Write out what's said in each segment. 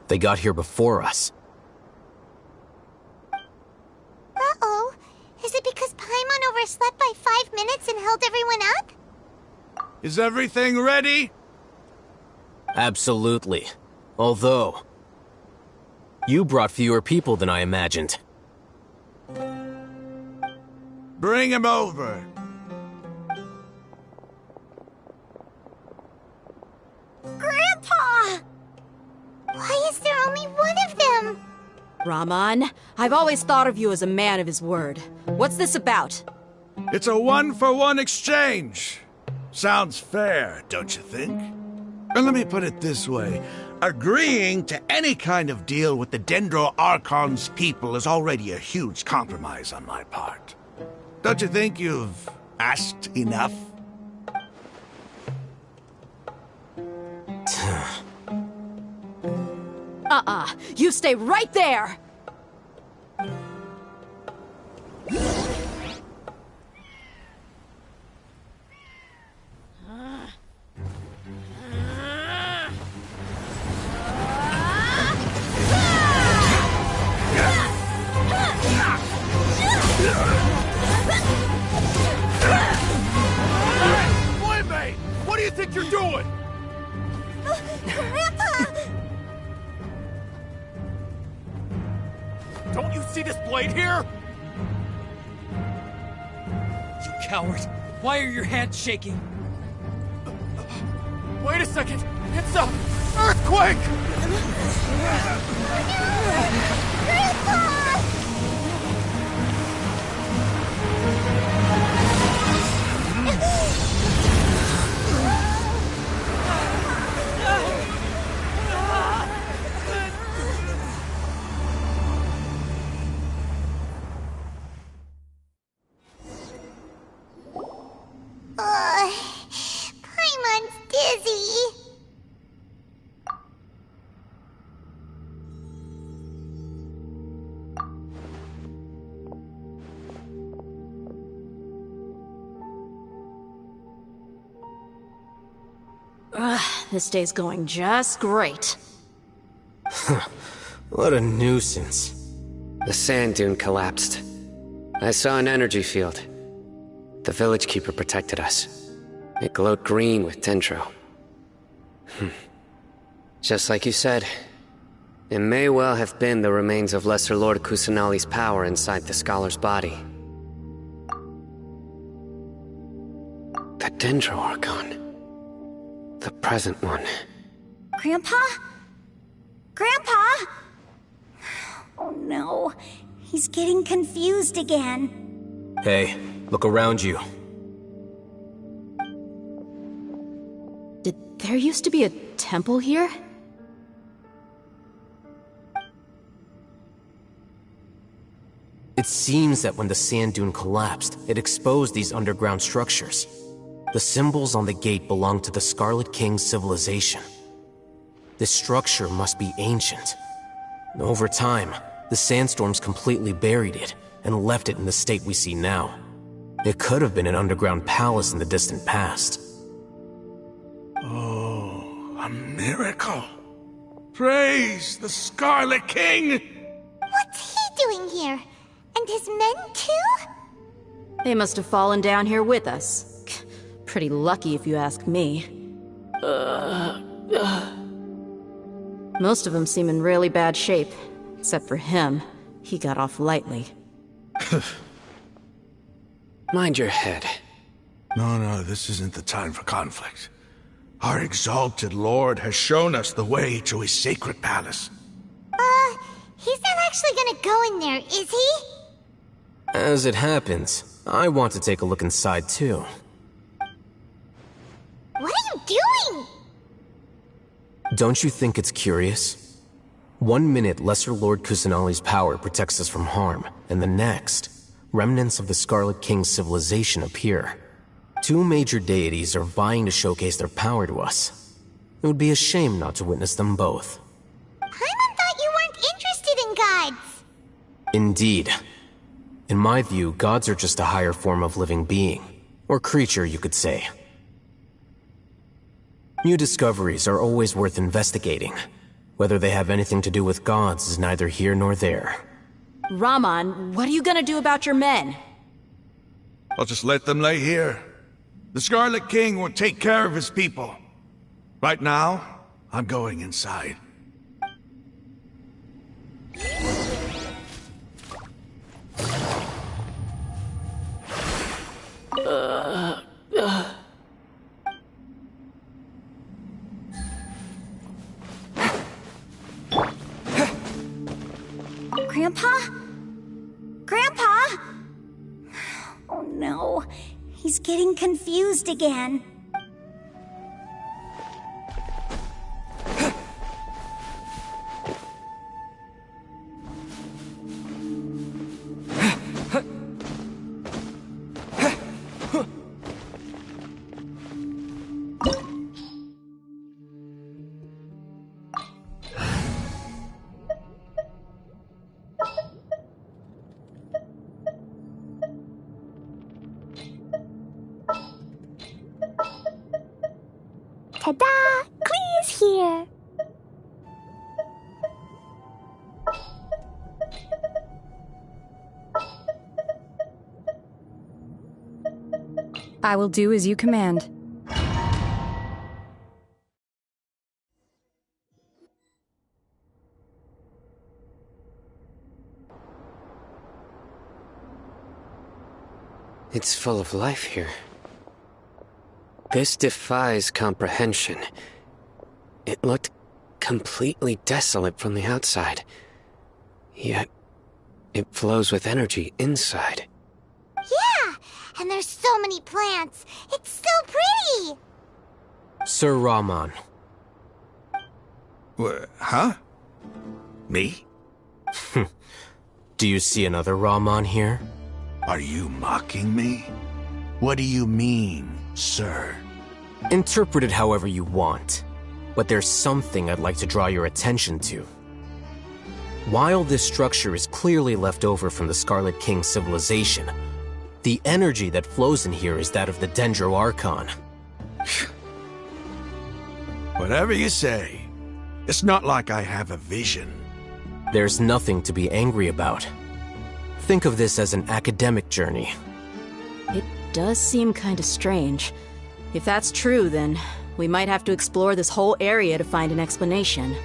They got here before us. Uh-oh. Is it because Paimon overslept by 5 minutes and held everyone up? Is everything ready? Absolutely. Although, you brought fewer people than I imagined. Bring him over. Grandpa! Why is there only one of them? Rahman, I've always thought of you as a man of his word. What's this about? It's a one-for-one exchange. Sounds fair, don't you think? And let me put it this way. Agreeing to any kind of deal with the Dendro Archon's people is already a huge compromise on my part. Don't you think you've asked enough? You stay right there! Boy, what do you think you're doing? Grandpa! Don't you see this blade here? You coward! Why are your hands shaking? Wait a second! It's a earthquake! Grandpa! Paimon's dizzy. This day's going just great. What a nuisance. The sand dune collapsed. I saw an energy field. The village keeper protected us. It glowed green with dendro. Just like you said, it may well have been the remains of Lesser Lord Kusanali's power inside the scholar's body. The Dendro Archon. The present one. Grandpa? Grandpa? Oh no, he's getting confused again. Hey, look around you. Did there used to be a temple here? It seems that when the sand dune collapsed, it exposed these underground structures. The symbols on the gate belong to the Scarlet King's civilization. This structure must be ancient. Over time, the sandstorms completely buried it and left it in the state we see now. It could have been an underground palace in the distant past. Oh, a miracle. Praise the Scarlet King! What's he doing here? And his men too? They must have fallen down here with us. Pretty lucky if you ask me. Most of them seem in really bad shape. Except for him. He got off lightly. Mind your head. No, this isn't the time for conflict. Our exalted lord has shown us the way to his sacred palace. He's not actually gonna go in there, is he? As it happens, I want to take a look inside too. What are you doing? Don't you think it's curious? 1 minute, Lesser Lord Kusanali's power protects us from harm, and the next, remnants of the Scarlet King's civilization appear. Two major deities are vying to showcase their power to us. It would be a shame not to witness them both. Paimon thought you weren't interested in gods. Indeed. In my view, gods are just a higher form of living being. Or creature, you could say. New discoveries are always worth investigating. Whether they have anything to do with gods is neither here nor there. Rahman, what are you gonna do about your men? I'll just let them lay here. The Scarlet King will take care of his people. Right now, I'm going inside. Grandpa? Grandpa? Oh no, he's getting confused again. Ta-da! Clee's here! I will do as you command. It's full of life here. This defies comprehension. It looked completely desolate from the outside. Yet, it flows with energy inside. Yeah! And there's so many plants! It's so pretty! Sir Rahman. Huh? Me? Do you see another Rahman here? Are you mocking me? What do you mean, sir? Interpret it however you want, but there's something I'd like to draw your attention to. While this structure is clearly left over from the Scarlet King civilization, the energy that flows in here is that of the Dendro Archon. Whatever you say. It's not like I have a vision. There's nothing to be angry about. Think of this as an academic journey. It does seem kinda strange. If that's true, then we might have to explore this whole area to find an explanation.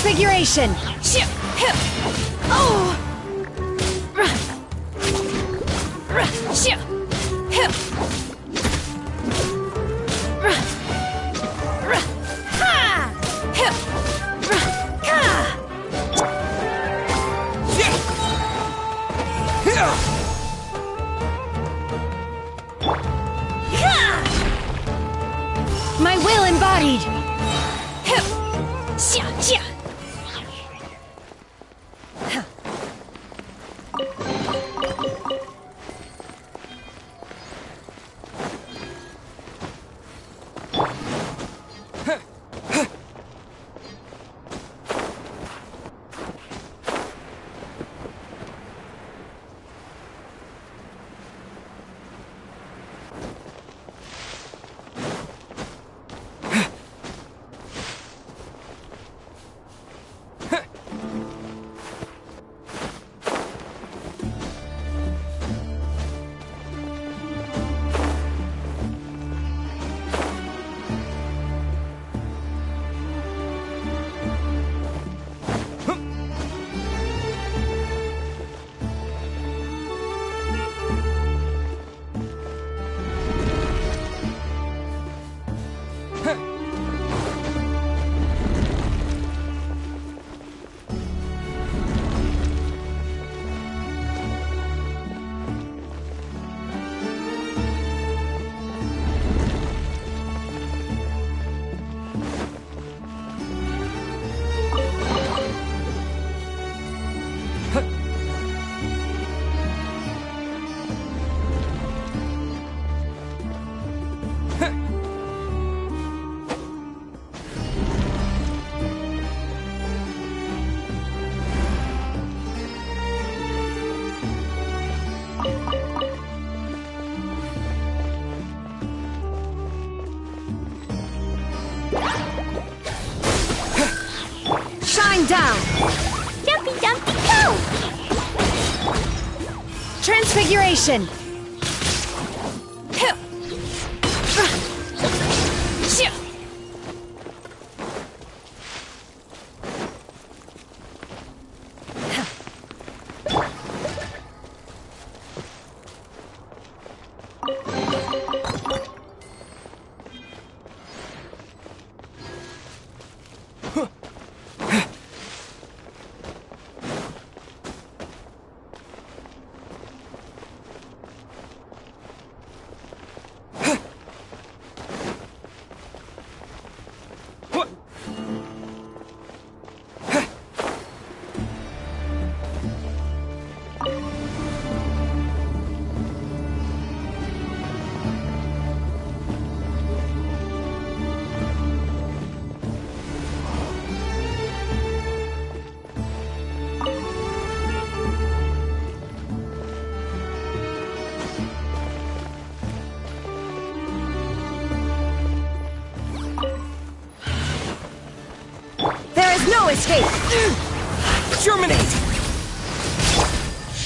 Transfiguration! Oh! My will embodied! Shine down! Jumpy, jumpy, go! Transfiguration! No escape! Germinate!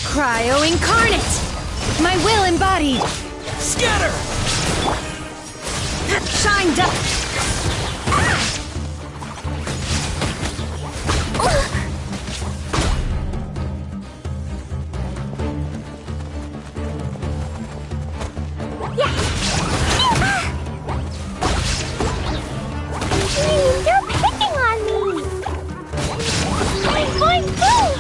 Cryo incarnate! My will embodied! Scatter! Shine down! You're picking on me! Boing, boing, boom!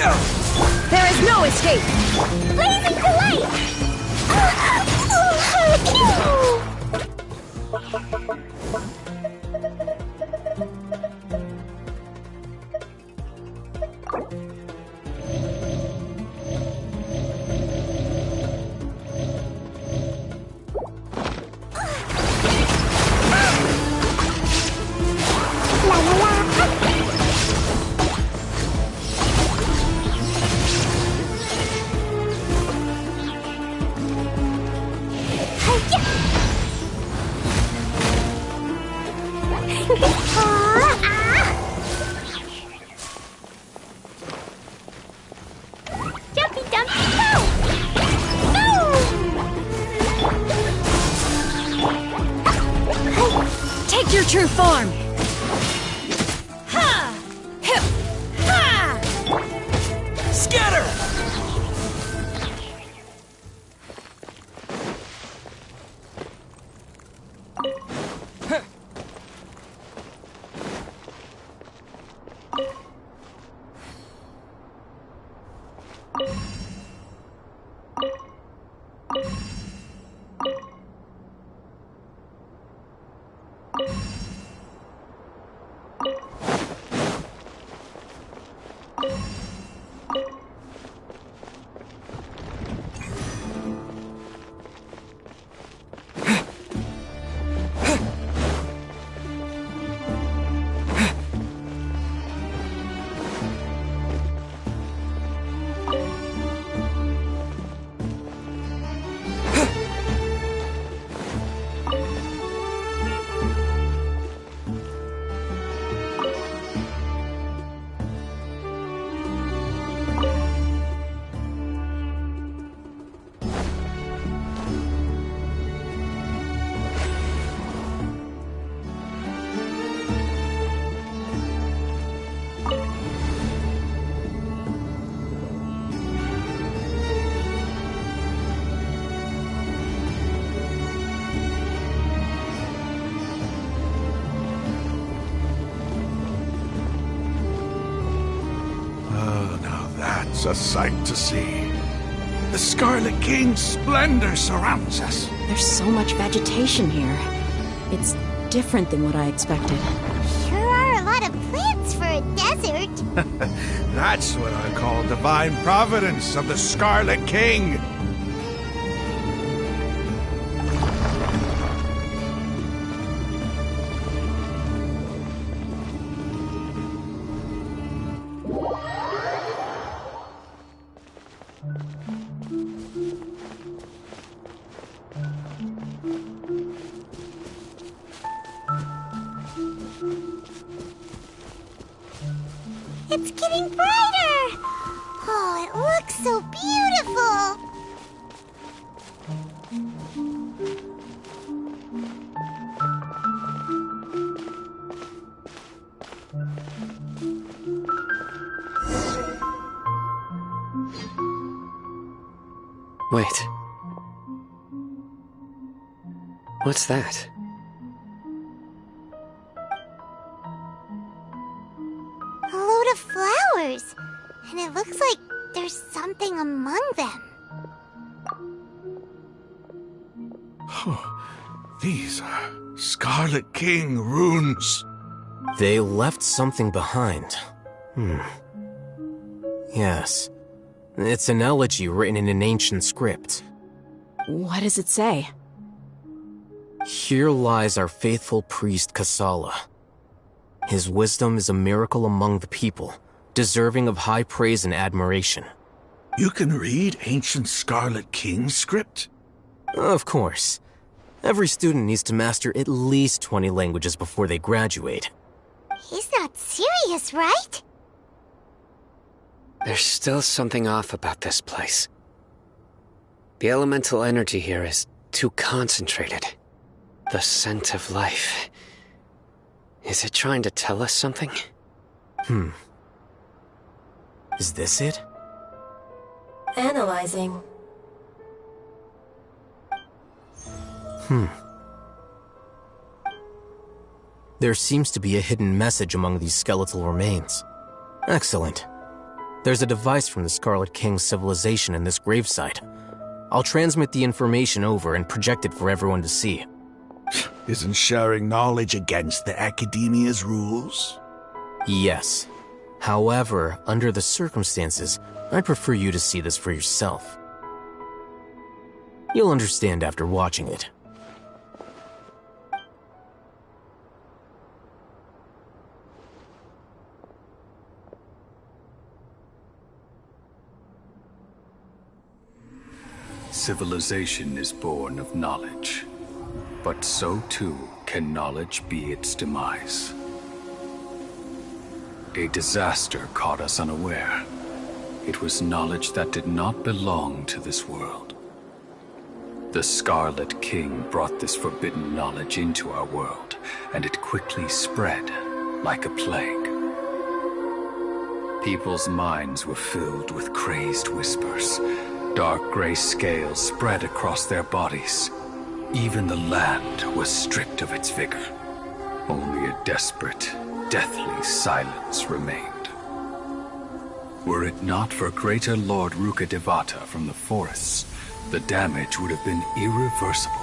There is no escape! Blazing delay! La la la! Jumpy dumpy go! Take your true form! Ha! Hip! Ha! Scatter! It's a sight to see. The Scarlet King's splendor surrounds us. There's so much vegetation here. It's different than what I expected. Sure are a lot of plants for a desert. That's what I call divine providence of the Scarlet King. It's getting brighter! Oh, it looks so beautiful! Wait. What's that? A load of flowers. And it looks like there's something among them. These are Scarlet King runes. They left something behind. Yes. It's an elegy written in an ancient script. What does it say? Here lies our faithful priest Kasala. His wisdom is a miracle among the people, deserving of high praise and admiration. You can read ancient Scarlet King script? Of course. Every student needs to master at least 20 languages before they graduate. He's not serious, right? There's still something off about this place. The elemental energy here is too concentrated. The scent of life. Is it trying to tell us something? Is this it? Analyzing. There seems to be a hidden message among these skeletal remains. Excellent. There's a device from the Scarlet King's civilization in this gravesite. I'll transmit the information over and project it for everyone to see. Isn't sharing knowledge against the Academia's rules? Yes. However, under the circumstances, I'd prefer you to see this for yourself. You'll understand after watching it. Civilization is born of knowledge, but so too can knowledge be its demise. A disaster caught us unaware. It was knowledge that did not belong to this world. The Scarlet King brought this forbidden knowledge into our world, and it quickly spread like a plague. People's minds were filled with crazed whispers. Dark gray scales spread across their bodies. Even the land was stripped of its vigor. Only a desperate, deathly silence remained. Were it not for greater Lord Rukkhadevata from the forests, the damage would have been irreversible.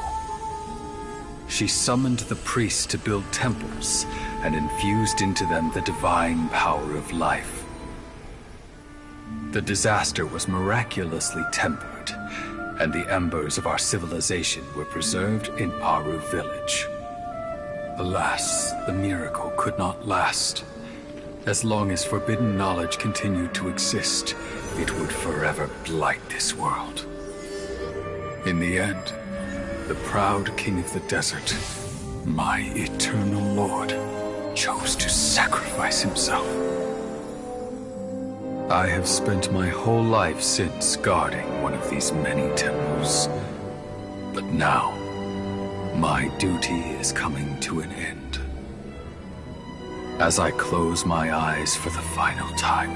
She summoned the priests to build temples and infused into them the divine power of life. The disaster was miraculously tempered, and the embers of our civilization were preserved in Aru village. Alas, the miracle could not last. As long as forbidden knowledge continued to exist, it would forever blight this world. In the end, the proud king of the desert, my eternal lord, chose to sacrifice himself. I have spent my whole life since guarding one of these many temples. But now, my duty is coming to an end. As I close my eyes for the final time,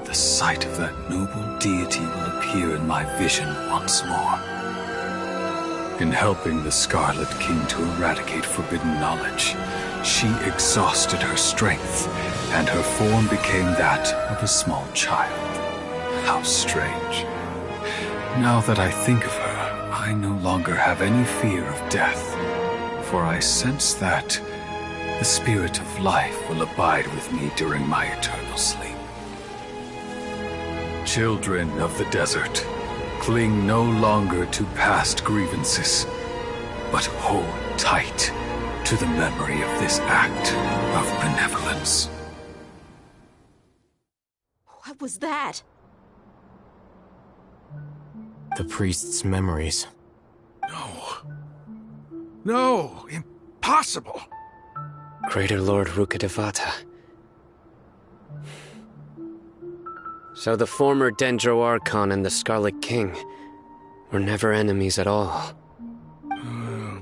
the sight of that noble deity will appear in my vision once more. In helping the Scarlet King to eradicate forbidden knowledge, she exhausted her strength, and her form became that of a small child. How strange. Now that I think of her, I no longer have any fear of death, for I sense that the spirit of life will abide with me during my eternal sleep. Children of the desert, cling no longer to past grievances, but hold tight to the memory of this act of benevolence. What was that? The priest's memories. No, impossible. Greater Lord Rukkhadevata. So the former Dendro Archon and the Scarlet King were never enemies at all.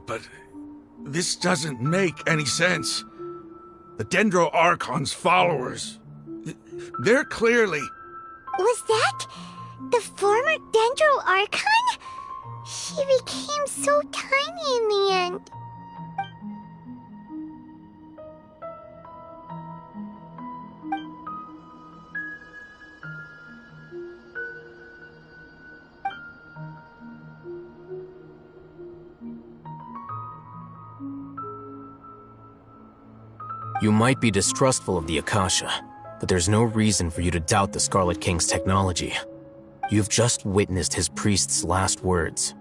But this doesn't make any sense. The Dendro Archon's followers, they're clearly... Was that the former Dendro Archon? She became so tiny in the end. You might be distrustful of the Akasha, but there's no reason for you to doubt the Scarlet King's technology. You've just witnessed his priest's last words.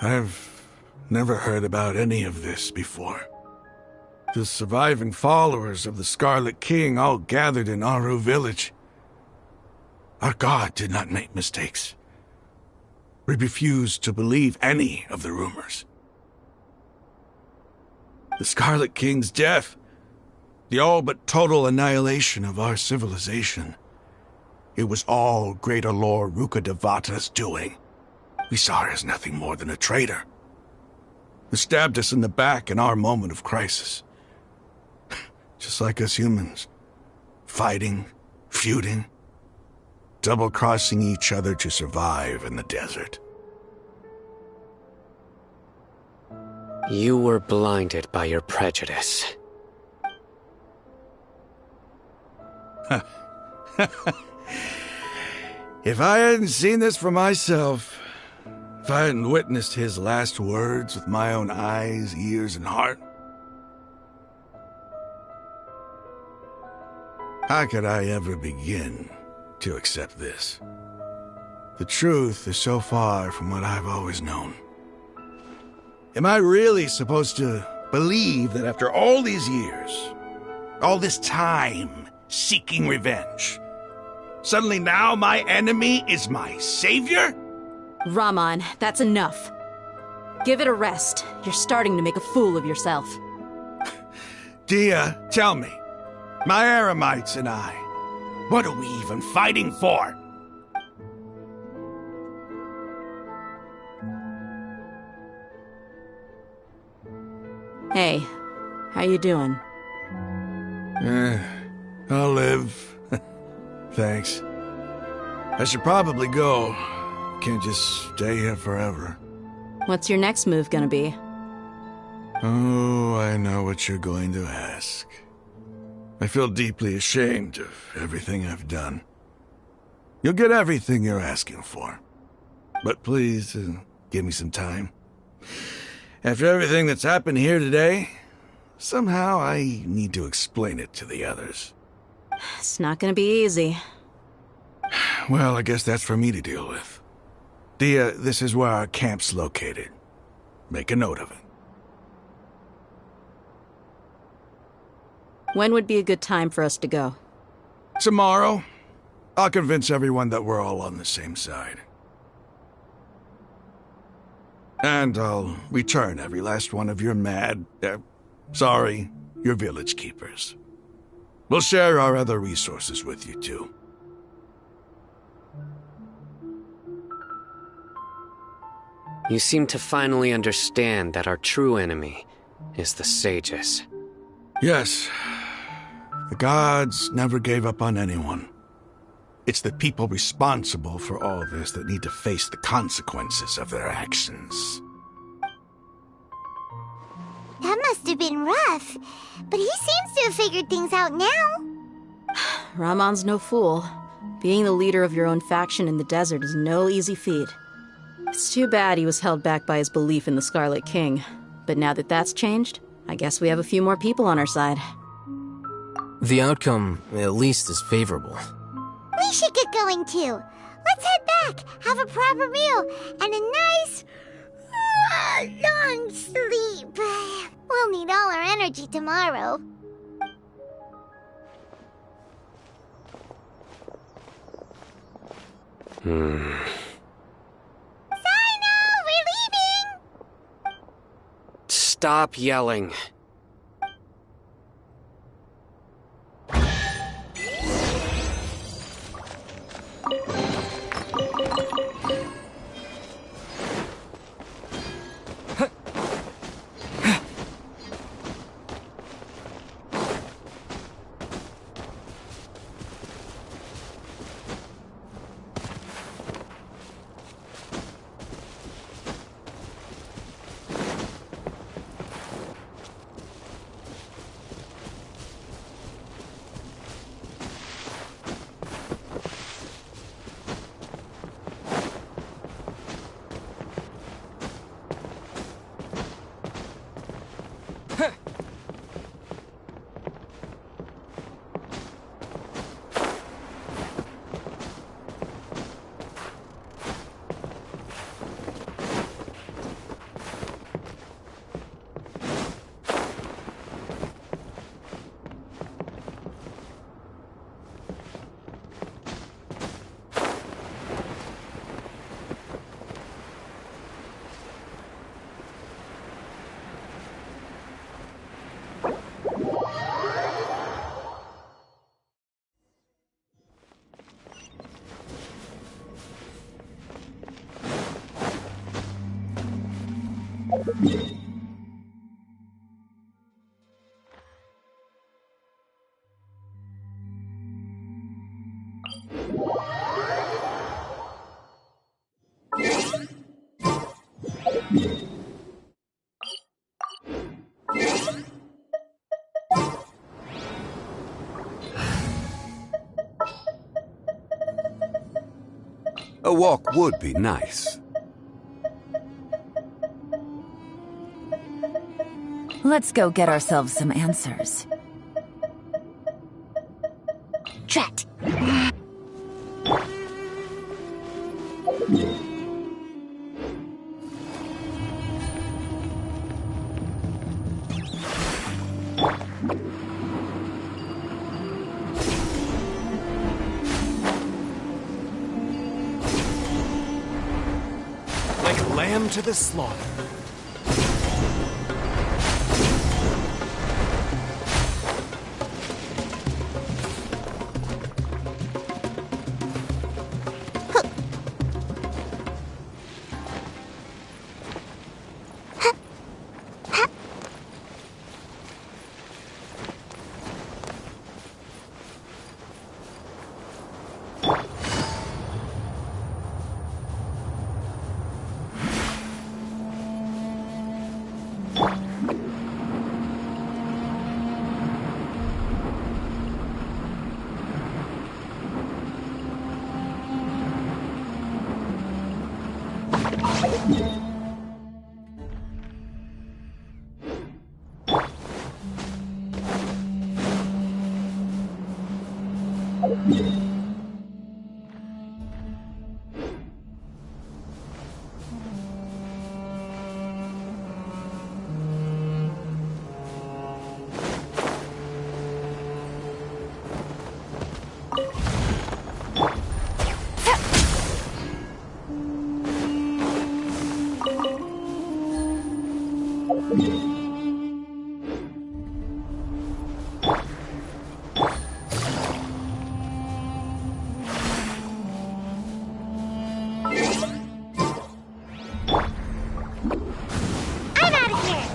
I've never heard about any of this before. The surviving followers of the Scarlet King all gathered in Aru village. Our god did not make mistakes. We refused to believe any of the rumors. The Scarlet King's death, the all but total annihilation of our civilization. It was all Greater Lord Rukkhadevata's doing. We saw her as nothing more than a traitor, who stabbed us in the back in our moment of crisis. Just like us humans. Fighting, feuding, double-crossing each other to survive in the desert. You were blinded by your prejudice. If I hadn't seen this for myself, if I hadn't witnessed his last words with my own eyes, ears, and heart, how could I ever begin to accept this? The truth is so far from what I've always known. Am I really supposed to believe that after all these years, all this time seeking revenge, suddenly now my enemy is my savior? Rahman, that's enough. Give it a rest. You're starting to make a fool of yourself. Dia, tell me, my Eremites and I, what are we even fighting for? Hey, how you doing? I'll live. Thanks. I should probably go. Can't just stay here forever. What's your next move gonna be? Oh, I know what you're going to ask. I feel deeply ashamed of everything I've done. You'll get everything you're asking for. But please, give me some time. After everything that's happened here today, somehow I need to explain it to the others. It's not gonna be easy. Well, I guess that's for me to deal with. Dia, this is where our camp's located. Make a note of it. When would be a good time for us to go? Tomorrow, I'll convince everyone that we're all on the same side. And I'll return every last one of your your village keepers. We'll share our other resources with you, too. You seem to finally understand that our true enemy is the sages. Yes. The gods never gave up on anyone. It's the people responsible for all this that need to face the consequences of their actions. That must have been rough, but he seems to have figured things out now. Rahman's no fool. Being the leader of your own faction in the desert is no easy feat. It's too bad he was held back by his belief in the Scarlet King. But now that that's changed, I guess we have a few more people on our side. The outcome, at least, is favorable. We should get going too. Let's head back, have a proper meal, and a nice, long sleep. We'll need all our energy tomorrow. Sino, we're leaving! Stop yelling. A walk would be nice. Let's go get ourselves some answers. Drat. Like a lamb to the slaughter. I'm out of here.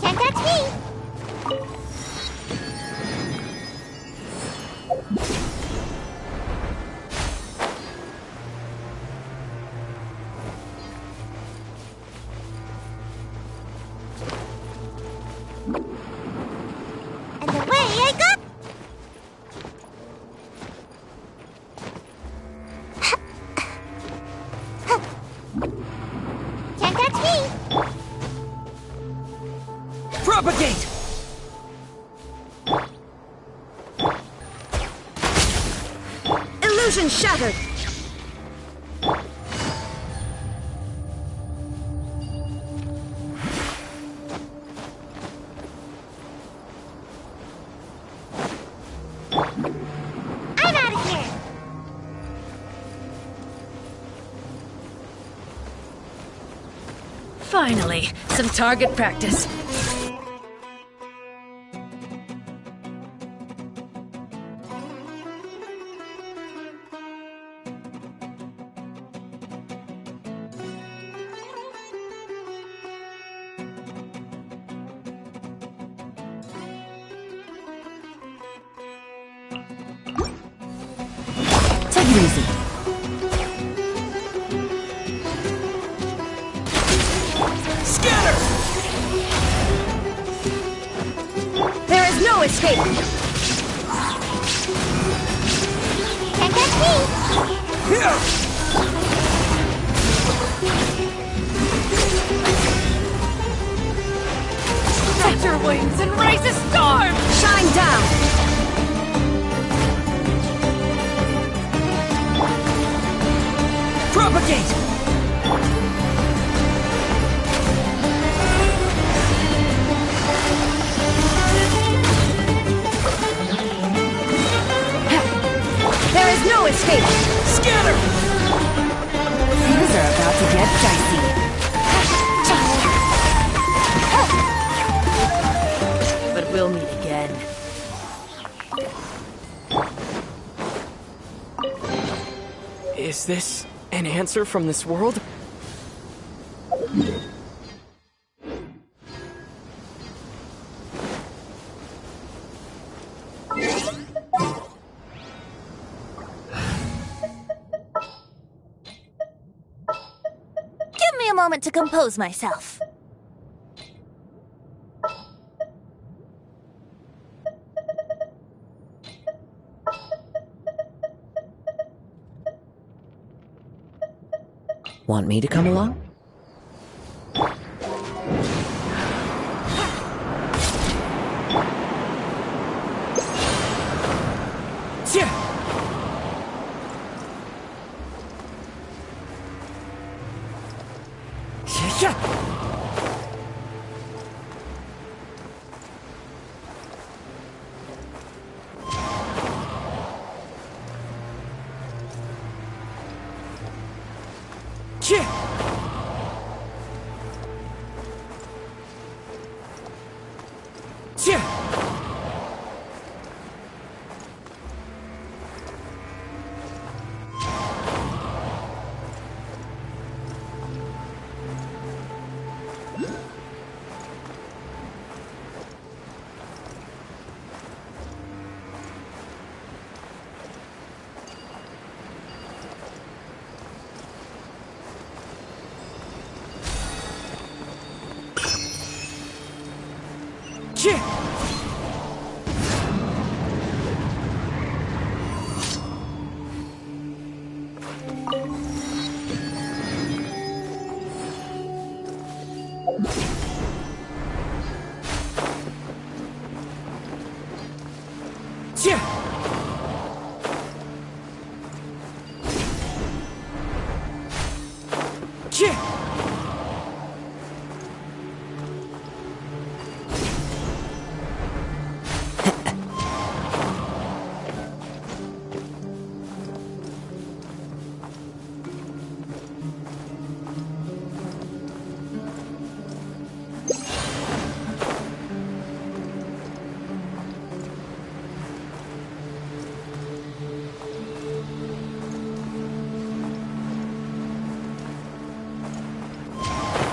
Can't touch me. And away I go. Can't touch me. Propagate! Illusion shattered! I'm out of here. Finally, some target practice. Take it easy. Scatter! There is no escape! Can't touch me. Here! Set your wings and raise a storm! Shine down! Propagate! There is no escape! Scatter! Is this an answer from this world? Give me a moment to compose myself. Want me to come along?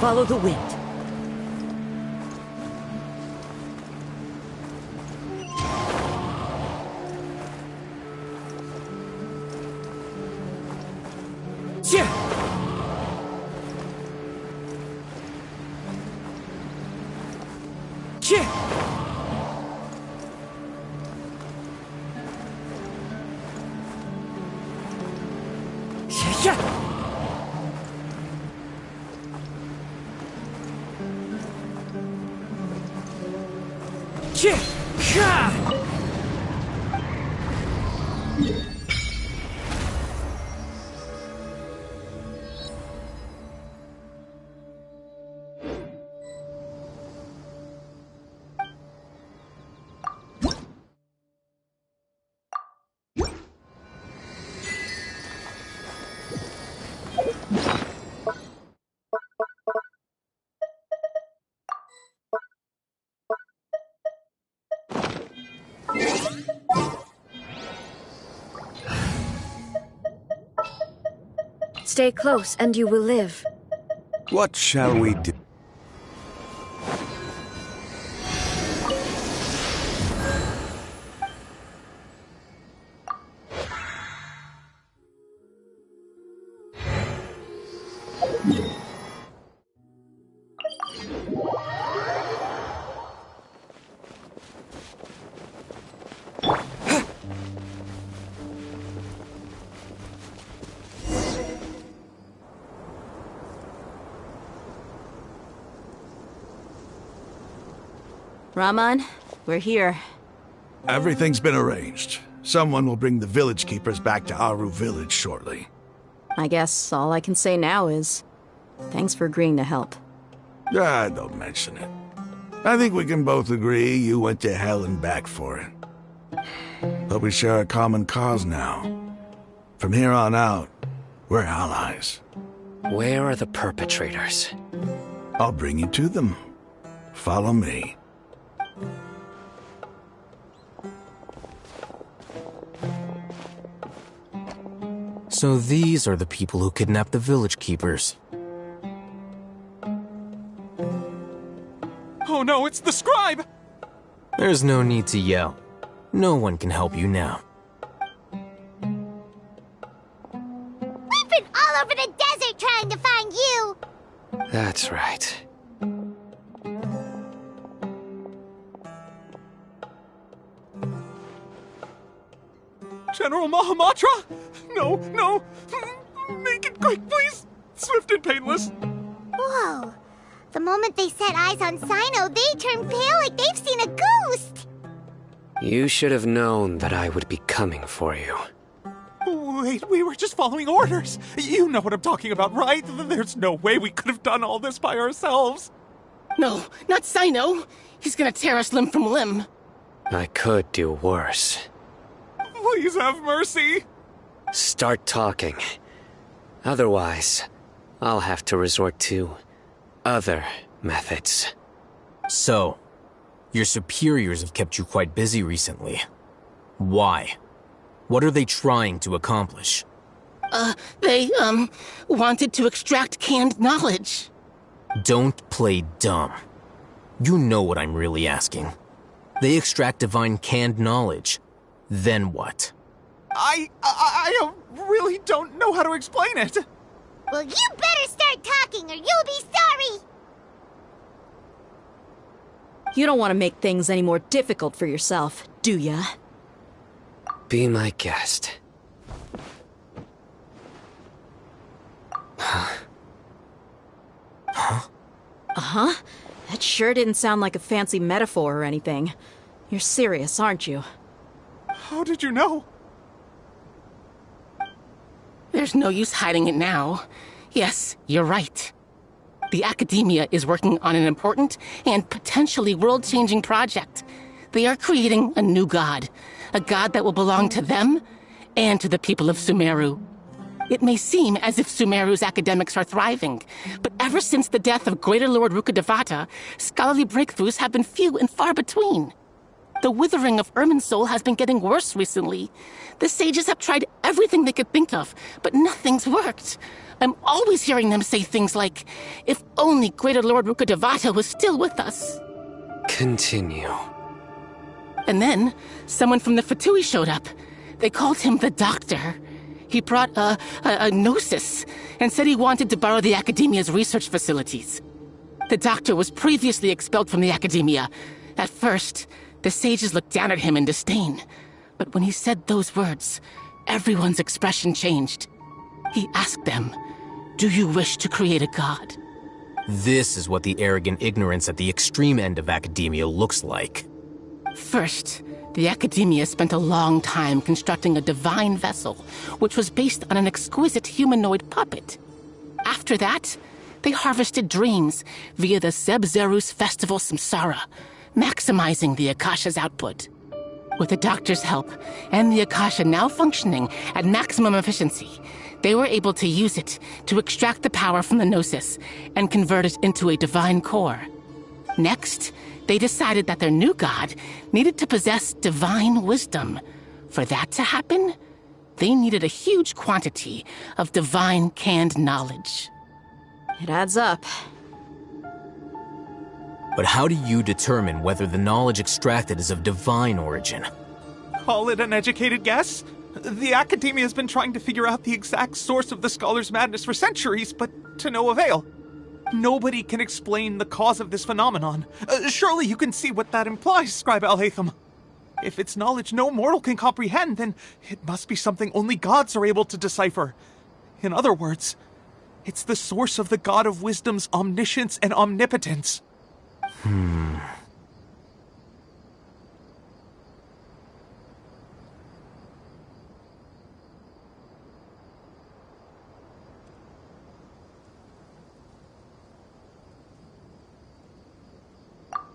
Follow the wind. Stay close and you will live. What shall we do? Raman, we're here. Everything's been arranged. Someone will bring the village keepers back to Aru village shortly. I guess all I can say now is, thanks for agreeing to help. Ah, don't mention it. I think we can both agree you went to hell and back for it. But we share a common cause now. From here on out, we're allies. Where are the perpetrators? I'll bring you to them. Follow me. So these are the people who kidnapped the village keepers. Oh no, it's the scribe! There's no need to yell. No one can help you now. We've been all over the desert trying to find you! That's right. General Mahamatra? No, no! Make it quick, please! Swift and painless! Whoa. The moment they set eyes on Sino, they turn pale like they've seen a ghost! You should have known that I would be coming for you. Wait, we were just following orders. You know what I'm talking about, right? There's no way we could have done all this by ourselves. No, not Sino. He's gonna tear us limb from limb. I could do worse. Please have mercy. Start talking. Otherwise, I'll have to resort to other methods. So, your superiors have kept you quite busy recently. Why? What are they trying to accomplish? They wanted to extract canned knowledge. Don't play dumb. You know what I'm really asking. They extract divine canned knowledge. Then what? I really don't know how to explain it. Well, you better start talking or you'll be sorry! You don't want to make things any more difficult for yourself, do ya? Be my guest. Uh-huh? That sure didn't sound like a fancy metaphor or anything. You're serious, aren't you? How did you know? There's no use hiding it now. Yes, you're right. The Academia is working on an important and potentially world-changing project. They are creating a new god. A god that will belong to them and to the people of Sumeru. It may seem as if Sumeru's academics are thriving, but ever since the death of Greater Lord Rukkhadevata, scholarly breakthroughs have been few and far between. The withering of Irminsul has been getting worse recently. The sages have tried everything they could think of, but nothing's worked. I'm always hearing them say things like, if only Greater Lord Rukkhadevata was still with us. Continue. And then, someone from the Fatui showed up. They called him the Doctor. He brought a gnosis and said he wanted to borrow the Academia's research facilities. The Doctor was previously expelled from the Academia. At first, the sages looked down at him in disdain. But when he said those words, everyone's expression changed. He asked them, "Do you wish to create a god?" This is what the arrogant ignorance at the extreme end of academia looks like. First, the Academia spent a long time constructing a divine vessel, which was based on an exquisite humanoid puppet. After that, they harvested dreams via the Zeb-Zerus Festival Samsara, maximizing the Akasha's output. With the Doctor's help, and the Akasha now functioning at maximum efficiency, they were able to use it to extract the power from the Gnosis and convert it into a divine core. Next, they decided that their new god needed to possess divine wisdom. For that to happen, they needed a huge quantity of divine canned knowledge. It adds up. But how do you determine whether the knowledge extracted is of divine origin? Call it an educated guess? The Academia has been trying to figure out the exact source of the Scholar's Madness for centuries, but to no avail. Nobody can explain the cause of this phenomenon. Surely you can see what that implies, Scribe Al-Haytham. If it's knowledge no mortal can comprehend, then it must be something only gods are able to decipher. In other words, it's the source of the God of Wisdom's omniscience and omnipotence.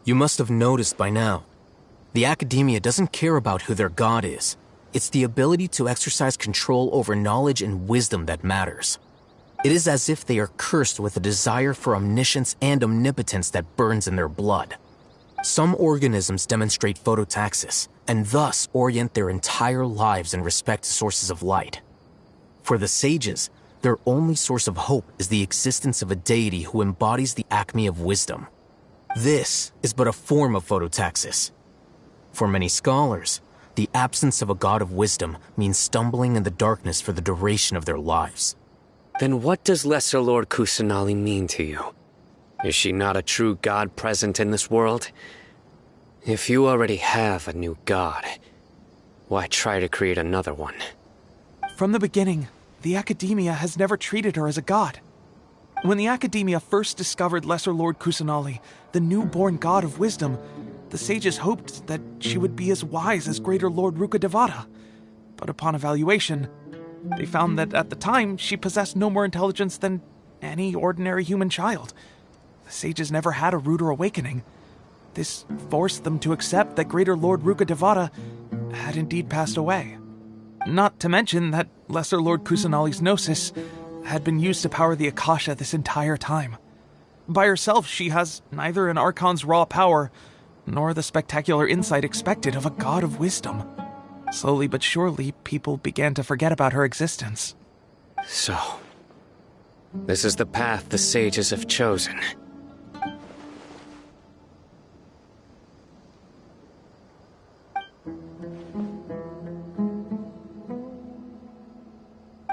You must have noticed by now. The Academia doesn't care about who their god is. It's the ability to exercise control over knowledge and wisdom that matters. It is as if they are cursed with a desire for omniscience and omnipotence that burns in their blood. Some organisms demonstrate phototaxis, and thus orient their entire lives in respect to sources of light. For the sages, their only source of hope is the existence of a deity who embodies the acme of wisdom. This is but a form of phototaxis. For many scholars, the absence of a god of wisdom means stumbling in the darkness for the duration of their lives. Then what does Lesser Lord Kusanali mean to you? Is she not a true god present in this world? If you already have a new god, why try to create another one? From the beginning, the Academia has never treated her as a god. When the Academia first discovered Lesser Lord Kusanali, the newborn god of wisdom, the sages hoped that she would be as wise as Greater Lord Rukkhadevata. But upon evaluation, they found that at the time she possessed no more intelligence than any ordinary human child. The sages never had a ruder awakening. This forced them to accept that Greater Lord Rukkhadevata had indeed passed away. Not to mention that Lesser Lord Kusanali's gnosis had been used to power the Akasha this entire time. By herself, she has neither an Archon's raw power, nor the spectacular insight expected of a god of wisdom. Slowly but surely, people began to forget about her existence. So, this is the path the sages have chosen.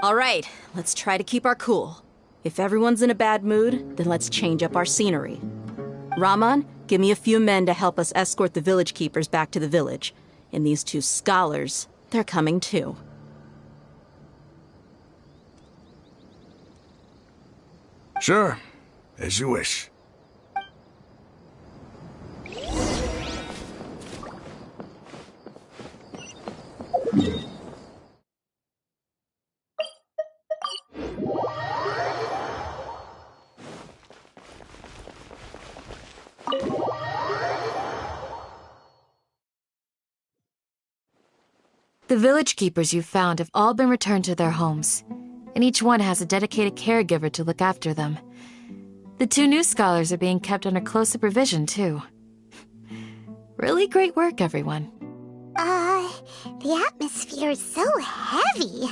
All right, let's try to keep our cool. If everyone's in a bad mood, then let's change up our scenery. Raman, give me a few men to help us escort the village keepers back to the village. And these two scholars, they're coming too. Sure, as you wish. The village keepers you've found have all been returned to their homes, and each one has a dedicated caregiver to look after them. The two new scholars are being kept under close supervision, too. Really great work, everyone. The atmosphere is so heavy.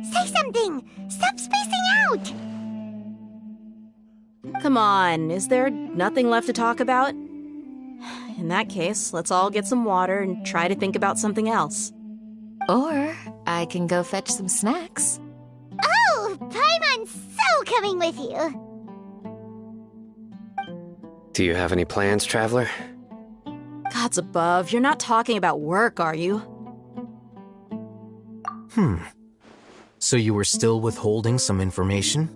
Say something! Stop spacing out! Come on, is there nothing left to talk about? In that case, let's all get some water and try to think about something else. Or I can go fetch some snacks. Oh, Paimon's so coming with you! Do you have any plans, Traveler? Gods above, you're not talking about work, are you? So you were still withholding some information?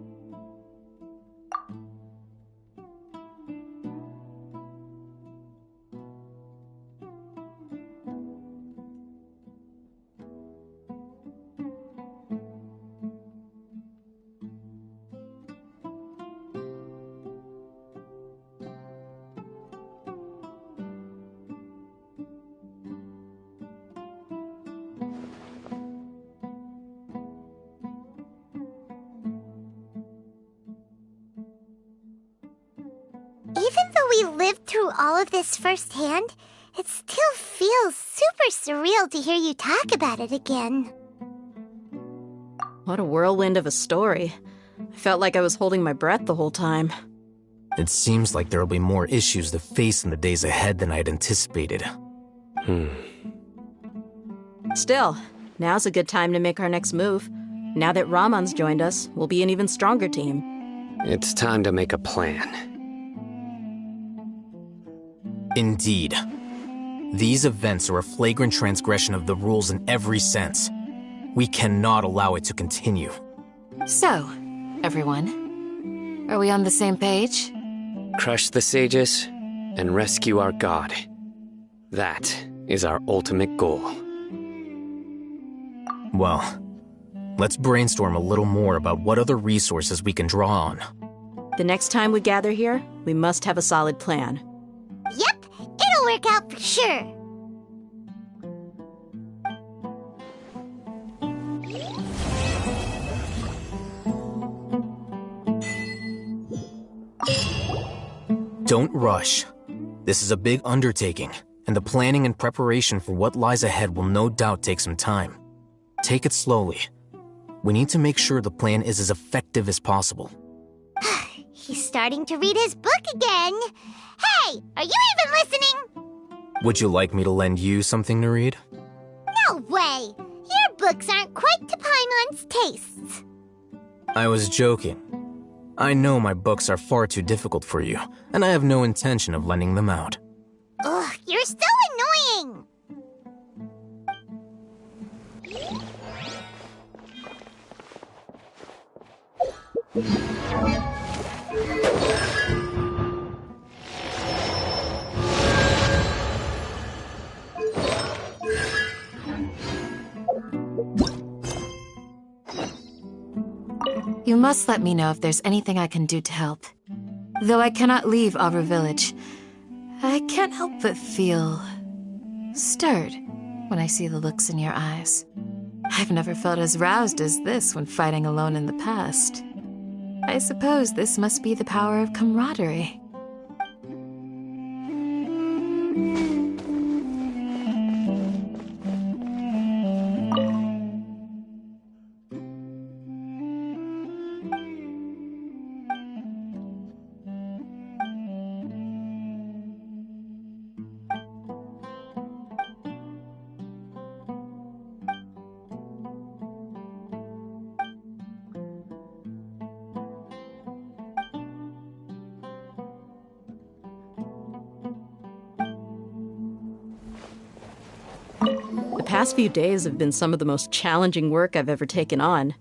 Even though we lived through all of this firsthand, it still feels super surreal to hear you talk about it again. What a whirlwind of a story. I felt like I was holding my breath the whole time. It seems like there'll be more issues to face in the days ahead than I'd anticipated. Still, now's a good time to make our next move. Now that Raman's joined us, we'll be an even stronger team. It's time to make a plan. Indeed. These events are a flagrant transgression of the rules in every sense. We cannot allow it to continue. So, everyone, are we on the same page? Crush the sages and rescue our god. That is our ultimate goal. Well, let's brainstorm a little more about what other resources we can draw on. The next time we gather here, we must have a solid plan. Yep, work out for sure. Don't rush. This is a big undertaking, and the planning and preparation for what lies ahead will no doubt take some time. Take it slowly. We need to make sure the plan is as effective as possible. He's starting to read his book again. Hey, are you even listening? Would you like me to lend you something to read? No way! Your books aren't quite to Paimon's tastes. I was joking. I know my books are far too difficult for you, and I have no intention of lending them out. Ugh, you're so annoying! You must let me know if there's anything I can do to help. Though I cannot leave Arbor Village, I can't help but feel stirred when I see the looks in your eyes. I've never felt as roused as this when fighting alone in the past. I suppose this must be the power of camaraderie. The past few days have been some of the most challenging work I've ever taken on,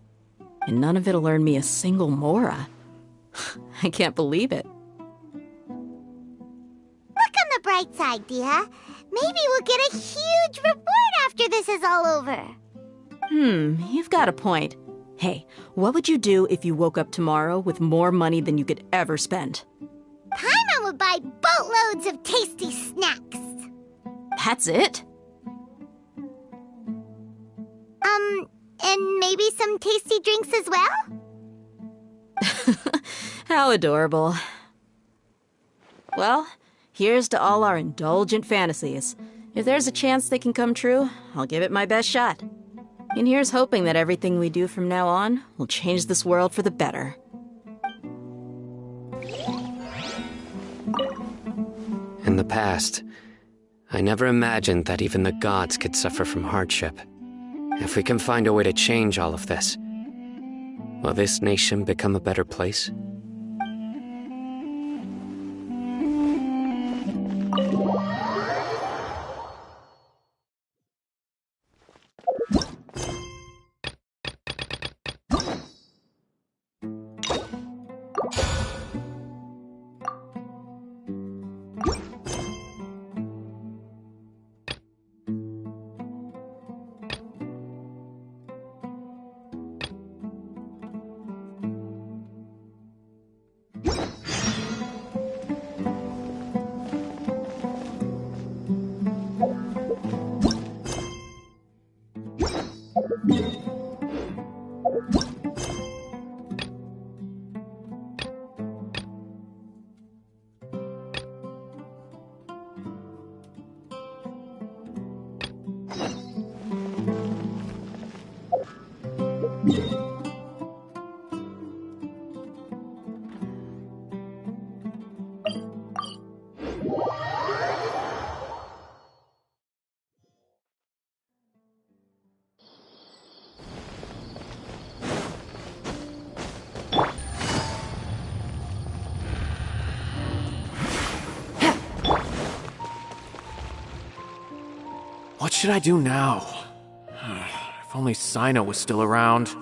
and none of it'll earn me a single mora. I can't believe it. Look on the bright side, Dia. Maybe we'll get a huge reward after this is all over. You've got a point. Hey, what would you do if you woke up tomorrow with more money than you could ever spend? Paimon would buy boatloads of tasty snacks. That's it? And maybe some tasty drinks as well? How adorable. Well, here's to all our indulgent fantasies. If there's a chance they can come true, I'll give it my best shot. And here's hoping that everything we do from now on will change this world for the better. In the past, I never imagined that even the gods could suffer from hardship. If we can find a way to change all of this, will this nation become a better place? What should I do now? If only Sino was still around.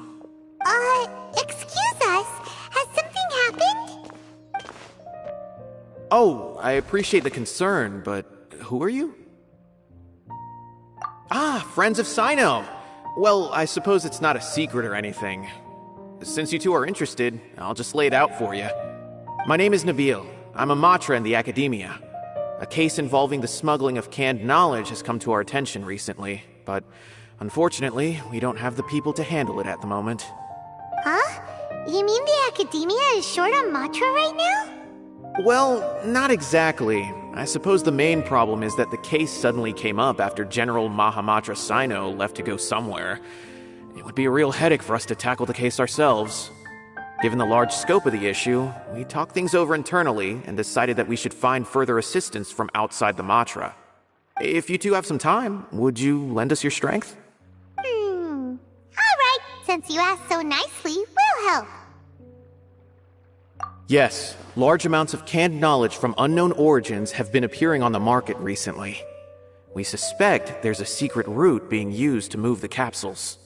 Excuse us. Has something happened? Oh, I appreciate the concern, but who are you? Ah, friends of Sino! Well, I suppose it's not a secret or anything. Since you two are interested, I'll just lay it out for you. My name is Nabil. I'm a Matra in the Academia. A case involving the smuggling of canned knowledge has come to our attention recently, but unfortunately, we don't have the people to handle it at the moment. Huh? You mean the Academia is short on Matra right now? Well, not exactly. I suppose the main problem is that the case suddenly came up after General Mahamatra Sino left to go somewhere. It would be a real headache for us to tackle the case ourselves. Given the large scope of the issue, we talked things over internally and decided that we should find further assistance from outside the Matra. If you two have some time, would you lend us your strength? Alright, since you asked so nicely, we'll help. Yes, large amounts of canned knowledge from unknown origins have been appearing on the market recently. We suspect there's a secret route being used to move the capsules.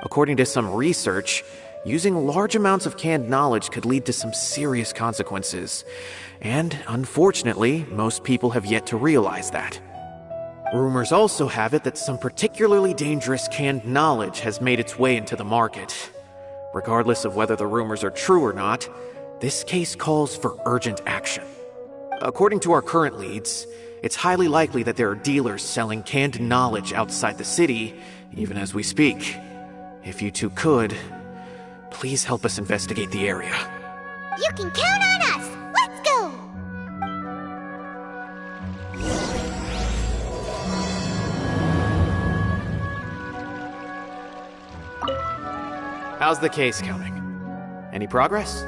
According to some research, using large amounts of canned knowledge could lead to some serious consequences, and unfortunately, most people have yet to realize that. Rumors also have it that some particularly dangerous canned knowledge has made its way into the market. Regardless of whether the rumors are true or not, this case calls for urgent action. According to our current leads, it's highly likely that there are dealers selling canned knowledge outside the city, even as we speak. If you two could, please help us investigate the area. You can count on us! Let's go! How's the case coming? Any progress?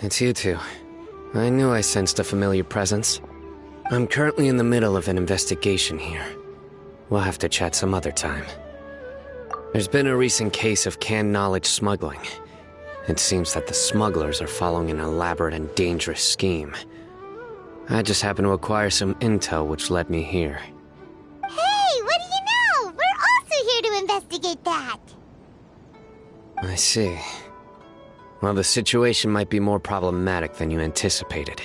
It's you two. I knew I sensed a familiar presence. I'm currently in the middle of an investigation here. We'll have to chat some other time. There's been a recent case of canned knowledge smuggling. It seems that the smugglers are following an elaborate and dangerous scheme. I just happened to acquire some intel which led me here. Hey, what do you know? We're also here to investigate that. I see. Well, the situation might be more problematic than you anticipated.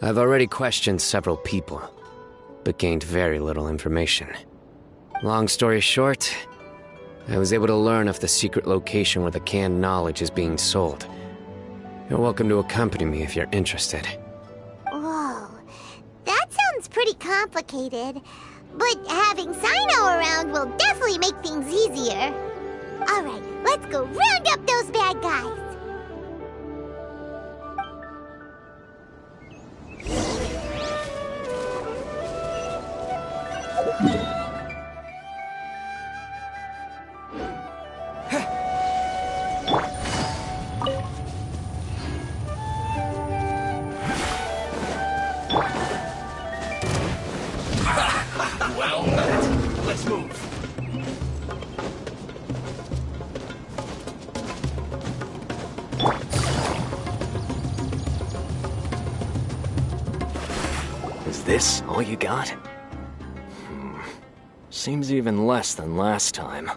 I've already questioned several people, but gained very little information. Long story short, I was able to learn of the secret location where the canned knowledge is being sold. You're welcome to accompany me if you're interested. Whoa, that sounds pretty complicated. But having Sino around will definitely make things easier. Alright, let's go round up those bad guys. Well met. Let's move. Is this all you got? Seems even less than last time.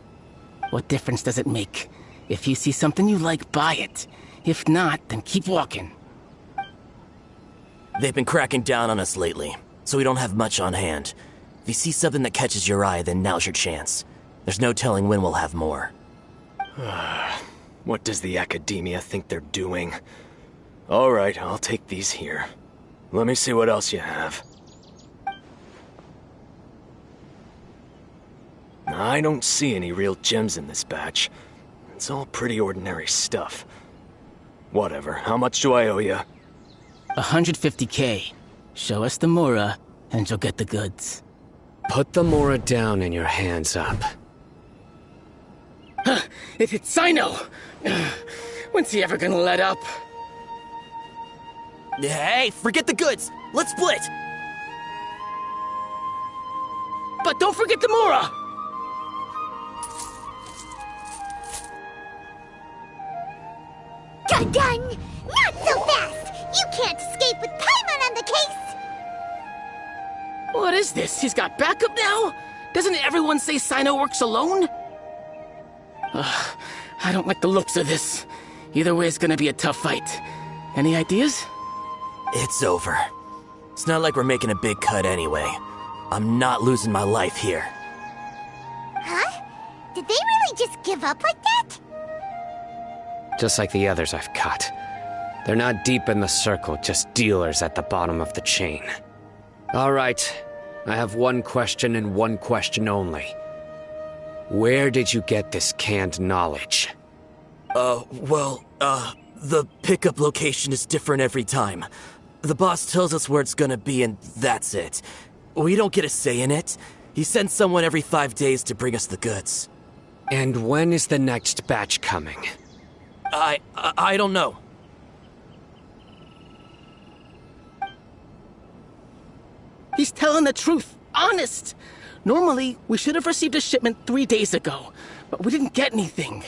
What difference does it make? If you see something you like, buy it. If not, then keep walking. They've been cracking down on us lately, so we don't have much on hand. If you see something that catches your eye, then now's your chance. There's no telling when we'll have more. What does the Academia think they're doing? Alright, I'll take these here. Let me see what else you have. I don't see any real gems in this batch. It's all pretty ordinary stuff. Whatever, how much do I owe you? 150K. Show us the Mora, and you'll get the goods. Put the Mora down and your hands up. It's Sino! When's he ever gonna let up? Hey, forget the goods! Let's split! But don't forget the Mora! Dun! Not so fast! You can't escape with Paimon on the case! What is this? He's got backup now? Doesn't everyone say Sino works alone? I don't like the looks of this. Either way, it's gonna be a tough fight. Any ideas? It's over. It's not like we're making a big cut anyway. I'm not losing my life here. Huh? Did they really just give up like that? Just like the others I've cut. They're not deep in the circle, just dealers at the bottom of the chain. All right, I have one question and one question only. Where did you get this canned knowledge? The pickup location is different every time. The boss tells us where it's gonna be and that's it. We don't get a say in it. He sends someone every 5 days to bring us the goods. And when is the next batch coming? I don't know. He's telling the truth. Honest. Normally, we should have received a shipment 3 days ago, but we didn't get anything.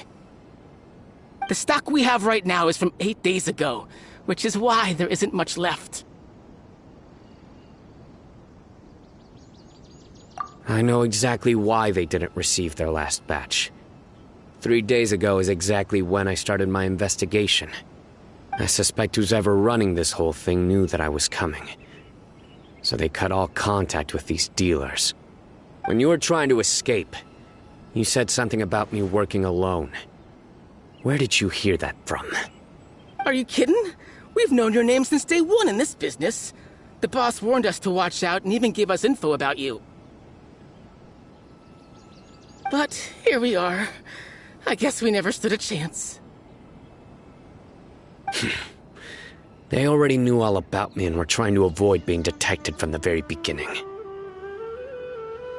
The stock we have right now is from 8 days ago, which is why there isn't much left. I know exactly why they didn't receive their last batch. 3 days ago is exactly when I started my investigation. I suspect who's ever running this whole thing knew that I was coming. So they cut all contact with these dealers. When you were trying to escape, you said something about me working alone. Where did you hear that from? Are you kidding? We've known your name since day one in this business. The boss warned us to watch out and even gave us info about you. But here we are. I guess we never stood a chance. They already knew all about me and were trying to avoid being detected from the very beginning.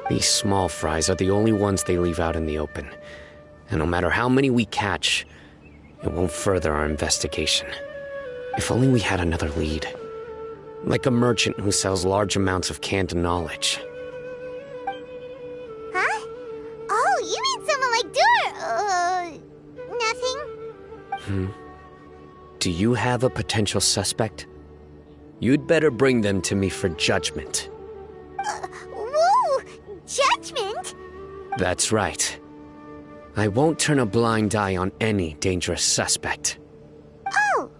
These small fries are the only ones they leave out in the open. And no matter how many we catch, it won't further our investigation. If only we had another lead. Like a merchant who sells large amounts of canned knowledge. Huh? Oh, you mean someone like nothing? Do you have a potential suspect? You'd better bring them to me for judgment. Whoa! Judgment? That's right. I won't turn a blind eye on any dangerous suspect. Oh!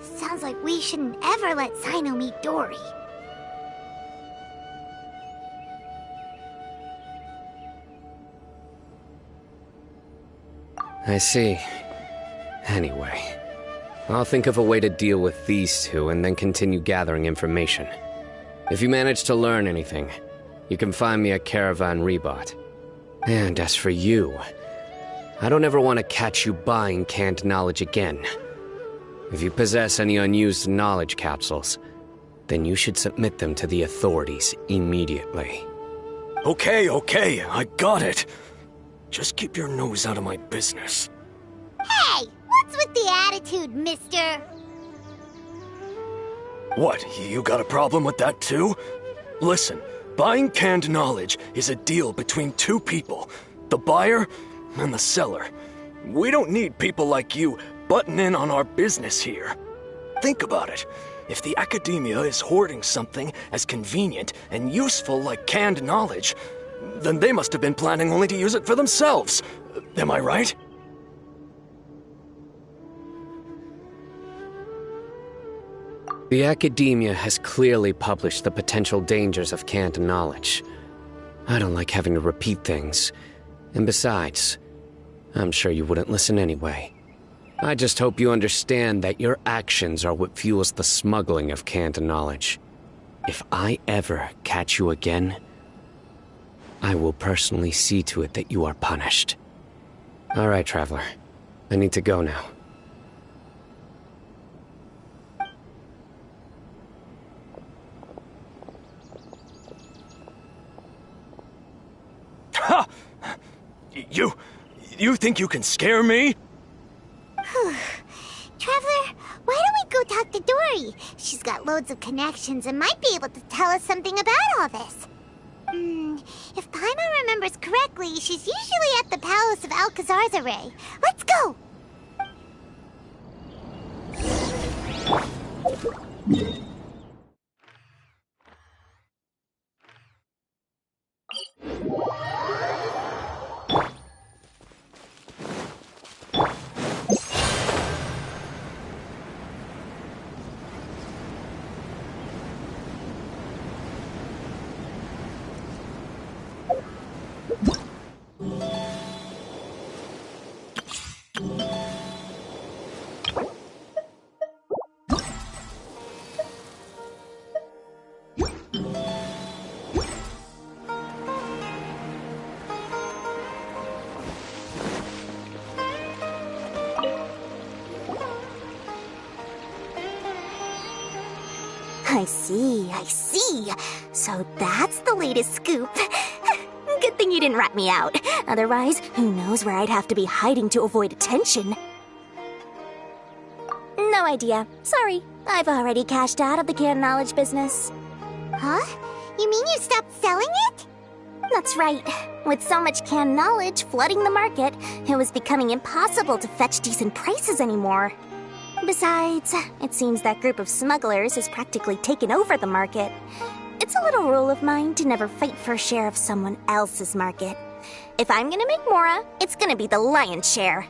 Sounds like we shouldn't ever let Sino meet Dory. I see. Anyway, I'll think of a way to deal with these two and then continue gathering information. If you manage to learn anything, you can find me at Caravan Rebot. And as for you, I don't ever want to catch you buying canned knowledge again. If you possess any unused knowledge capsules, then you should submit them to the authorities immediately. Okay, I got it. Just keep your nose out of my business. Hey! What's with the attitude, mister? What, you got a problem with that too? Listen, buying canned knowledge is a deal between two people, the buyer and the seller. We don't need people like you butting in on our business here. Think about it. If the academia is hoarding something as convenient and useful like canned knowledge, then they must have been planning only to use it for themselves. Am I right? The academia has clearly published the potential dangers of canned knowledge. I don't like having to repeat things. And besides, I'm sure you wouldn't listen anyway. I just hope you understand that your actions are what fuels the smuggling of canned knowledge. If I ever catch you again, I will personally see to it that you are punished. All right, Traveler. I need to go now. Ha! You think you can scare me? Traveler, why don't we go talk to Dory? She's got loads of connections and might be able to tell us something about all this. If Paimon remembers correctly, she's usually at the Palace of Alcazar's Array. Let's go! I see. So that's the latest scoop. Good thing you didn't rat me out. Otherwise, who knows where I'd have to be hiding to avoid attention. No idea. Sorry. I've already cashed out of the canned knowledge business. Huh? You mean you stopped selling it? That's right. With so much canned knowledge flooding the market, it was becoming impossible to fetch decent prices anymore. Besides, it seems that group of smugglers has practically taken over the market. It's a little rule of mine to never fight for a share of someone else's market. If I'm gonna make Mora, it's gonna be the lion's share.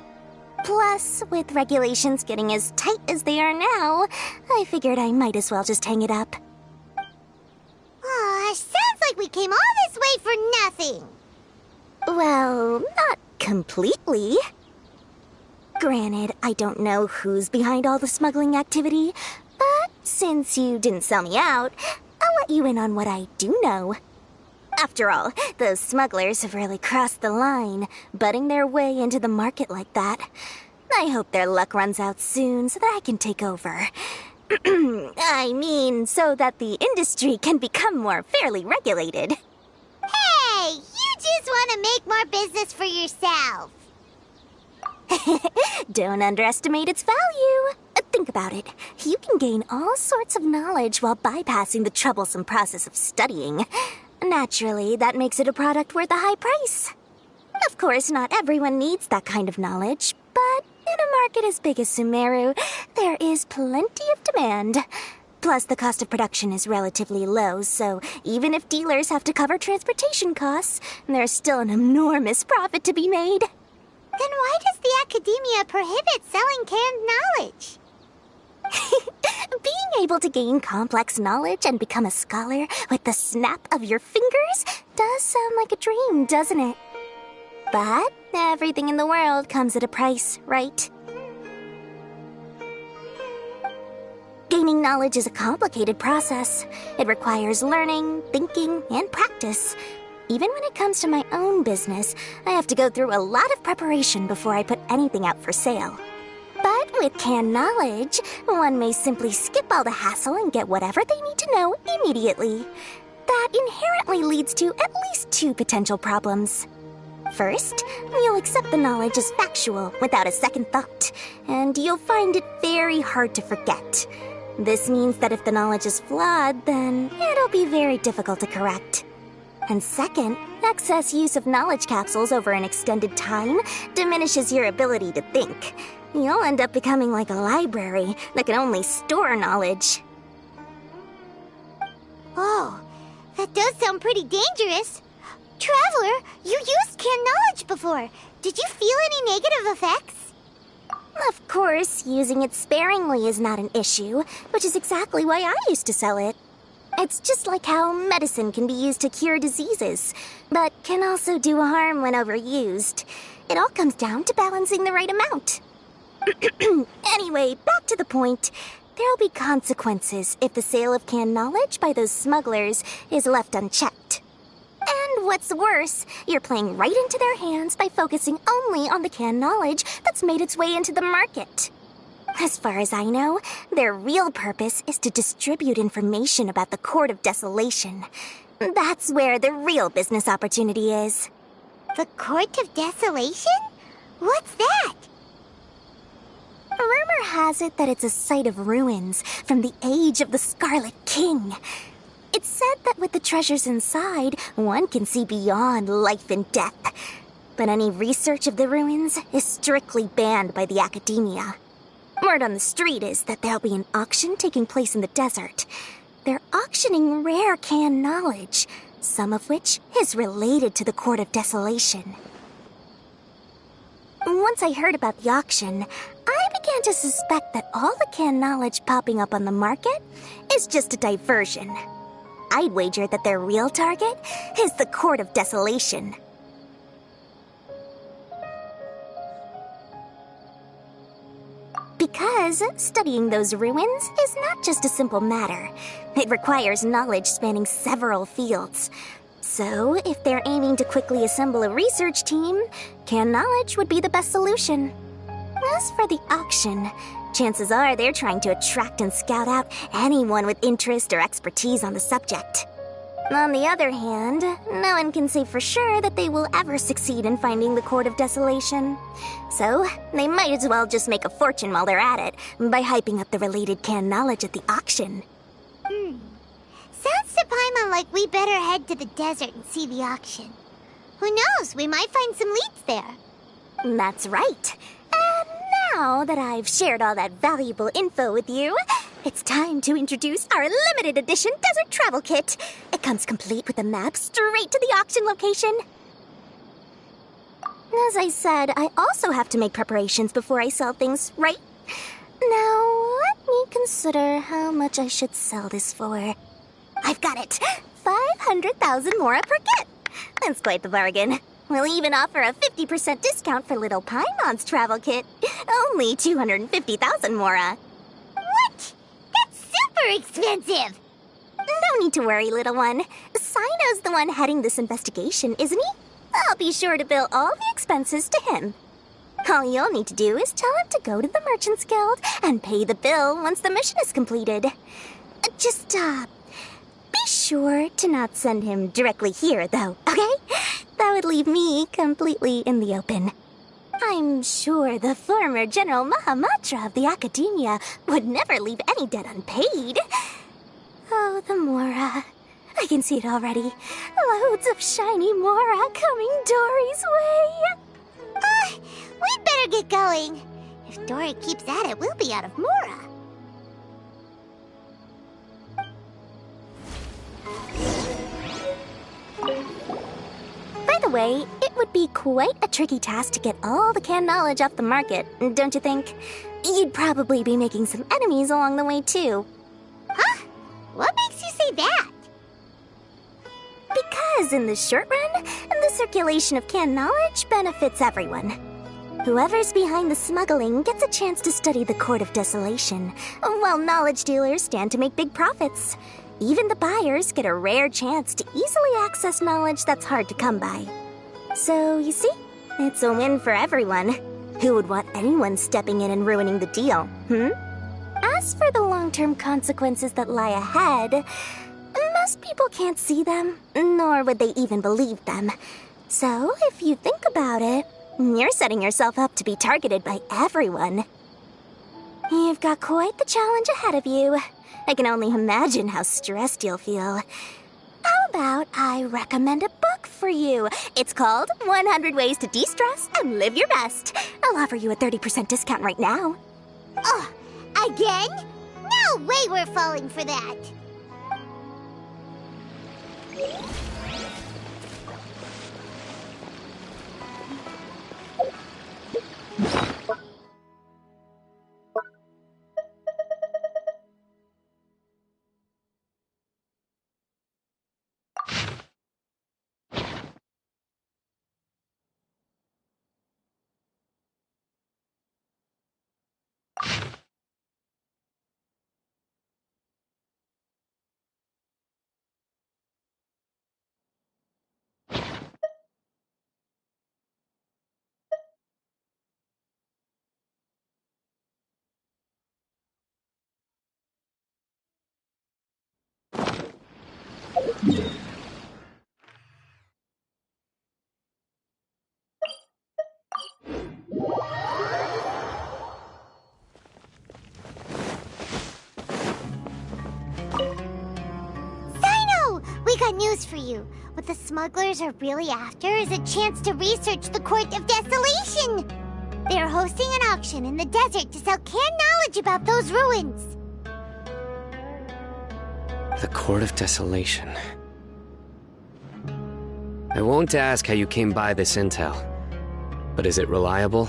Plus, with regulations getting as tight as they are now, I figured I might as well just hang it up. Aw, sounds like we came all this way for nothing. Well, not completely. Granted, I don't know who's behind all the smuggling activity, but since you didn't sell me out, I'll let you in on what I do know. After all, those smugglers have really crossed the line, butting their way into the market like that. I hope their luck runs out soon so that I can take over. I mean, so that the industry can become more fairly regulated. Hey, you just want to make more business for yourself. Don't underestimate its value. Think about it. You can gain all sorts of knowledge while bypassing the troublesome process of studying. Naturally, that makes it a product worth a high price. Of course, not everyone needs that kind of knowledge, but in a market as big as Sumeru, there is plenty of demand. Plus, the cost of production is relatively low, so even if dealers have to cover transportation costs, there's still an enormous profit to be made. Then why does the Academia prohibit selling canned knowledge? Being able to gain complex knowledge and become a scholar with the snap of your fingers does sound like a dream, doesn't it? But everything in the world comes at a price, right? Gaining knowledge is a complicated process. It requires learning, thinking, and practice. Even when it comes to my own business, I have to go through a lot of preparation before I put anything out for sale. But with canned knowledge, one may simply skip all the hassle and get whatever they need to know immediately. That inherently leads to at least two potential problems. First, you'll accept the knowledge as factual without a second thought, and you'll find it very hard to forget. This means that if the knowledge is flawed, then it'll be very difficult to correct. And second, excess use of knowledge capsules over an extended time diminishes your ability to think. You'll end up becoming like a library that can only store knowledge. Oh, that does sound pretty dangerous. Traveler, you used canned knowledge before. Did you feel any negative effects? Of course, using it sparingly is not an issue, which is exactly why I used to sell it. It's just like how medicine can be used to cure diseases, but can also do harm when overused. It all comes down to balancing the right amount. Anyway, back to the point. There'll be consequences if the sale of canned knowledge by those smugglers is left unchecked. And what's worse, you're playing right into their hands by focusing only on the canned knowledge that's made its way into the market. As far as I know, their real purpose is to distribute information about the Court of Desolation. That's where the real business opportunity is. The Court of Desolation? What's that? Rumor has it that it's a site of ruins from the age of the Scarlet King. It's said that with the treasures inside, one can see beyond life and death. But any research of the ruins is strictly banned by the Academia. Word on the street is that there'll be an auction taking place in the desert. They're auctioning rare canned knowledge, some of which is related to the Court of Desolation. Once I heard about the auction, I began to suspect that all the canned knowledge popping up on the market is just a diversion. I'd wager that their real target is the Court of Desolation. Because studying those ruins is not just a simple matter. It requires knowledge spanning several fields. So, if they're aiming to quickly assemble a research team, canned knowledge would be the best solution. As for the auction, chances are they're trying to attract and scout out anyone with interest or expertise on the subject. On the other hand, no one can say for sure that they will ever succeed in finding the Court of Desolation. So, they might as well just make a fortune while they're at it by hyping up the related canned knowledge at the auction. Sounds to Paimon like we better head to the desert and see the auction. Who knows, we might find some leads there. That's right. And now that I've shared all that valuable info with you, it's time to introduce our limited edition desert travel kit. It comes complete with a map straight to the auction location. As I said, I also have to make preparations before I sell things, right? Now, let me consider how much I should sell this for. I've got it! 500,000 mora per kit! That's quite the bargain. We'll even offer a 50% discount for little Paimon's travel kit. Only 250,000 mora. What? That's super expensive! No need to worry, little one. Sino's the one heading this investigation, isn't he? I'll be sure to bill all the expenses to him. All you'll need to do is tell him to go to the Merchants Guild and pay the bill once the mission is completed. Just, be sure to not send him directly here, though, okay? That would leave me completely in the open. I'm sure the former General Mahamatra of the Academia would never leave any debt unpaid. Oh, the Mora. I can see it already. Loads of shiny Mora coming Dory's way. We'd better get going. If Dory keeps at it, we'll be out of Mora. By the way, it would be quite a tricky task to get all the canned knowledge off the market, don't you think? You'd probably be making some enemies along the way, too. Huh? What makes you say that? Because in the short run, the circulation of canned knowledge benefits everyone. Whoever's behind the smuggling gets a chance to study the Court of Desolation, while knowledge dealers stand to make big profits. Even the buyers get a rare chance to easily access knowledge that's hard to come by. So, you see, it's a win for everyone. Who would want anyone stepping in and ruining the deal, As for the long-term consequences that lie ahead, most people can't see them, nor would they even believe them. So, if you think about it, you're setting yourself up to be targeted by everyone. You've got quite the challenge ahead of you. I can only imagine how stressed you'll feel. How about I recommend a book for you? It's called 100 Ways to De-Stress and Live Your Best. I'll offer you a 30% discount right now. Oh, again? No way we're falling for that. We got news for you. What the smugglers are really after is a chance to research the Court of Desolation. They are hosting an auction in the desert to sell canned knowledge about those ruins. The Court of Desolation. I won't ask how you came by this intel, but is it reliable?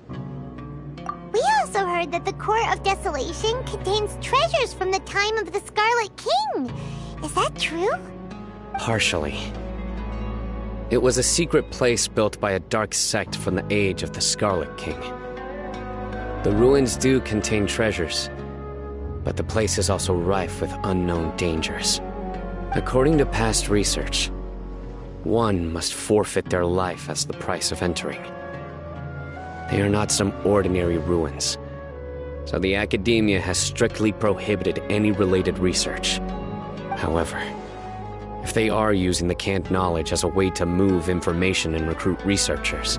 We also heard that the Court of Desolation contains treasures from the time of the Scarlet King. Is that true? Partially. It was a secret place built by a dark sect from the age of the Scarlet King. The ruins do contain treasures, but the place is also rife with unknown dangers. According to past research, one must forfeit their life as the price of entering. They are not some ordinary ruins, so the Academia has strictly prohibited any related research. However, if they are using the canned knowledge as a way to move information and recruit researchers,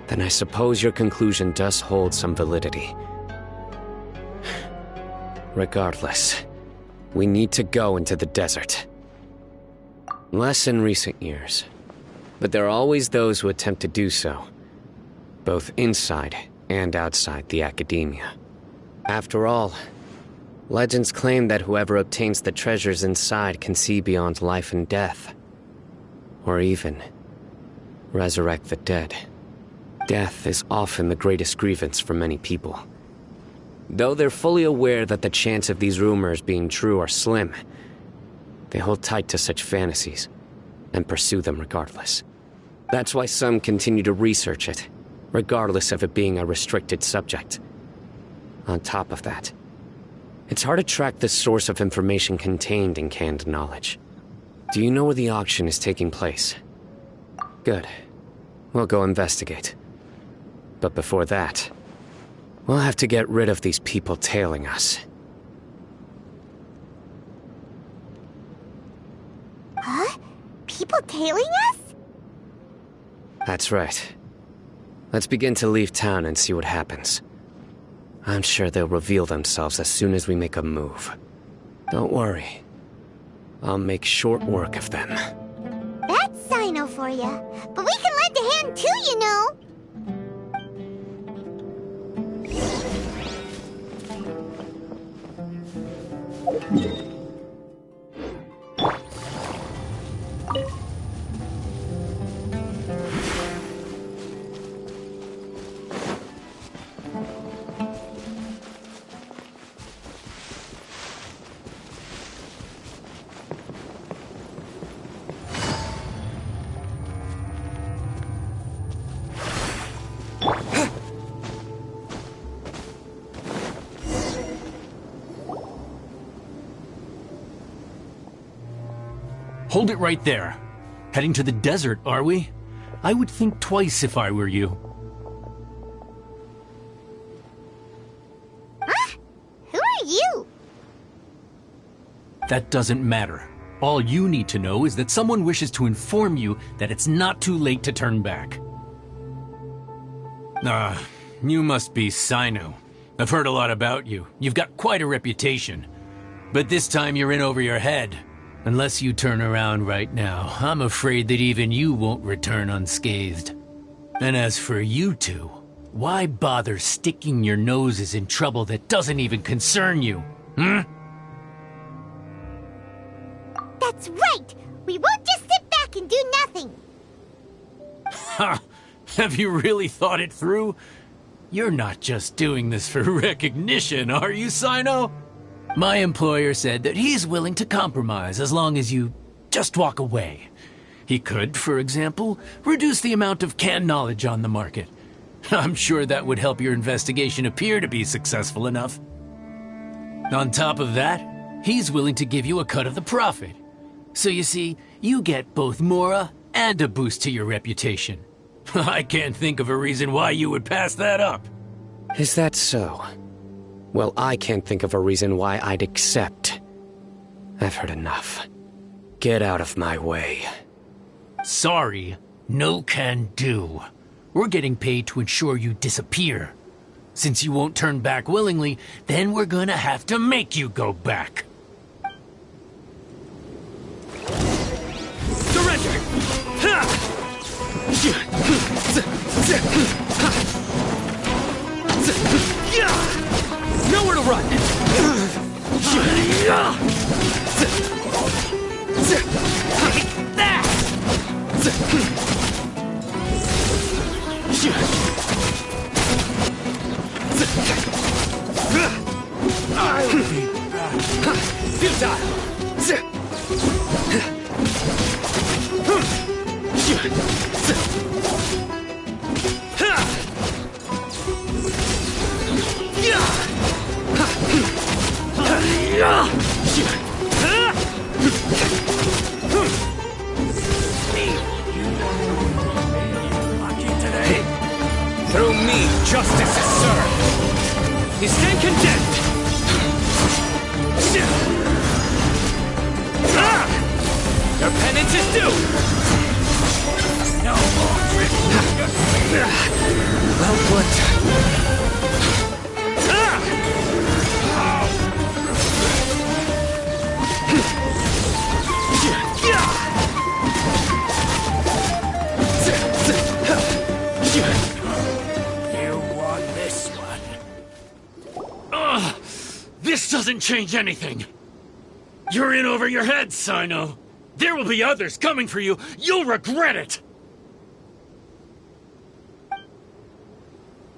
then I suppose your conclusion does hold some validity. Regardless, we need to go into the desert. Less in recent years, but there are always those who attempt to do so, both inside and outside the Academia. After all, legends claim that whoever obtains the treasures inside can see beyond life and death, or even resurrect the dead. Death is often the greatest grievance for many people. Though they're fully aware that the chance of these rumors being true are slim, they hold tight to such fantasies and pursue them regardless. That's why some continue to research it, regardless of it being a restricted subject. On top of that, it's hard to track the source of information contained in canned knowledge. Do you know where the auction is taking place? Good. We'll go investigate. But before that, we'll have to get rid of these people tailing us. Huh? People tailing us? That's right. Let's begin to leave town and see what happens. I'm sure they'll reveal themselves as soon as we make a move. Don't worry. I'll make short work of them. That's Sino for ya. But we can lend a hand too, you know. Hold it right there. Heading to the desert, are we? I would think twice if I were you. Huh? Who are you? That doesn't matter. All you need to know is that someone wishes to inform you that it's not too late to turn back. You must be Sino. I've heard a lot about you. You've got quite a reputation. But this time you're in over your head. Unless you turn around right now, I'm afraid that even you won't return unscathed. And as for you two, why bother sticking your noses in trouble that doesn't even concern you, hmm? That's right! We won't just sit back and do nothing! Ha! Have you really thought it through? You're not just doing this for recognition, are you, Sino? My employer said that he's willing to compromise as long as you just walk away. He could, for example, reduce the amount of canned knowledge on the market. I'm sure that would help your investigation appear to be successful enough. On top of that, he's willing to give you a cut of the profit. So you see, you get both Mora and a boost to your reputation. I can't think of a reason why you would pass that up. Is that so? Well, I can't think of a reason why I'd accept. I've heard enough. Get out of my way. Sorry, no can do. We're getting paid to ensure you disappear. Since you won't turn back willingly, then we're gonna have to make you go back. Surrender! Nowhere to run! Take that! Through me, justice is served. You stand condemned. Your penance is due. No more drift. Well put. This doesn't change anything. You're in over your head, Sino. There will be others coming for you. You'll regret it.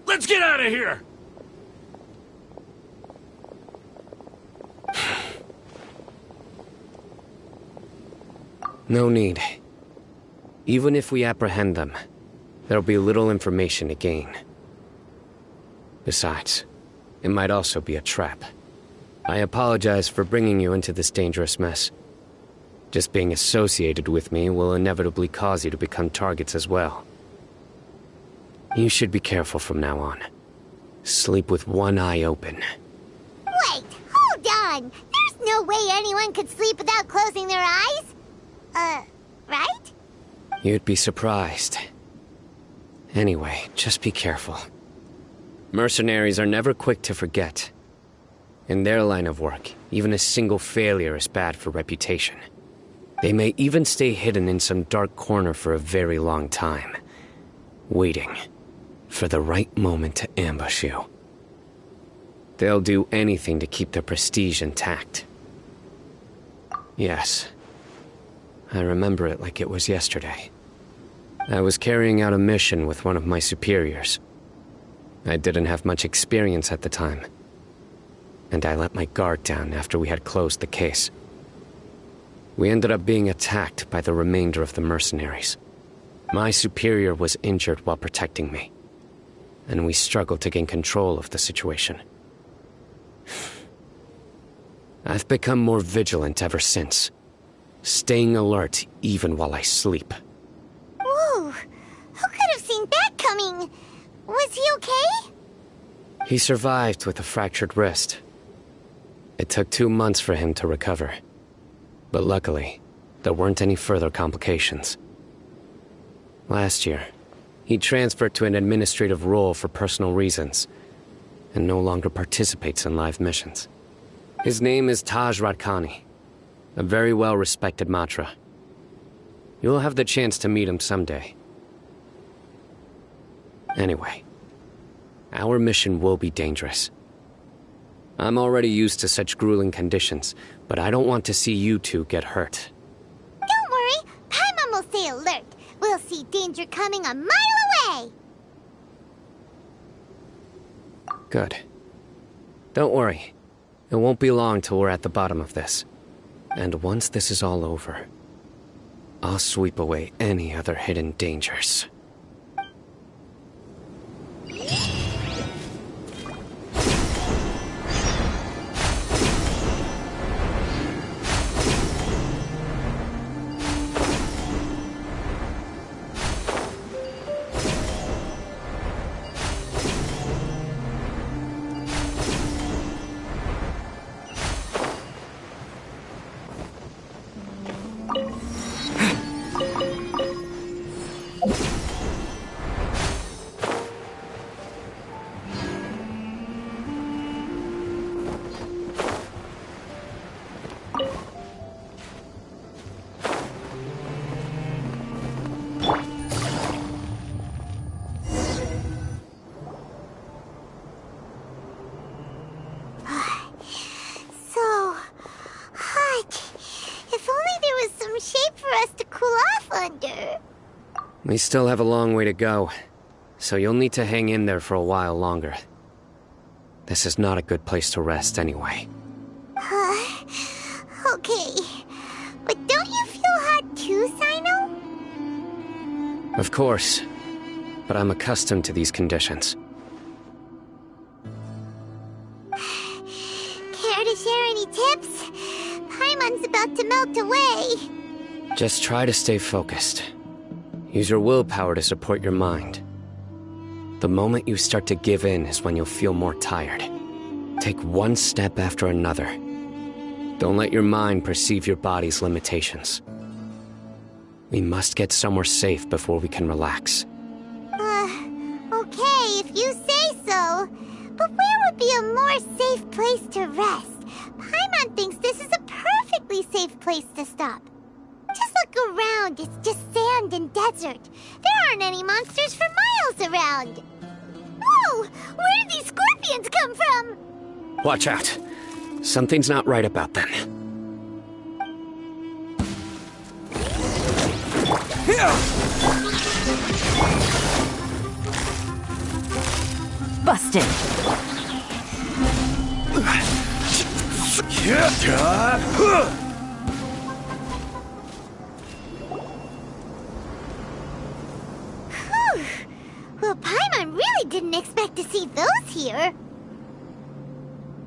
Let's get out of here. No need. Even if we apprehend them, there'll be little information to gain. Besides, it might also be a trap. I apologize for bringing you into this dangerous mess. Just being associated with me will inevitably cause you to become targets as well. You should be careful from now on. Sleep with one eye open. Wait, hold on! There's no way anyone could sleep without closing their eyes? Right? You'd be surprised. Anyway, just be careful. Mercenaries are never quick to forget. In their line of work, even a single failure is bad for reputation. They may even stay hidden in some dark corner for a very long time, waiting for the right moment to ambush you. They'll do anything to keep their prestige intact. Yes, I remember it like it was yesterday. I was carrying out a mission with one of my superiors. I didn't have much experience at the time, and I let my guard down after we had closed the case. We ended up being attacked by the remainder of the mercenaries. My superior was injured while protecting me, and we struggled to gain control of the situation. I've become more vigilant ever since, staying alert even while I sleep. Whoa! Who could have seen that coming? Was he okay? He survived with a fractured wrist. It took 2 months for him to recover. But luckily, there weren't any further complications. Last year, he transferred to an administrative role for personal reasons, and no longer participates in live missions. His name is Taj Radkani, a very well-respected Matra. You'll have the chance to meet him someday. Anyway, our mission will be dangerous. I'm already used to such grueling conditions, but I don't want to see you two get hurt. Don't worry, Paimon will stay alert. We'll see danger coming a mile away. Good. Don't worry. It won't be long till we're at the bottom of this. And once this is all over, I'll sweep away any other hidden dangers. We still have a long way to go, so you'll need to hang in there for a while longer. This is not a good place to rest anyway. Okay. But don't you feel hot too, Sino? Of course, but I'm accustomed to these conditions. Care to share any tips? Paimon's about to melt away. Just try to stay focused. Use your willpower to support your mind. The moment you start to give in is when you'll feel more tired. Take one step after another. Don't let your mind perceive your body's limitations. We must get somewhere safe before we can relax. Okay, if you say so. But where would be a more safe place to rest? Paimon thinks this is a perfectly safe place to stop. Just look around, it's just sand and desert. There aren't any monsters for miles around. Whoa! Where did these scorpions come from? Watch out. Something's not right about them. Busted. Well, Paimon really didn't expect to see those here.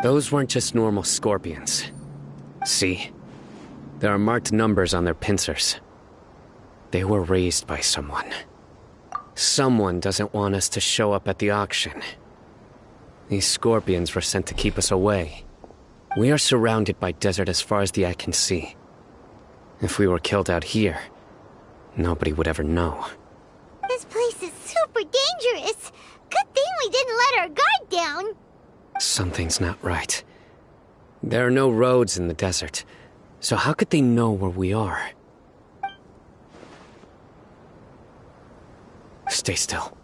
Those weren't just normal scorpions. See? There are marked numbers on their pincers. They were raised by someone. Someone doesn't want us to show up at the auction. These scorpions were sent to keep us away. We are surrounded by desert as far as the eye can see. If we were killed out here, nobody would ever know. This place is super dangerous. Good thing we didn't let our guard down. Something's not right. There are no roads in the desert, so how could they know where we are? Stay still.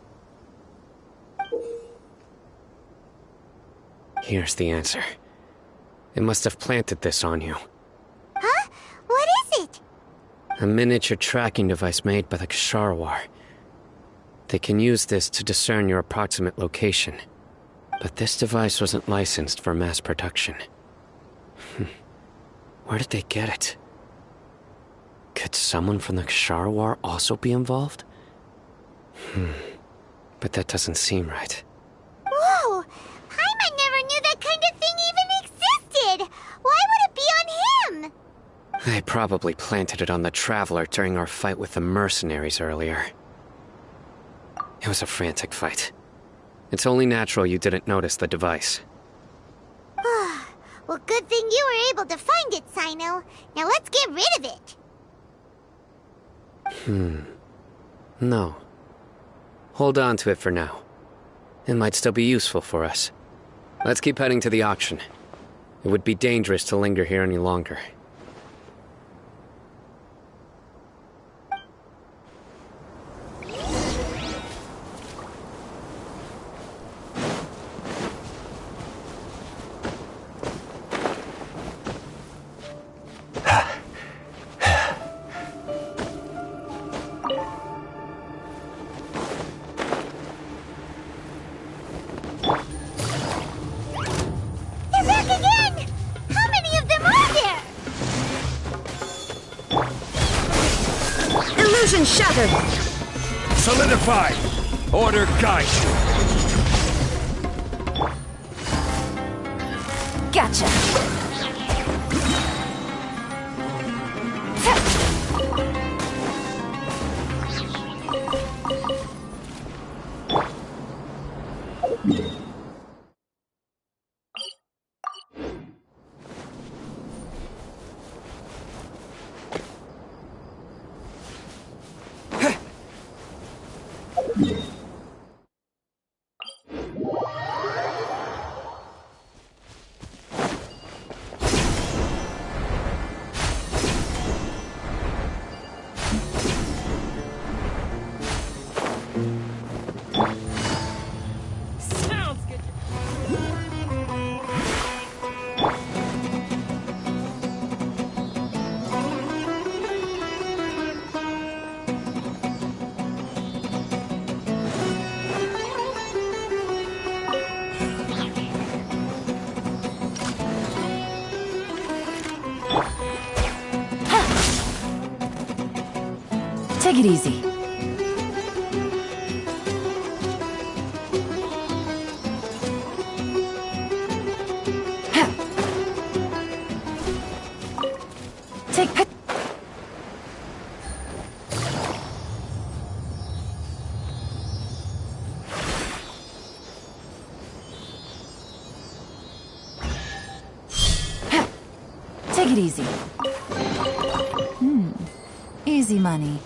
Here's the answer. They must have planted this on you. Huh? What is it? A miniature tracking device made by the Ksharawar. They can use this to discern your approximate location. But this device wasn't licensed for mass production. Where did they get it? Could someone from the Ksharawar also be involved? But that doesn't seem right. Whoa! Paimon never knew that kind of thing even existed! Why would it be on him? They probably planted it on the Traveler during our fight with the mercenaries earlier. It was a frantic fight. It's only natural you didn't notice the device. Well, good thing you were able to find it, Sino. Now let's get rid of it. No. Hold on to it for now. It might still be useful for us. Let's keep heading to the auction. It would be dangerous to linger here any longer. Shattered! Solidify! Order guide! Gotcha! Take it easy. Take... Take it easy. Easy money.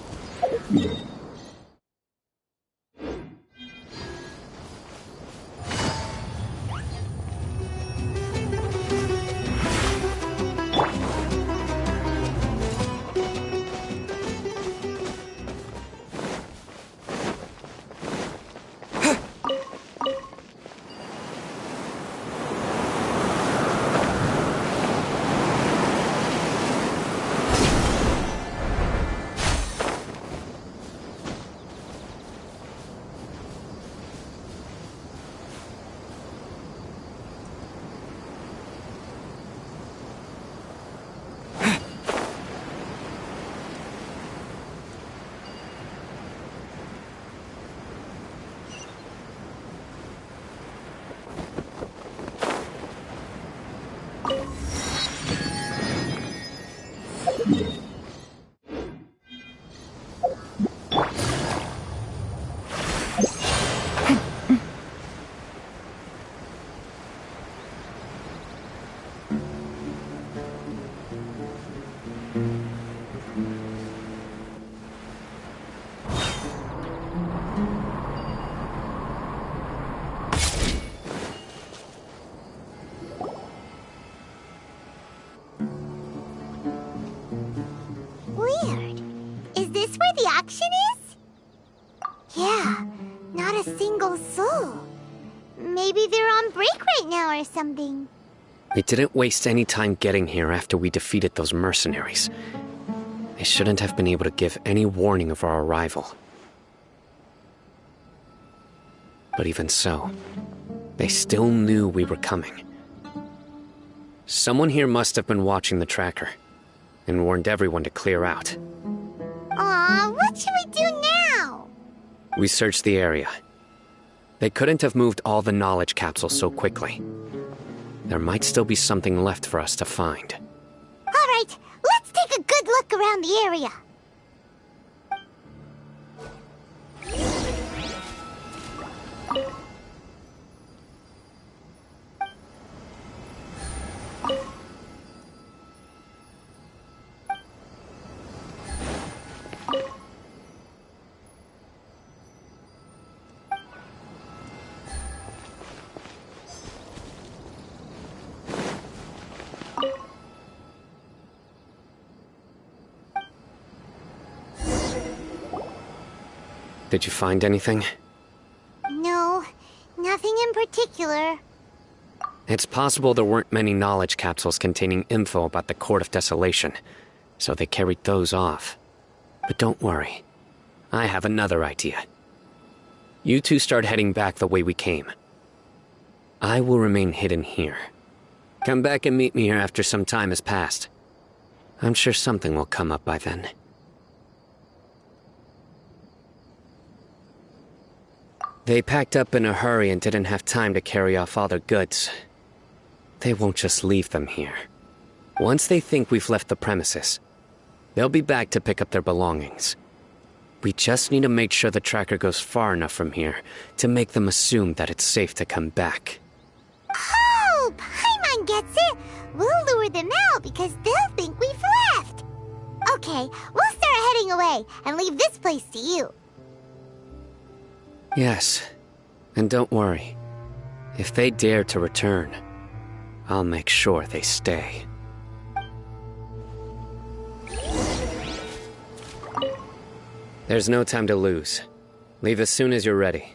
Weird. Is this where the action is? Yeah, not a single soul. Maybe they're on break right now or something. They didn't waste any time getting here after we defeated those mercenaries. They shouldn't have been able to give any warning of our arrival. But even so, they still knew we were coming. Someone here must have been watching the tracker and warned everyone to clear out. Aw, what should we do now? We searched the area. They couldn't have moved all the knowledge capsules so quickly. There might still be something left for us to find. All right, let's take a good look around the area. Did you find anything? No, nothing in particular. It's possible there weren't many knowledge capsules containing info about the Court of Desolation, so they carried those off. But don't worry. I have another idea. You two start heading back the way we came. I will remain hidden here. Come back and meet me here after some time has passed. I'm sure something will come up by then. They packed up in a hurry and didn't have time to carry off all their goods. They won't just leave them here. Once they think we've left the premises, they'll be back to pick up their belongings. We just need to make sure the tracker goes far enough from here to make them assume that it's safe to come back. Oh, Paimon gets it! We'll lure them out because they'll think we've left! Okay, we'll start heading away and leave this place to you. Yes, and don't worry. If they dare to return, I'll make sure they stay. There's no time to lose. Leave as soon as you're ready.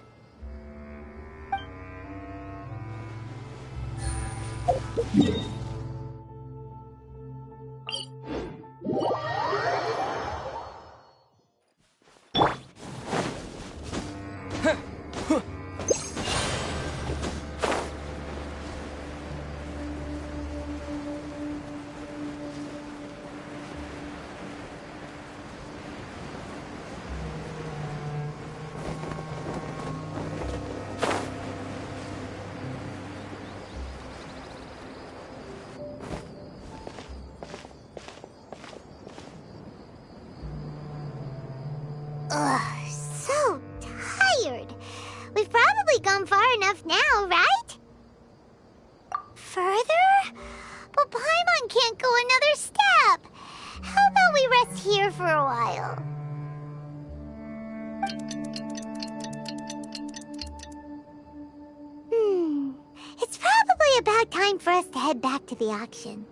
for a while. It's probably about time for us to head back to the auction.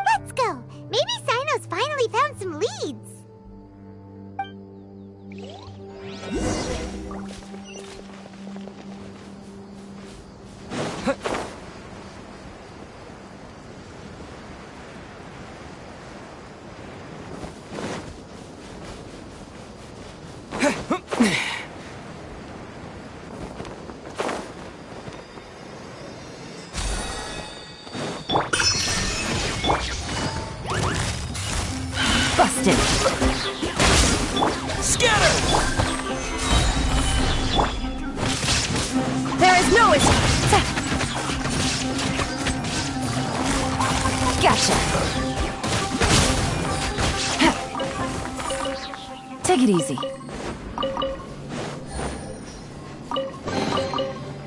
Let's go. Maybe Sino's finally found some leads. Busted. Scatter! There is no escape. Gotcha. Take it easy.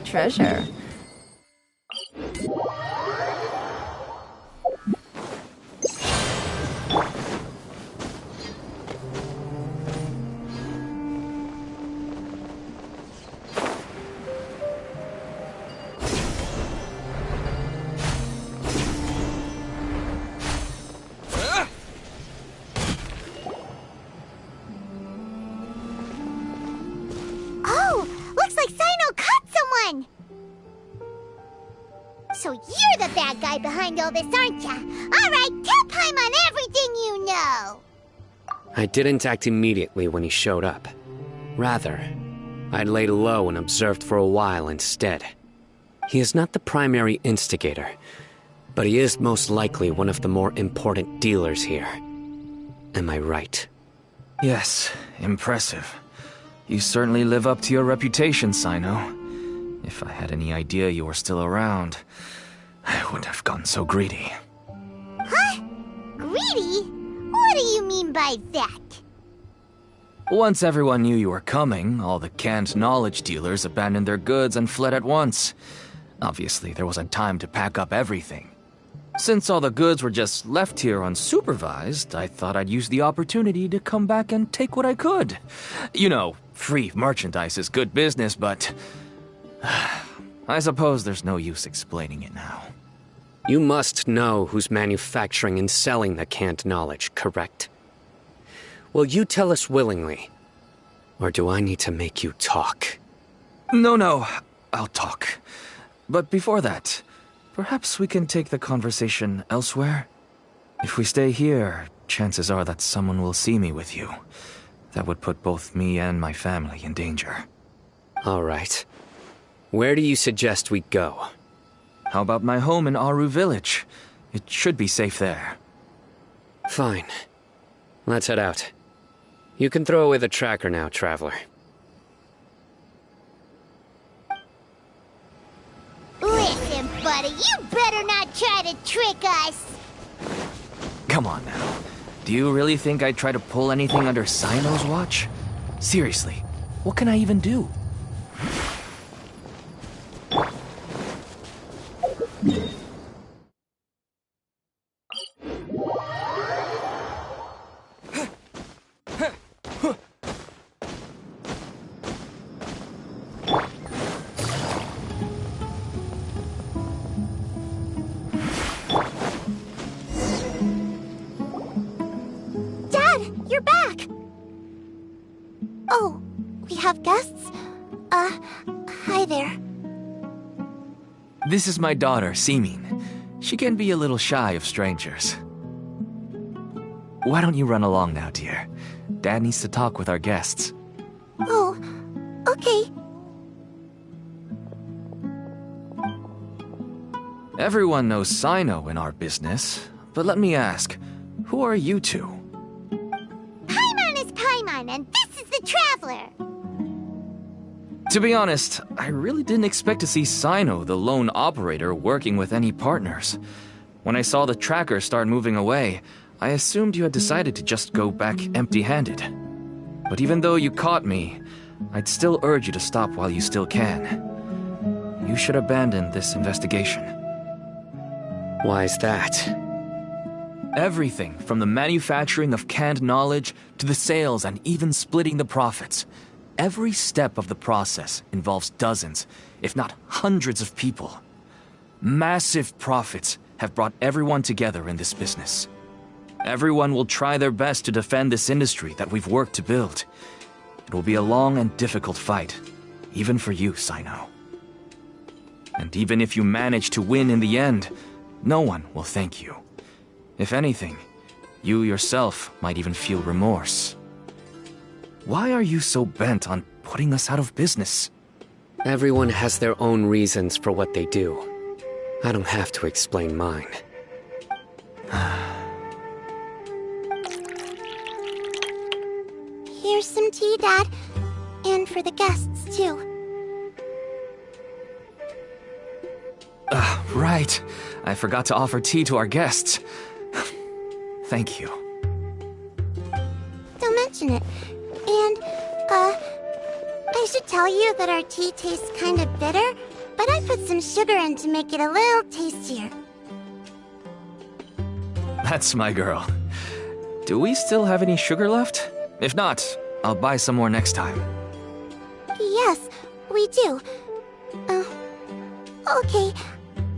Treasure. Oh, looks like Sino caught someone! So you're the bad guy behind all this, aren't ya? Alright, tell Paimon everything you know! I didn't act immediately when he showed up. Rather, I laid low and observed for a while instead. He is not the primary instigator, but he is most likely one of the more important dealers here. Am I right? Yes, impressive. You certainly live up to your reputation, Sino. If I had any idea you were still around, I wouldn't have gotten so greedy. Huh? Greedy? What do you mean by that? Once everyone knew you were coming, all the canned knowledge dealers abandoned their goods and fled at once. Obviously, there wasn't time to pack up everything. Since all the goods were just left here unsupervised, I thought I'd use the opportunity to come back and take what I could. You know, free merchandise is good business, but I suppose there's no use explaining it now. You must know who's manufacturing and selling the canned knowledge, correct? Will you tell us willingly? Or do I need to make you talk? No, I'll talk. But before that, perhaps we can take the conversation elsewhere? If we stay here, chances are that someone will see me with you. That would put both me and my family in danger. All right. Where do you suggest we go? How about my home in Aru Village? It should be safe there. Fine. Let's head out. You can throw away the tracker now, Traveler. Listen, buddy, you better not try to trick us! Come on now. Do you really think I'd try to pull anything under Sino's watch? Seriously, what can I even do? You're back! Oh, we have guests? Hi there. This is my daughter, Simin. She can be a little shy of strangers. Why don't you run along now, dear? Dad needs to talk with our guests. Oh, okay. Everyone knows Sino in our business, but let me ask, who are you two? Paimon is Paimon, and this is the Traveler! To be honest, I really didn't expect to see Sino, the lone operator, working with any partners. When I saw the tracker start moving away, I assumed you had decided to just go back empty-handed. But even though you caught me, I'd still urge you to stop while you still can. You should abandon this investigation. Why is that? Everything from the manufacturing of canned knowledge to the sales and even splitting the profits. Every step of the process involves dozens, if not hundreds of people. Massive profits have brought everyone together in this business. Everyone will try their best to defend this industry that we've worked to build. It will be a long and difficult fight, even for you, Sino. And even if you manage to win in the end, no one will thank you. If anything, you yourself might even feel remorse. Why are you so bent on putting us out of business? Everyone has their own reasons for what they do. I don't have to explain mine. Here's some tea, Dad. And for the guests, too. Right. I forgot to offer tea to our guests. Thank you. Don't mention it. And, I should tell you that our tea tastes kind of bitter, but I put some sugar in to make it a little tastier. That's my girl. Do we still have any sugar left? If not, I'll buy some more next time. Yes, we do. Okay.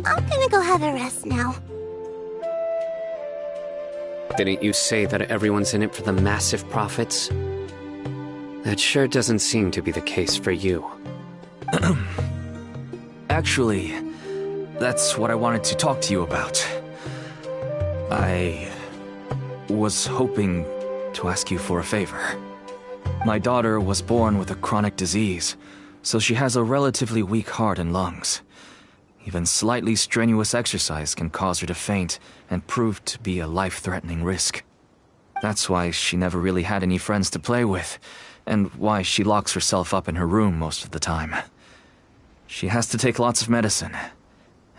I'm gonna go have a rest now. Didn't you say that everyone's in it for the massive profits? That sure doesn't seem to be the case for you. Actually, that's what I wanted to talk to you about. I was hoping to ask you for a favor. My daughter was born with a chronic disease, so she has a relatively weak heart and lungs. Even slightly strenuous exercise can cause her to faint and prove to be a life-threatening risk. That's why she never really had any friends to play with, and why she locks herself up in her room most of the time. She has to take lots of medicine,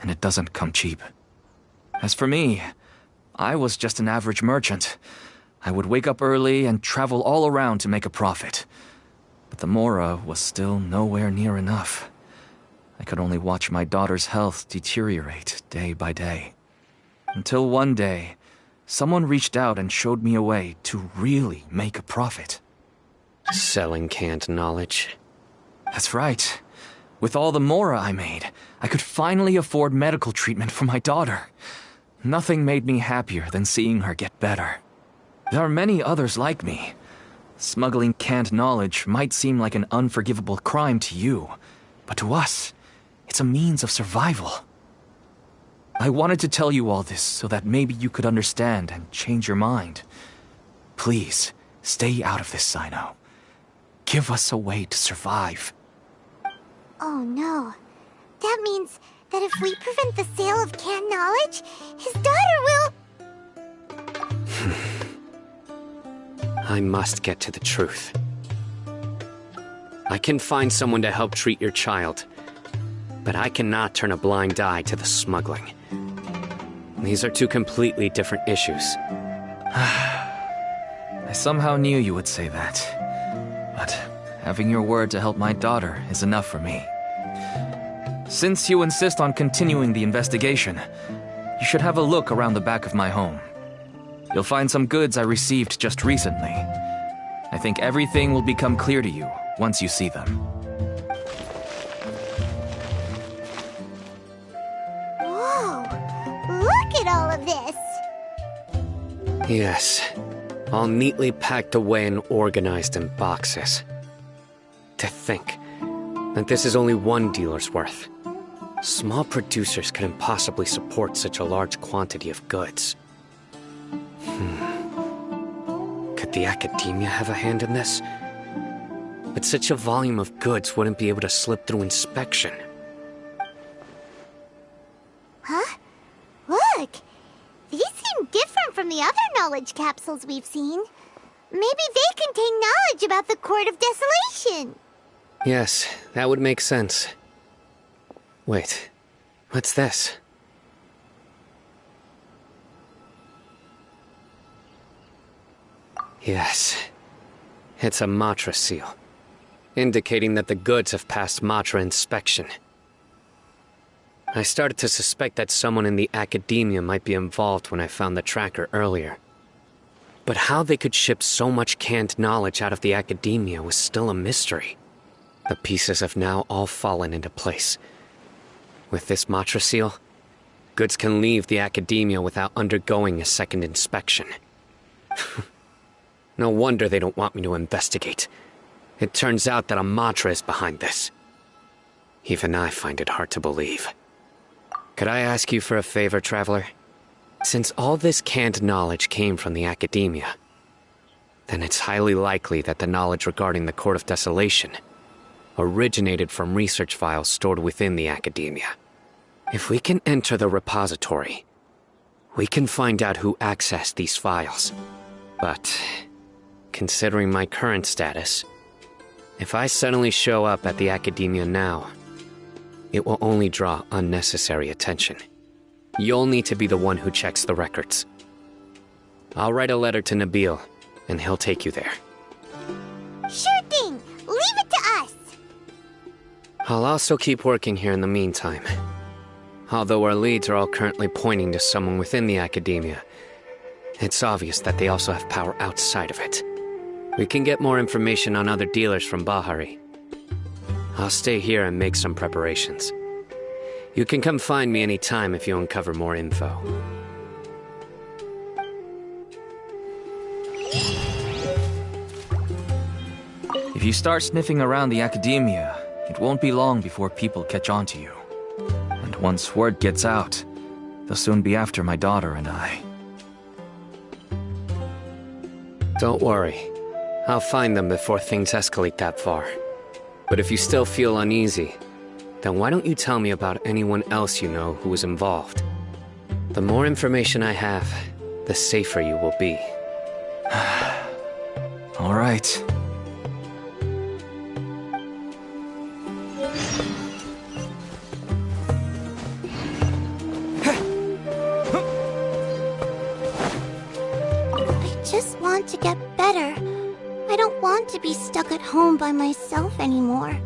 and it doesn't come cheap. As for me, I was just an average merchant. I would wake up early and travel all around to make a profit. But the Mora was still nowhere near enough. I could only watch my daughter's health deteriorate day by day. Until one day, someone reached out and showed me a way to really make a profit. Selling canned knowledge? That's right. With all the Mora I made, I could finally afford medical treatment for my daughter. Nothing made me happier than seeing her get better. There are many others like me. Smuggling canned knowledge might seem like an unforgivable crime to you, but to us, it's a means of survival. I wanted to tell you all this so that maybe you could understand and change your mind. Please, stay out of this, Sino. Give us a way to survive. Oh no. That means that if we prevent the sale of canned knowledge, his daughter will... I must get to the truth. I can find someone to help treat your child, but I cannot turn a blind eye to the smuggling. These are two completely different issues. I somehow knew you would say that. But having your word to help my daughter is enough for me. Since you insist on continuing the investigation, you should have a look around the back of my home. You'll find some goods I received just recently. I think everything will become clear to you once you see them. Whoa! Look at all of this! Yes, all neatly packed away and organized in boxes. To think that this is only one dealer's worth. Small producers couldn't possibly support such a large quantity of goods. Could the academia have a hand in this? But such a volume of goods wouldn't be able to slip through inspection. Huh? Look! These seem different from the other knowledge capsules we've seen. Maybe they contain knowledge about the Court of Desolation. Yes, that would make sense. Wait, what's this? Yes, it's a Matra seal, indicating that the goods have passed Matra inspection. I started to suspect that someone in the academia might be involved when I found the tracker earlier. But how they could ship so much canned knowledge out of the academia was still a mystery. The pieces have now all fallen into place. With this Matra seal, goods can leave the academia without undergoing a second inspection. No wonder they don't want me to investigate. It turns out that a Matra is behind this. Even I find it hard to believe. Could I ask you for a favor, Traveler? Since all this canned knowledge came from the academia, then it's highly likely that the knowledge regarding the Court of Desolation originated from research files stored within the academia. If we can enter the repository, we can find out who accessed these files. But, considering my current status, if I suddenly show up at the academia now, it will only draw unnecessary attention. You'll need to be the one who checks the records. I'll write a letter to Nabil, and he'll take you there. Sure thing! Leave it to us! I'll also keep working here in the meantime. Although our leads are all currently pointing to someone within the academia, it's obvious that they also have power outside of it. We can get more information on other dealers from Bahari. I'll stay here and make some preparations. You can come find me anytime if you uncover more info. If you start sniffing around the academia, it won't be long before people catch on to you. And once word gets out, they'll soon be after my daughter and I. Don't worry. I'll find them before things escalate that far. But if you still feel uneasy, then why don't you tell me about anyone else you know who was involved? The more information I have, the safer you will be. All right. I just want to get better. I don't want to be stuck at home by myself anymore.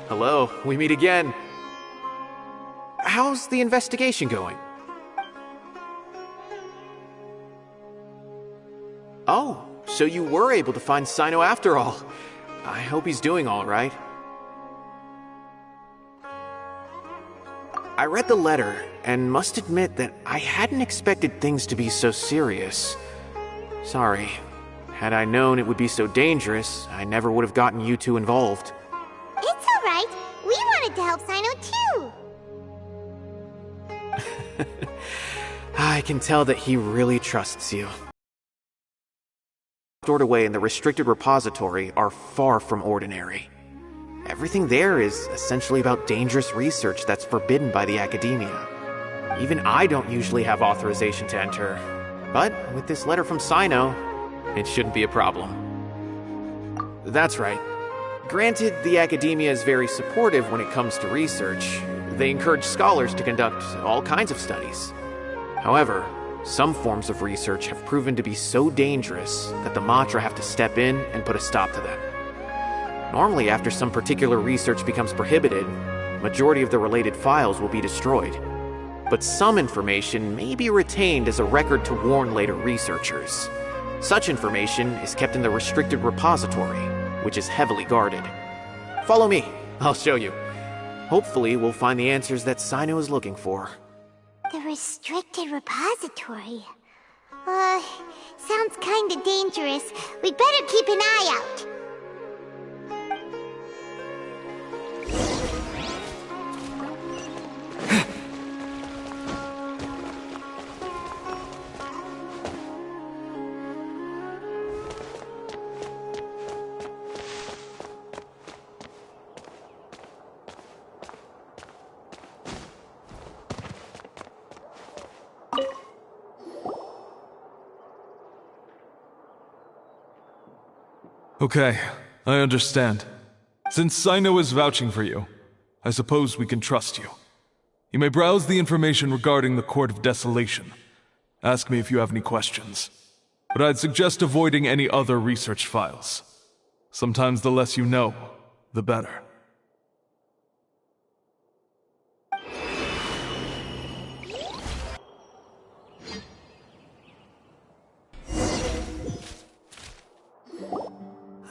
Hello, we meet again. How's the investigation going? Oh, so you were able to find Sino after all. I hope he's doing all right. I read the letter and must admit that I hadn't expected things to be so serious. Sorry. Had I known it would be so dangerous, I never would have gotten you two involved. It's alright. We wanted to help Sino too. I can tell that he really trusts you. Stored away in the restricted repository are far from ordinary. Everything there is essentially about dangerous research that's forbidden by the academia. Even I don't usually have authorization to enter. But with this letter from Sino, it shouldn't be a problem. That's right. Granted, the academia is very supportive when it comes to research. They encourage scholars to conduct all kinds of studies. However, some forms of research have proven to be so dangerous that the Matra have to step in and put a stop to them. Normally, after some particular research becomes prohibited, majority of the related files will be destroyed. But some information may be retained as a record to warn later researchers. Such information is kept in the restricted repository, which is heavily guarded. Follow me, I'll show you. Hopefully, we'll find the answers that Sino is looking for. The restricted repository. Sounds kinda dangerous. We'd better keep an eye out. Okay, I understand. Since Sino is vouching for you, I suppose we can trust you. You may browse the information regarding the Court of Desolation. Ask me if you have any questions. But I'd suggest avoiding any other research files. Sometimes the less you know, the better.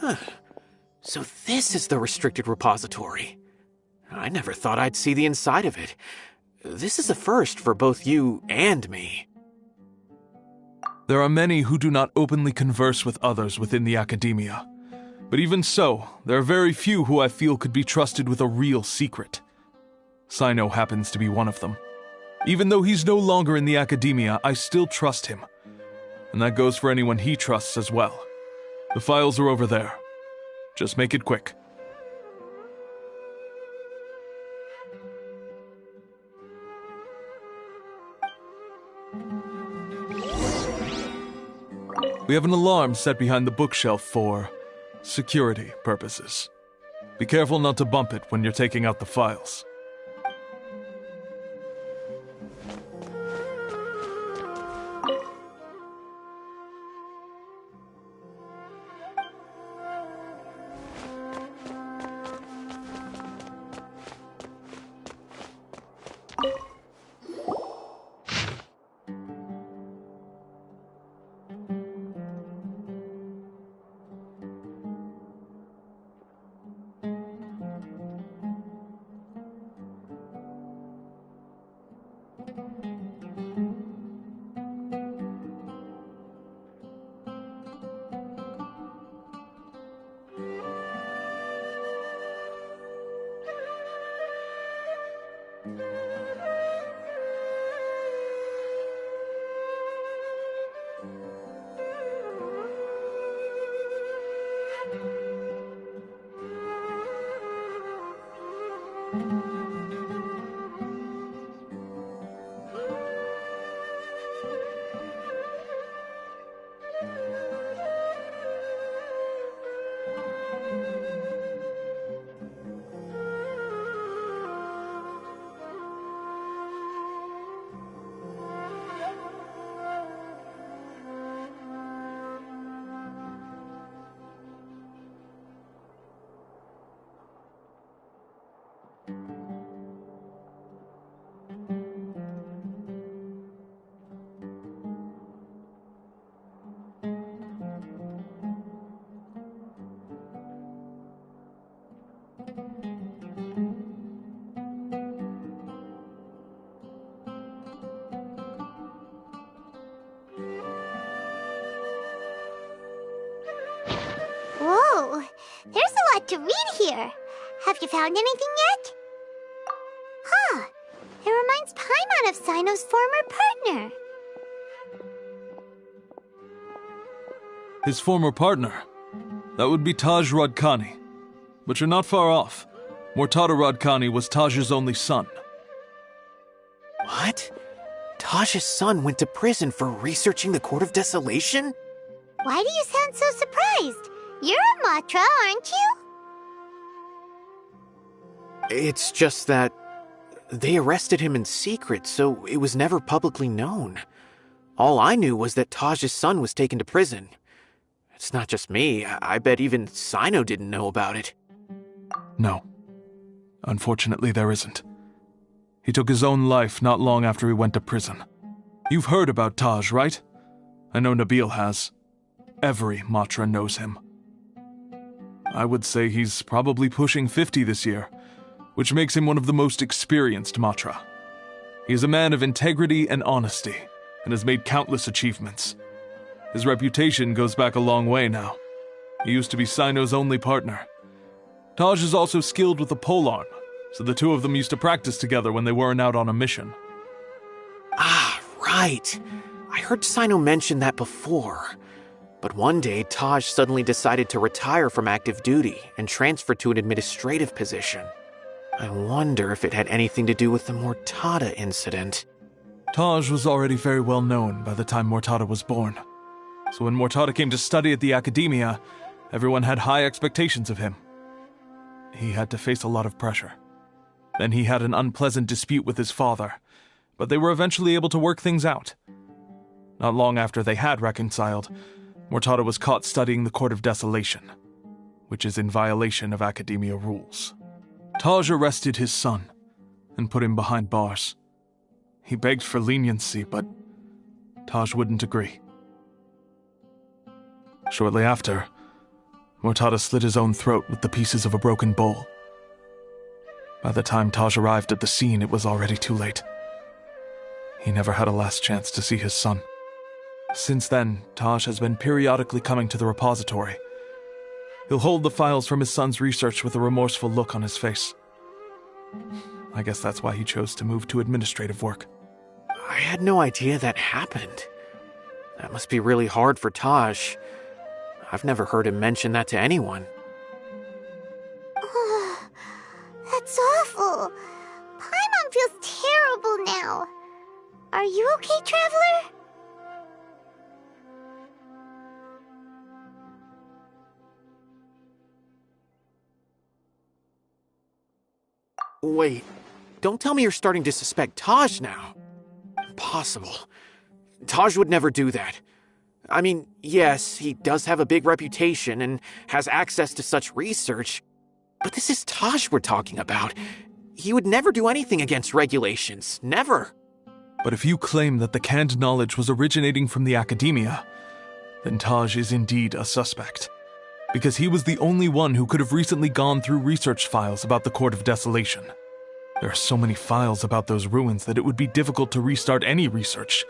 Huh. So this is the restricted repository. I never thought I'd see the inside of it. This is a first for both you and me. There are many who do not openly converse with others within the academia. But even so, there are very few who I feel could be trusted with a real secret. Sino happens to be one of them. Even though he's no longer in the academia, I still trust him. And that goes for anyone he trusts as well. The files are over there. Just make it quick. We have an alarm set behind the bookshelf for security purposes. Be careful not to bump it when you're taking out the files. Whoa, there's a lot to read here. Have you found anything yet? Huh, it reminds Paimon of Sino's former partner. His former partner? That would be Taj Radkani. But you're not far off. Mortada Radkani was Taj's only son. What? Taj's son went to prison for researching the Court of Desolation? Why do you sound so surprised? You're a Matra, aren't you? It's just that they arrested him in secret, so it was never publicly known. All I knew was that Taj's son was taken to prison. It's not just me. I bet even Sino didn't know about it. No. Unfortunately, there isn't. He took his own life not long after he went to prison. You've heard about Taj, right? I know Nabil has. Every Matra knows him. I would say he's probably pushing 50 this year, which makes him one of the most experienced Matra. He is a man of integrity and honesty, and has made countless achievements. His reputation goes back a long way now. He used to be Sino's only partner. Taj is also skilled with the polearm, so the two of them used to practice together when they weren't out on a mission. Ah, right. I heard Sino mention that before. But one day, Taj suddenly decided to retire from active duty and transfer to an administrative position. I wonder if it had anything to do with the Mortada incident. Taj was already very well known by the time Mortada was born. So when Mortada came to study at the academia, Everyone had high expectations of him. He had to face a lot of pressure. Then he had an unpleasant dispute with his father, but they were eventually able to work things out. Not long after they had reconciled, Mortada was caught studying the Court of Desolation, which is in violation of Academia rules. Taj arrested his son and put him behind bars. He begged for leniency, but Taj wouldn't agree. Shortly after, Mortada slit his own throat with the pieces of a broken bowl. By the time Taj arrived at the scene, it was already too late. He never had a last chance to see his son. Since then, Taj has been periodically coming to the repository. He'll hold the files from his son's research with a remorseful look on his face. I guess that's why he chose to move to administrative work. I had no idea that happened. That must be really hard for Taj. I've never heard him mention that to anyone. That's awful. Paimon feels terrible now. Are you okay, Traveler? Wait, don't tell me you're starting to suspect Taj now. Impossible. Taj would never do that. I mean, yes, he does have a big reputation and has access to such research, but this is Taj we're talking about. He would never do anything against regulations. Never. But if you claim that the canned knowledge was originating from the Academia, then Taj is indeed a suspect. Because he was the only one who could have recently gone through research files about the Court of Desolation. There are so many files about those ruins that it would be difficult to restart any research,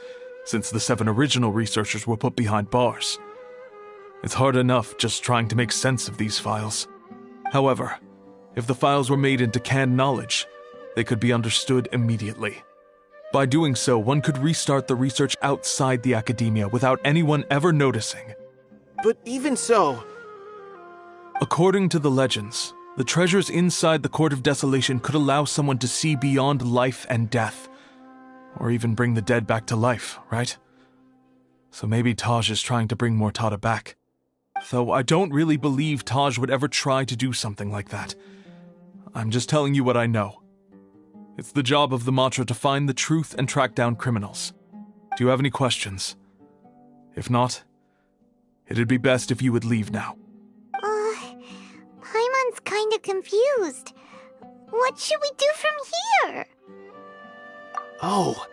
since the 7 original researchers were put behind bars. It's hard enough just trying to make sense of these files. However, if the files were made into canned knowledge, they could be understood immediately. By doing so, one could restart the research outside the Academia without anyone ever noticing. But even so... According to the legends, the treasures inside the Court of Desolation could allow someone to see beyond life and death, or even bring the dead back to life, right? So maybe Taj is trying to bring Mortada back. Though I don't really believe Taj would ever try to do something like that. I'm just telling you what I know. It's the job of the Matra to find the truth and track down criminals. Do you have any questions? If not, it'd be best if you would leave now. Paimon's kinda confused. What should we do from here? Oh,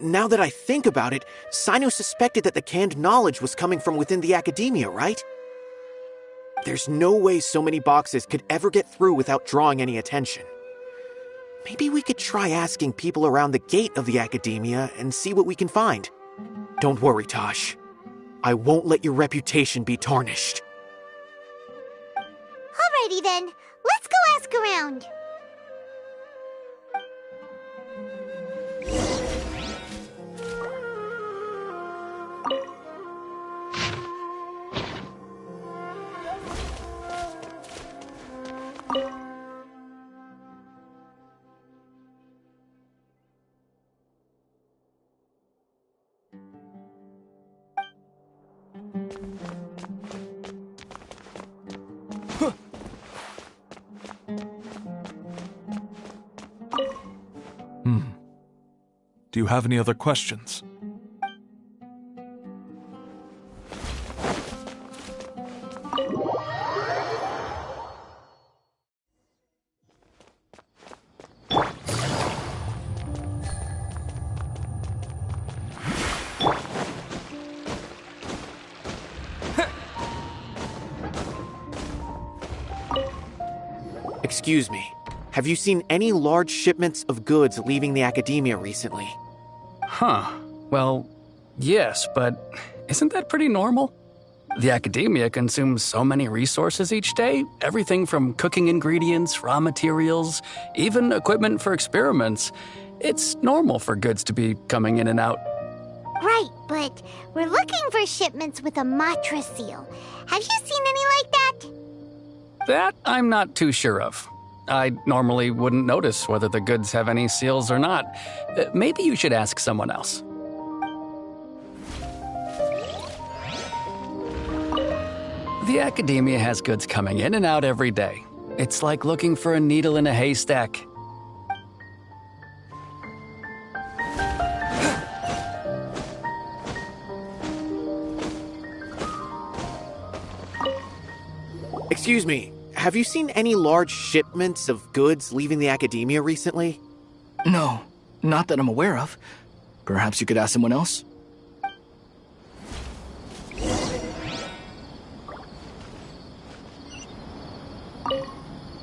now that I think about it, Sino suspected that the canned knowledge was coming from within the Academia, right? There's no way so many boxes could ever get through without drawing any attention. Maybe we could try asking people around the gate of the Academia and see what we can find. Don't worry, Taj. I won't let your reputation be tarnished. Alrighty then, let's go ask around. Do you have any other questions? Excuse me. Have you seen any large shipments of goods leaving the Academia recently? Huh. Well, yes, but isn't that pretty normal? The Academia consumes so many resources each day, everything from cooking ingredients, raw materials, even equipment for experiments. It's normal for goods to be coming in and out. Right, but we're looking for shipments with a Matra seal. Have you seen any like that? That I'm not too sure of. I normally wouldn't notice whether the goods have any seals or not. Maybe you should ask someone else. The Academia has goods coming in and out every day. It's like looking for a needle in a haystack. Excuse me, have you seen any large shipments of goods leaving the Academia recently? No, not that I'm aware of. Perhaps you could ask someone else?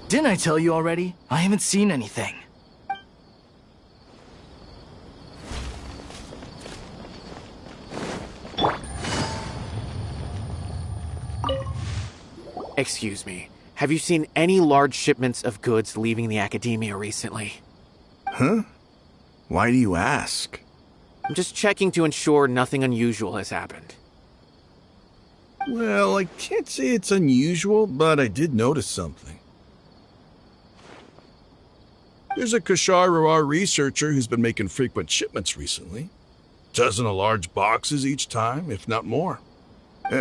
Didn't I tell you already? I haven't seen anything. Excuse me, have you seen any large shipments of goods leaving the Academia recently? Huh? Why do you ask? I'm just checking to ensure nothing unusual has happened. Well, I can't say it's unusual, but I did notice something. There's a Kashar researcher who's been making frequent shipments recently. Dozen of large boxes each time, if not more.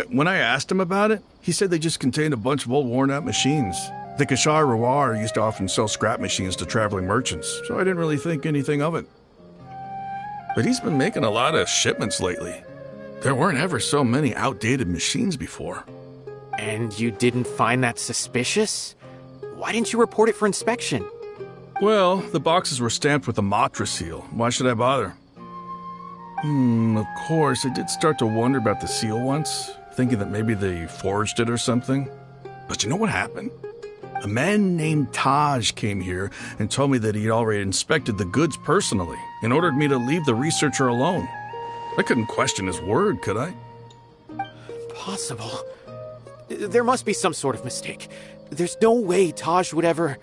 When I asked him about it, he said they just contained a bunch of old worn-out machines. The Kashar used to often sell scrap machines to traveling merchants, so I didn't really think anything of it. But he's been making a lot of shipments lately. There weren't ever so many outdated machines before. And you didn't find that suspicious? Why didn't you report it for inspection? Well, the boxes were stamped with a Matra seal. Why should I bother? Of course, I did start to wonder about the seal once, thinking that maybe they forged it or something. But you know what happened? A man named Taj came here and told me that he'd already inspected the goods personally and ordered me to leave the researcher alone. I couldn't question his word, could I? Possible. There must be some sort of mistake. There's no way Taj would ever...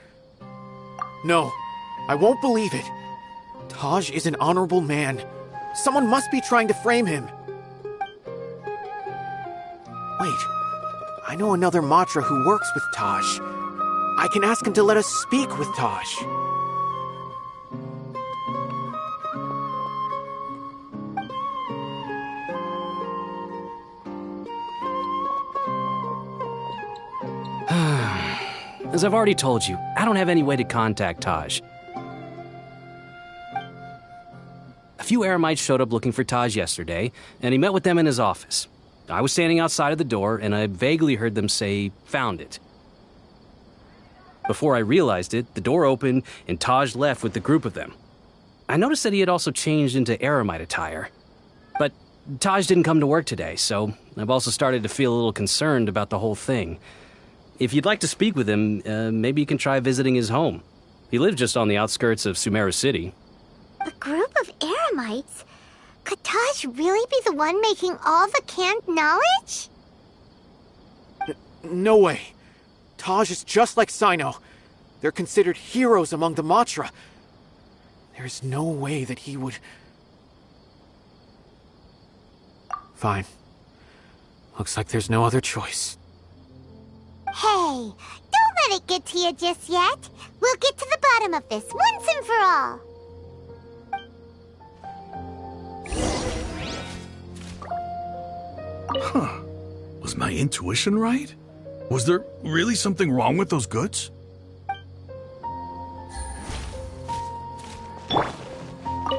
No, I won't believe it. Taj is an honorable man. Someone must be trying to frame him. Wait, I know another Matra who works with Taj. I can ask him to let us speak with Taj. As I've already told you, I don't have any way to contact Taj. A few Eremites showed up looking for Taj yesterday, and he met with them in his office. I was standing outside of the door, and I vaguely heard them say, "Found it." Before I realized it, the door opened, and Taj left with the group of them. I noticed that he had also changed into Eremite attire. But Taj didn't come to work today, so I've also started to feel a little concerned about the whole thing. If you'd like to speak with him, maybe you can try visiting his home. He lives just on the outskirts of Sumarus City. A group of Eremites? Could Taj really be the one making all the canned knowledge? No way. Taj is just like Sino. They're considered heroes among the Matra. There's no way that he would... Fine. Looks like there's no other choice. Hey, don't let it get to you just yet. We'll get to the bottom of this once and for all. Huh. Was my intuition right? Was there really something wrong with those goods?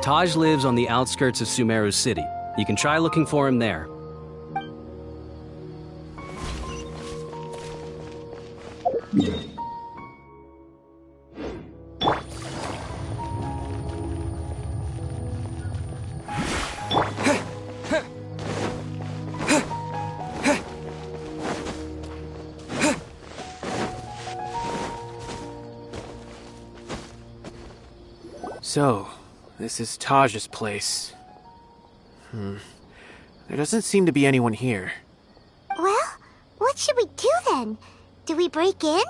Taj lives on the outskirts of Sumarus City. You can try looking for him there. So, this is Taj's place. There doesn't seem to be anyone here. Well, what should we do then? Do we break in?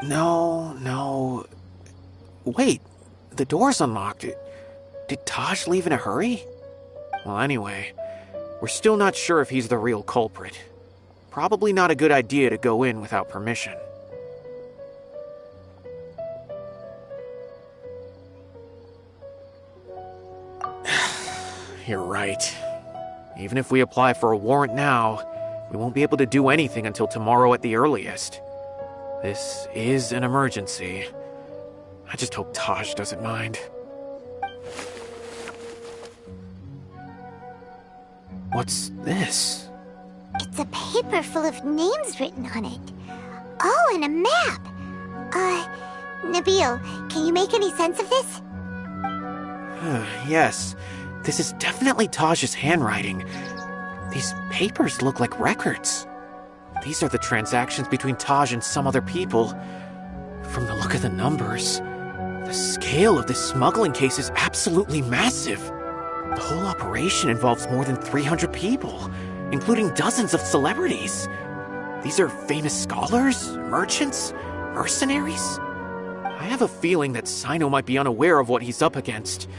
No. Wait, the door's unlocked. Did Taj leave in a hurry? Well, anyway, we're still not sure if he's the real culprit. Probably not a good idea to go in without permission. You're right. Even if we apply for a warrant now, We won't be able to do anything until tomorrow at the earliest. This is an emergency. I just hope Taj doesn't mind. What's this? It's a paper full of names written on it. Oh, and a map. Nabil, can you make any sense of this? Yes, this is definitely Taj's handwriting. These papers look like records. These are the transactions between Taj and some other people. From the look of the numbers, the scale of this smuggling case is absolutely massive. The whole operation involves more than 300 people, including dozens of celebrities. These are famous scholars, merchants, mercenaries. I have a feeling that Sino might be unaware of what he's up against.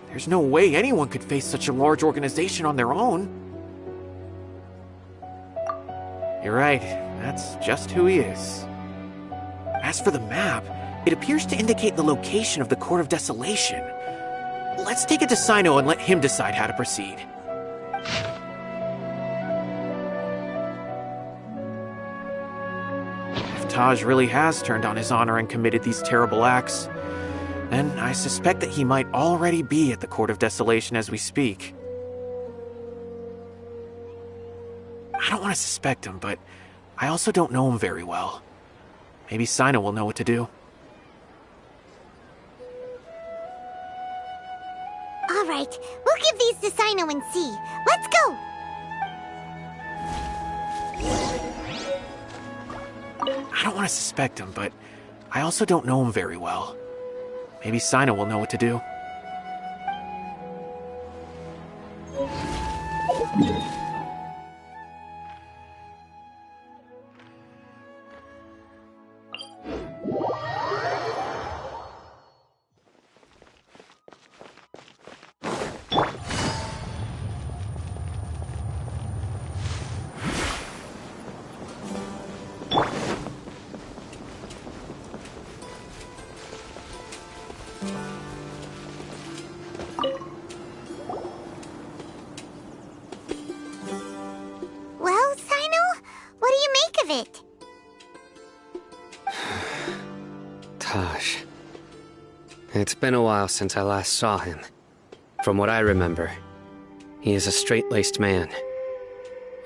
There's no way anyone could face such a large organization on their own. You're right, that's just who he is. As for the map, it appears to indicate the location of the Court of Desolation. Let's take it to Sino and let him decide how to proceed. If Taj really has turned on his honor and committed these terrible acts, then I suspect that he might already be at the Court of Desolation as we speak. I don't want to suspect him, but I also don't know him very well. Maybe Sino will know what to do. All right, we'll give these to Sino and see. Let's go! I don't want to suspect him, but I also don't know him very well. Maybe Sino will know what to do. Well, Sino, what do you make of it? Taj. It's been a while since I last saw him. From what I remember, he is a straight-laced man.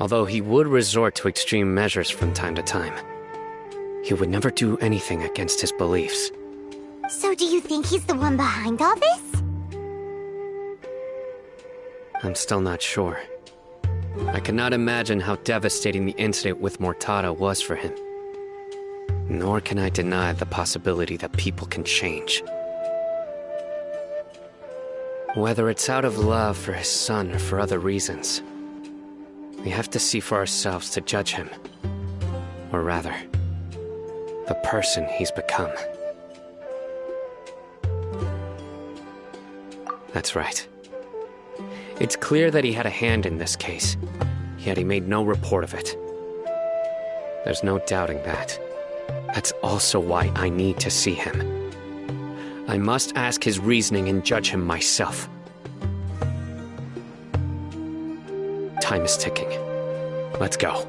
Although he would resort to extreme measures from time to time, he would never do anything against his beliefs. So do you think he's the one behind all this? I'm still not sure. I cannot imagine how devastating the incident with Mortada was for him. Nor can I deny the possibility that people can change. Whether it's out of love for his son or for other reasons, we have to see for ourselves to judge him. Or rather, the person he's become. That's right. It's clear that he had a hand in this case, yet he made no report of it. There's no doubting that. That's also why I need to see him. I must ask his reasoning and judge him myself. Time is ticking. Let's go.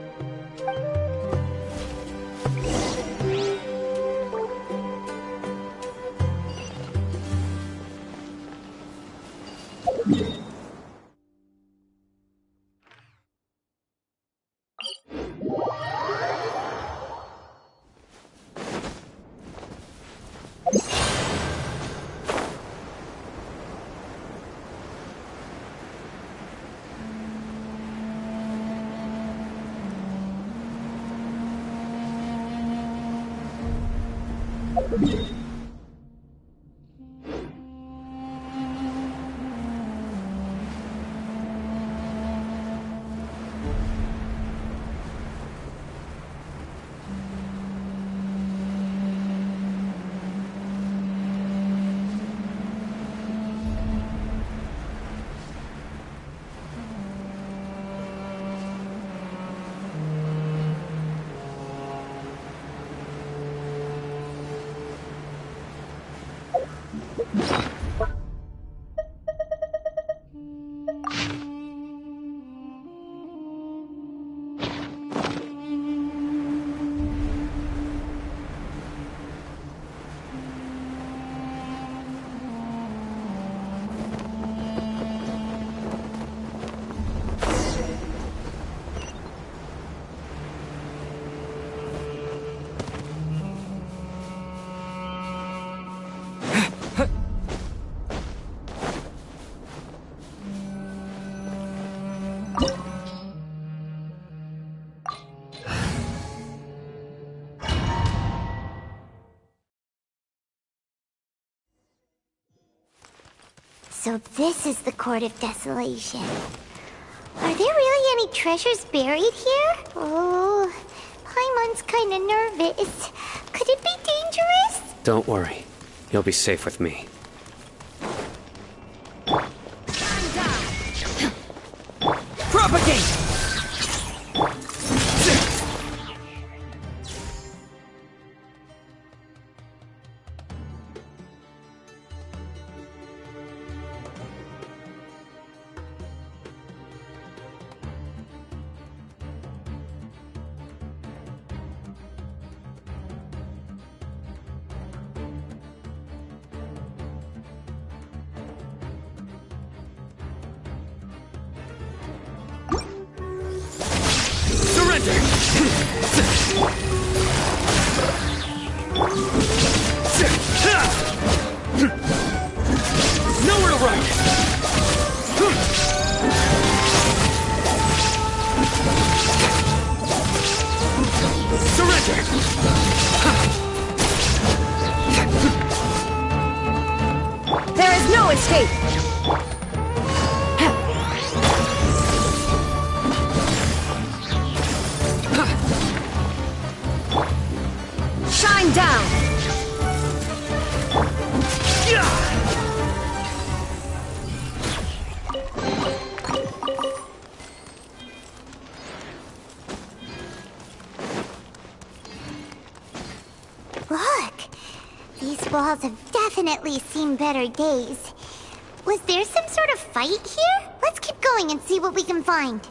So this is the Court of Desolation. Are there really any treasures buried here? Oh, Paimon's kinda nervous. Could it be dangerous? Don't worry. You'll be safe with me. Propagate! Nowhere to run! Surrender! There is no escape! Shine down! Look! These walls have definitely seen better days. Was there some sort of fight here? Let's keep going and see what we can find.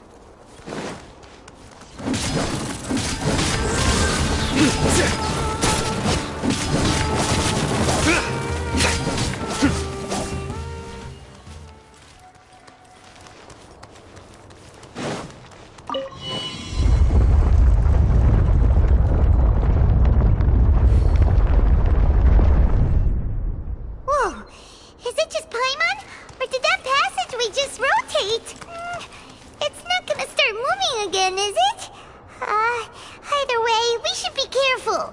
Whoa! Is it just Paimon? Or did that passageway just rotate? It's not gonna start moving again, is it? Either way, we should be careful.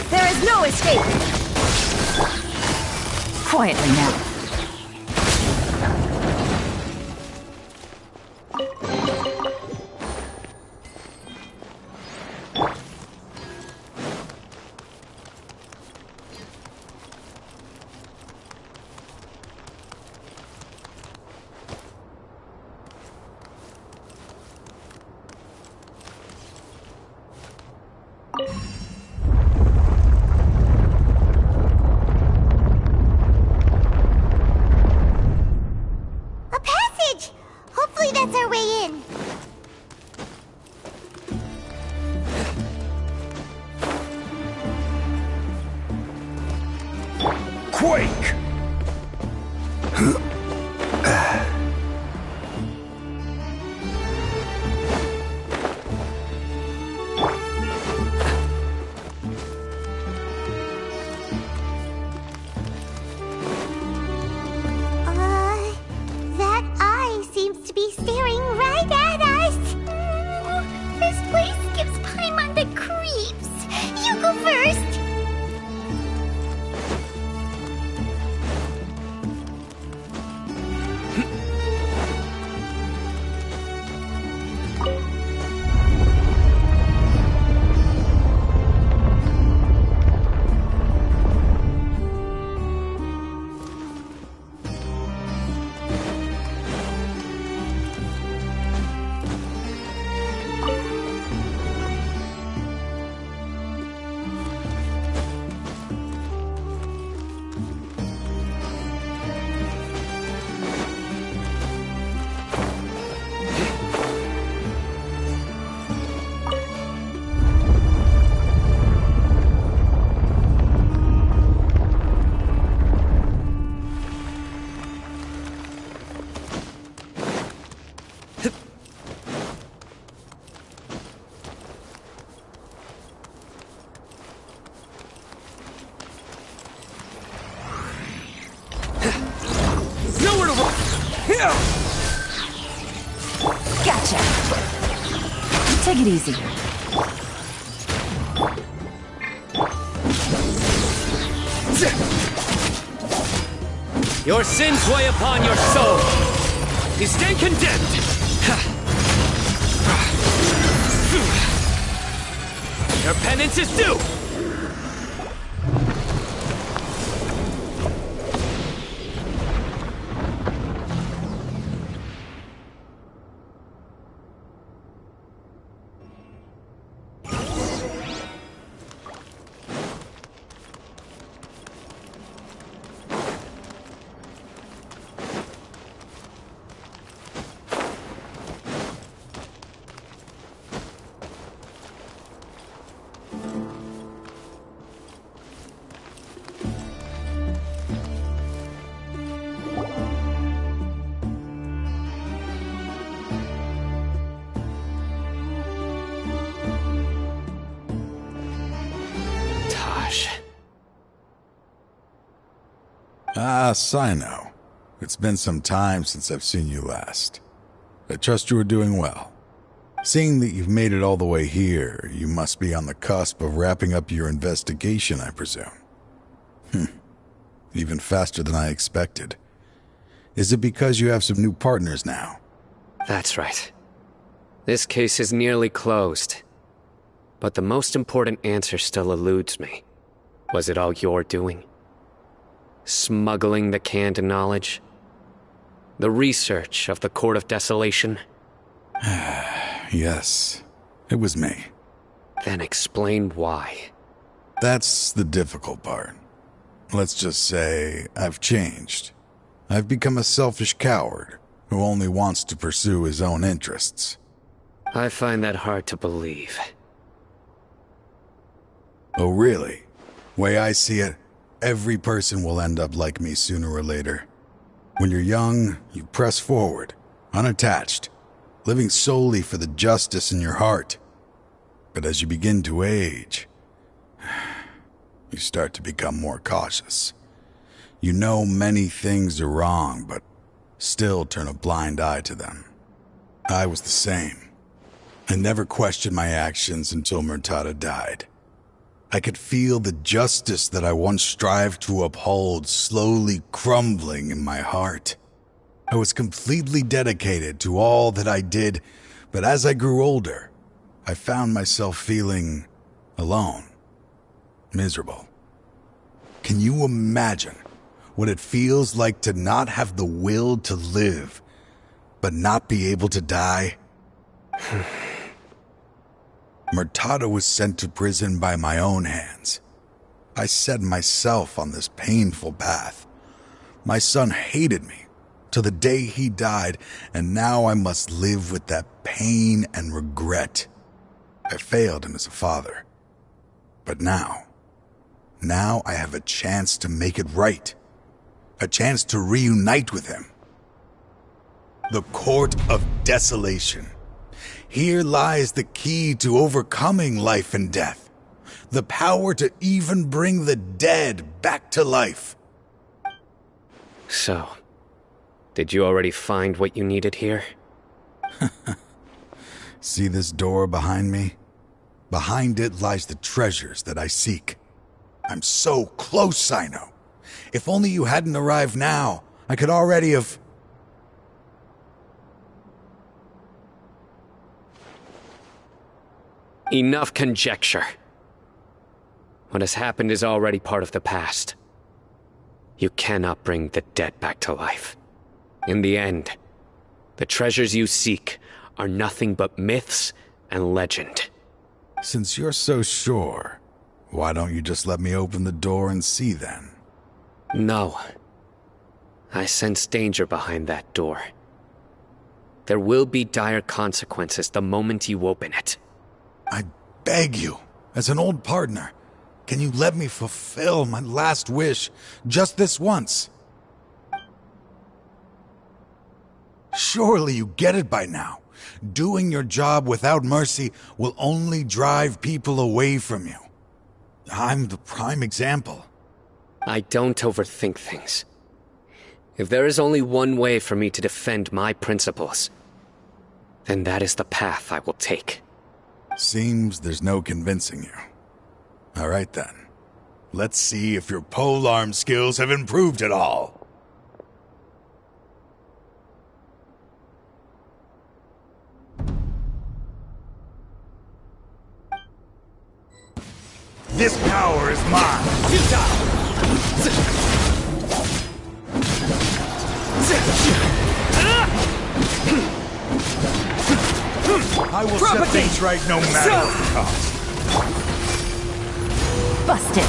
There is no escape! Quietly now. A passage! Hopefully that's our way in. Quake! That eye seems to be staring right at us. This place gives Paimon the creeps. You go first. Take it easy. Your sins weigh upon your soul. You stand condemned. Your penance is due. Ah, Sino. It's been some time since I've seen you last. I trust you are doing well. Seeing that you've made it all the way here, you must be on the cusp of wrapping up your investigation, I presume. Even faster than I expected. Is it because you have some new partners now? That's right. This case is nearly closed. But the most important answer still eludes me. Was it all your doing? Smuggling the canned knowledge? The research of the Court of Desolation? Yes, it was me. Then explain why. That's the difficult part. Let's just say I've changed. I've become a selfish coward who only wants to pursue his own interests. I find that hard to believe. Oh, really? Way I see it, every person will end up like me sooner or later. When you're young, you press forward, unattached, living solely for the justice in your heart. But as you begin to age, you start to become more cautious. You know many things are wrong, but still turn a blind eye to them. I was the same. I never questioned my actions until Murtada died. I could feel the justice that I once strived to uphold slowly crumbling in my heart. I was completely dedicated to all that I did, but as I grew older, I found myself feeling alone, miserable. Can you imagine what it feels like to not have the will to live, but not be able to die? Murtada was sent to prison by my own hands. I set myself on this painful path. My son hated me till the day he died, and now I must live with that pain and regret. I failed him as a father. But now I have a chance to make it right. A chance to reunite with him. The Court of Desolation. Here lies the key to overcoming life and death. The power to even bring the dead back to life. So, did you already find what you needed here? See this door behind me? Behind it lies the treasures that I seek. I'm so close, Sino. If only you hadn't arrived now, I could already have... Enough conjecture. What has happened is already part of the past. You cannot bring the dead back to life. In the end, the treasures you seek are nothing but myths and legend. Since you're so sure, why don't you just let me open the door and see then? No. I sense danger behind that door. There will be dire consequences the moment you open it. I beg you, as an old partner, can you let me fulfill my last wish just this once? Surely you get it by now. Doing your job without mercy will only drive people away from you. I'm the prime example. I don't overthink things. If there is only one way for me to defend my principles, then that is the path I will take. Seems there's no convincing you. All right then. Let's see if your polearm skills have improved at all. This power is mine! I will set things right no matter what the cost. Busted.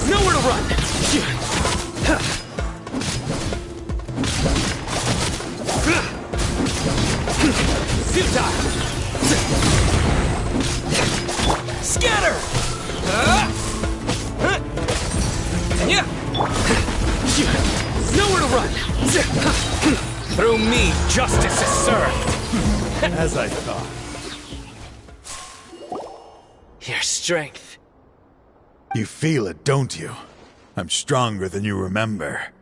Nowhere to run! Scatter! Yeah. Nowhere to run! Through me, justice is served! As I thought. Your strength. You feel it, don't you? I'm stronger than you remember.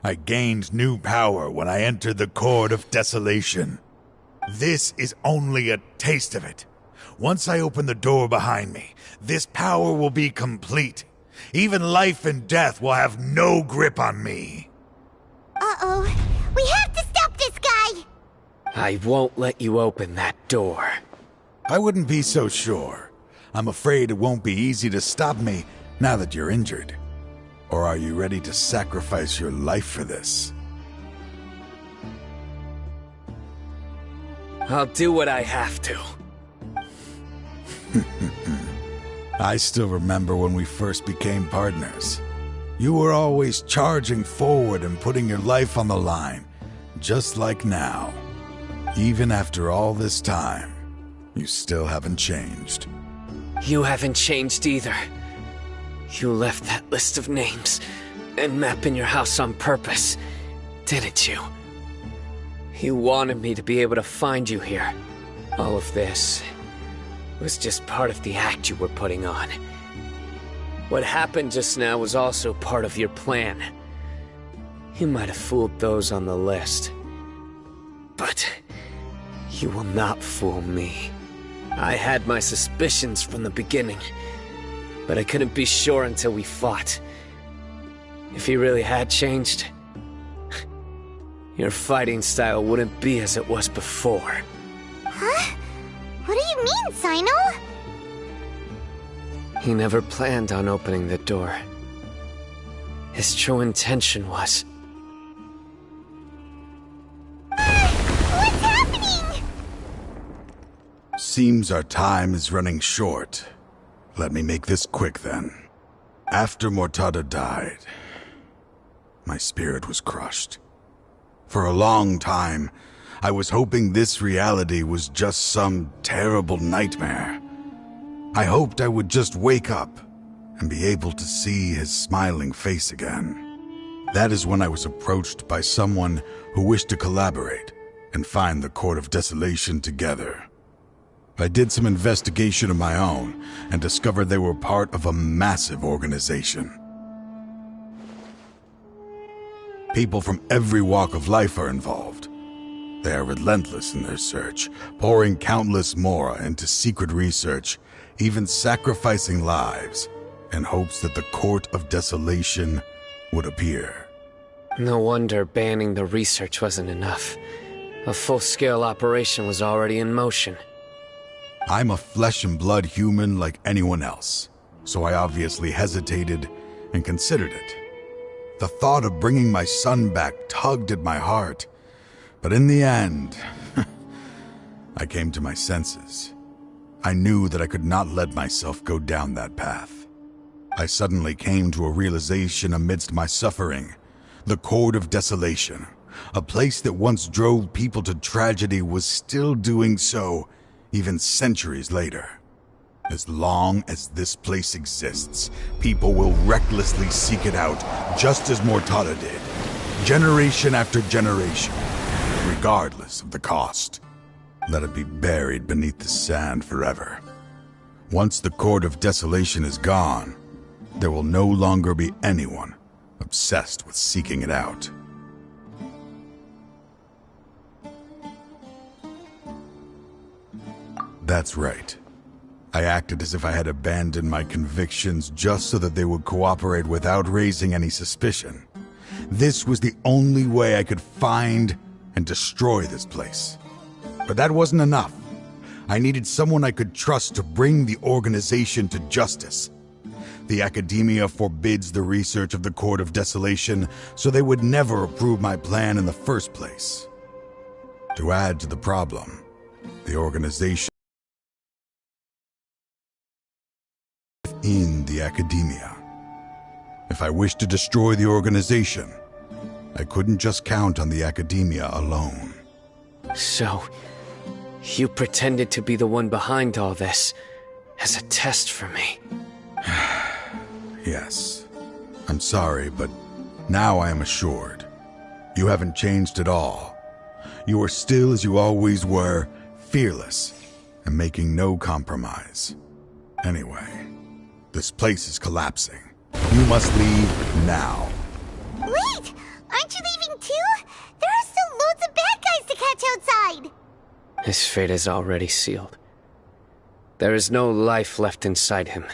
I gained new power when I entered the Court of Desolation. This is only a taste of it. Once I open the door behind me, this power will be complete. Even life and death will have no grip on me. Uh-oh. We have to stop this guy! I won't let you open that door. I wouldn't be so sure. I'm afraid it won't be easy to stop me now that you're injured. Or are you ready to sacrifice your life for this? I'll do what I have to. I still remember when we first became partners. You were always charging forward and putting your life on the line, just like now. Even after all this time, you still haven't changed. You haven't changed either. You left that list of names and map in your house on purpose, didn't you? You wanted me to be able to find you here. All of this was just part of the act you were putting on. What happened just now was also part of your plan. You might have fooled those on the list. But you will not fool me. I had my suspicions from the beginning, but I couldn't be sure until we fought. If you really had changed, your fighting style wouldn't be as it was before. Huh? What do you mean, Sino? He never planned on opening the door. His true intention was... What's happening? Seems our time is running short. Let me make this quick then. After Mortada died, my spirit was crushed. For a long time, I was hoping this reality was just some terrible nightmare. I hoped I would just wake up and be able to see his smiling face again. That is when I was approached by someone who wished to collaborate and find the Court of Desolation together. I did some investigation of my own and discovered they were part of a massive organization. People from every walk of life are involved. They are relentless in their search, pouring countless mora into secret research, even sacrificing lives in hopes that the Court of Desolation would appear. No wonder banning the research wasn't enough. A full-scale operation was already in motion. I'm a flesh and blood human like anyone else, so I obviously hesitated and considered it. The thought of bringing my son back tugged at my heart, but in the end, I came to my senses. I knew that I could not let myself go down that path. I suddenly came to a realization amidst my suffering. The Court of Desolation, a place that once drove people to tragedy, was still doing so even centuries later. As long as this place exists, people will recklessly seek it out, just as Mortada did, generation after generation, regardless of the cost. Let it be buried beneath the sand forever. Once the Court of Desolation is gone, there will no longer be anyone obsessed with seeking it out. That's right. I acted as if I had abandoned my convictions just so that they would cooperate without raising any suspicion. This was the only way I could find and destroy this place. But that wasn't enough. I needed someone I could trust to bring the organization to justice. The Academia forbids the research of the Court of Desolation, so they would never approve my plan in the first place. To add to the problem, the organization in the Academia. If I wished to destroy the organization, I couldn't just count on the Academia alone. So, you pretended to be the one behind all this, as a test for me. Yes. I'm sorry, but now I am assured. You haven't changed at all. You are still as you always were, fearless, and making no compromise. Anyway, this place is collapsing. You must leave now. Wait! Aren't you leaving too? There are still loads of bad guys to catch outside! His fate is already sealed. There is no life left inside him.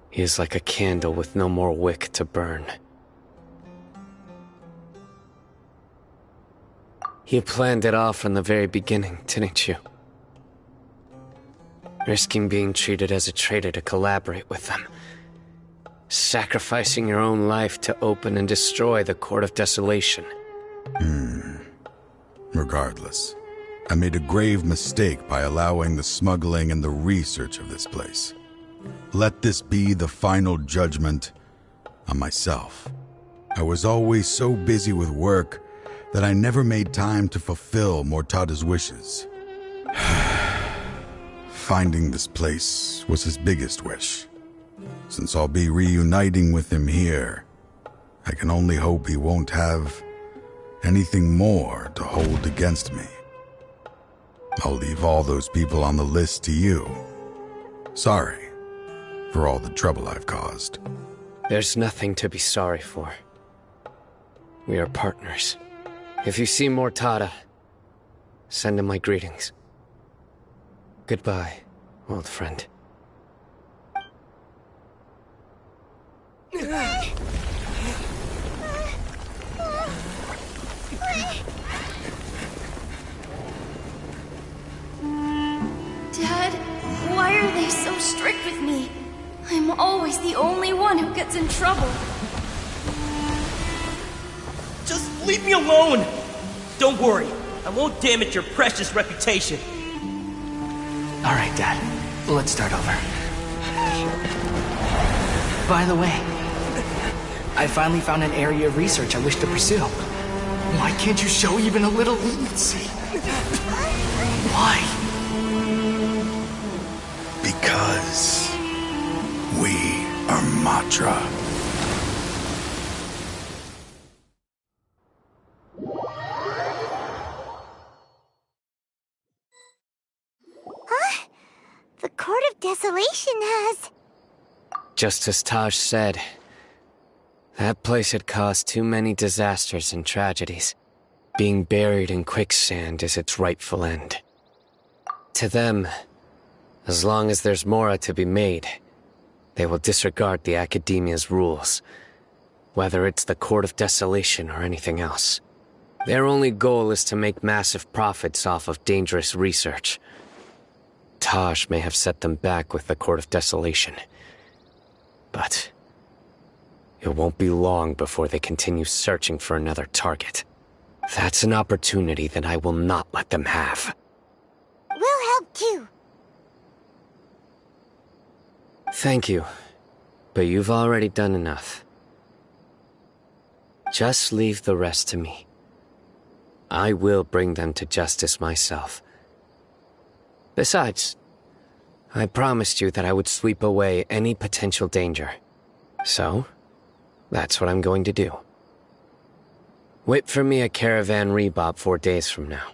He is like a candle with no more wick to burn. You planned it all from the very beginning, didn't you? Risking being treated as a traitor to collaborate with them. Sacrificing your own life to open and destroy the Court of Desolation. Regardless, I made a grave mistake by allowing the smuggling and the research of this place. Let this be the final judgment on myself. I was always so busy with work that I never made time to fulfill Mortada's wishes. Finding this place was his biggest wish. Since I'll be reuniting with him here, I can only hope he won't have anything more to hold against me. I'll leave all those people on the list to you. Sorry for all the trouble I've caused. There's nothing to be sorry for. We are partners. If you see Mortada, send him my greetings. Goodbye, old friend. Dad, why are they so strict with me? I'm always the only one who gets in trouble. Just leave me alone! Don't worry, I won't damage your precious reputation. All right, Dad. Let's start over. By the way, I finally found an area of research I wish to pursue. Why can't you show even a little leniency? Why? Because we are Matra. Huh? The Court of Desolation has... Just as Taj said, that place had caused too many disasters and tragedies. Being buried in quicksand is its rightful end. To them, as long as there's more to be made, they will disregard the Academia's rules, whether it's the Court of Desolation or anything else. Their only goal is to make massive profits off of dangerous research. Taj may have set them back with the Court of Desolation, but it won't be long before they continue searching for another target. That's an opportunity that I will not let them have. We'll help too. Thank you, but you've already done enough. Just leave the rest to me. I will bring them to justice myself. Besides, I promised you that I would sweep away any potential danger. So, that's what I'm going to do. Wait for me at Caravan Rebob 4 days from now.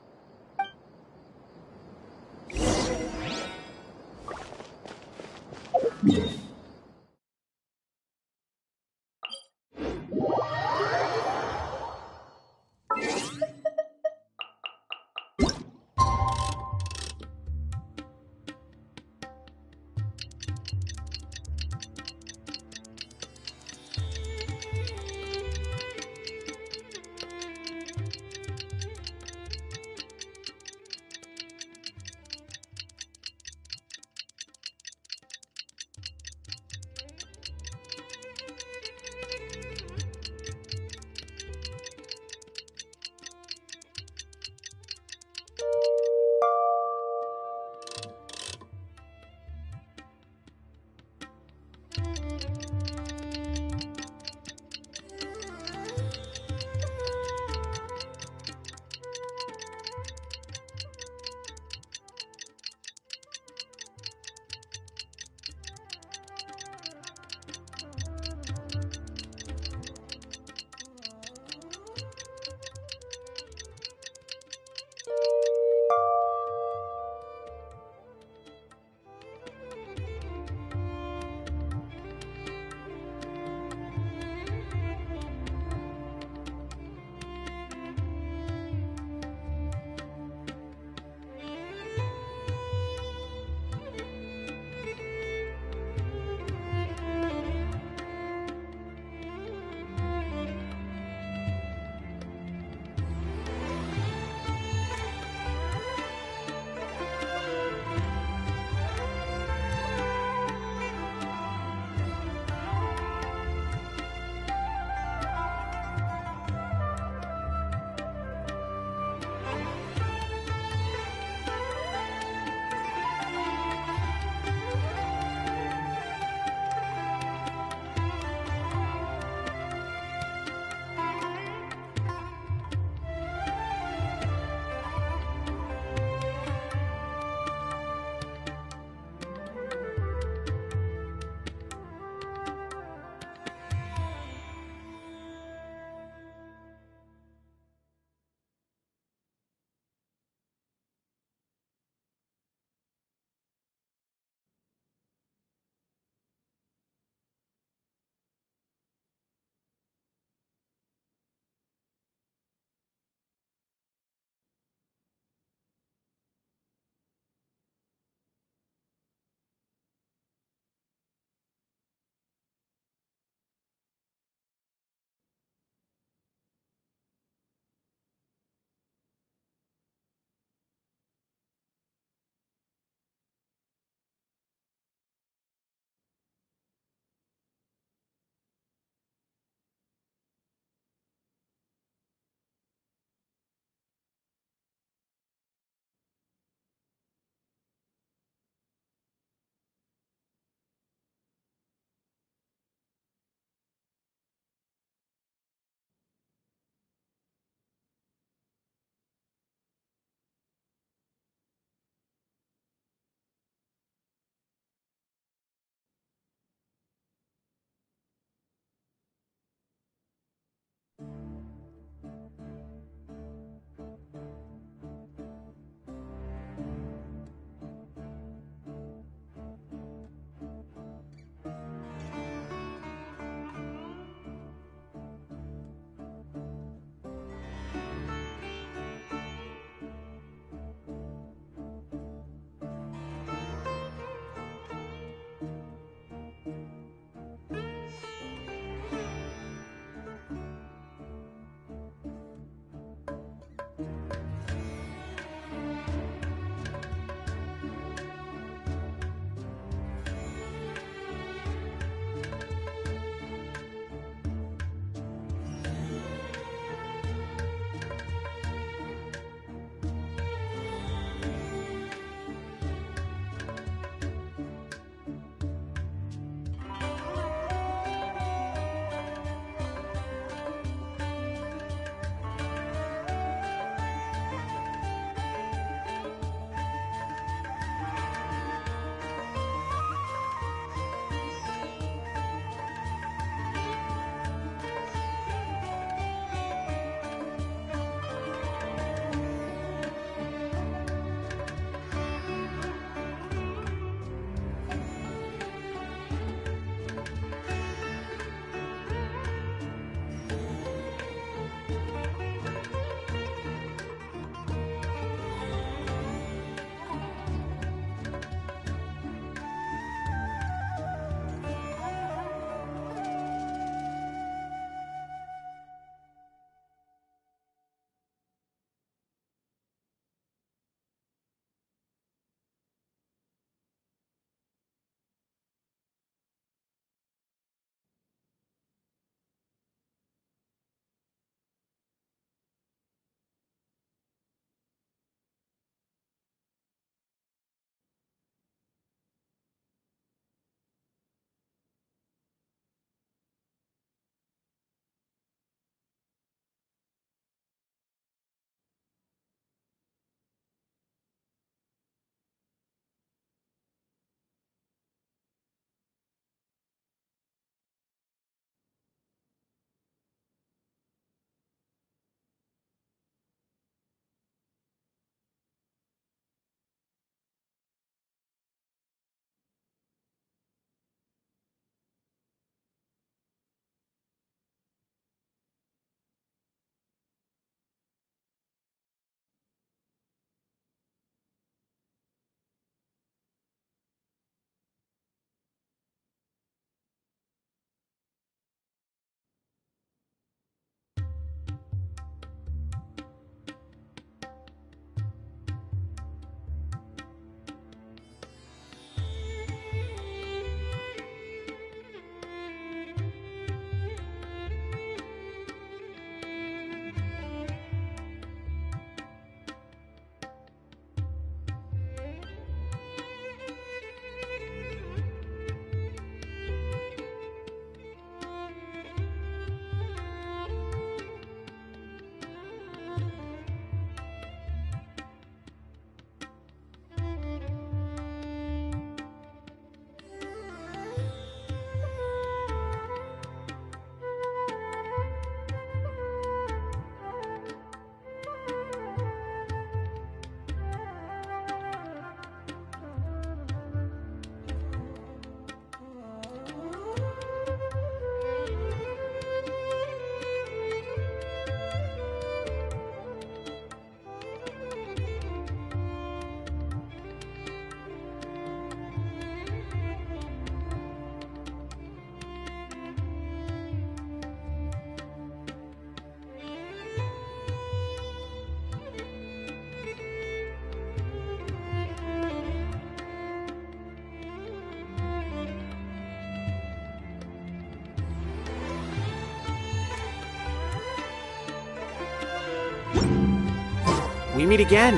we meet again.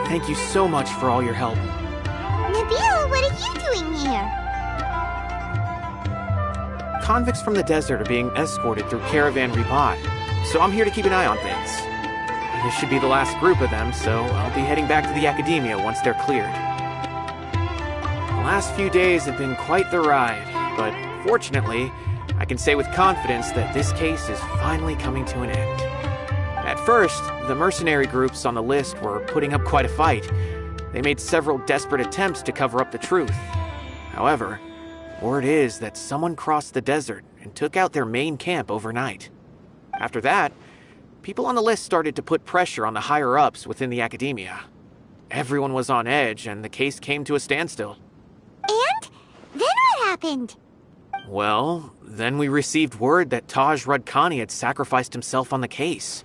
Thank you so much for all your help. Nabil, what are you doing here? Convicts from the desert are being escorted through Caravan Ribat, so I'm here to keep an eye on things. This should be the last group of them, so I'll be heading back to the Academia once they're cleared. The last few days have been quite the ride, but fortunately, I can say with confidence that this case is finally coming to an end. At first, the mercenary groups on the list were putting up quite a fight. They made several desperate attempts to cover up the truth. However, word is that someone crossed the desert and took out their main camp overnight. After that, people on the list started to put pressure on the higher-ups within the Academia. Everyone was on edge, and the case came to a standstill. And? Then what happened? Well, then we received word that Taj Rudkani had sacrificed himself on the case.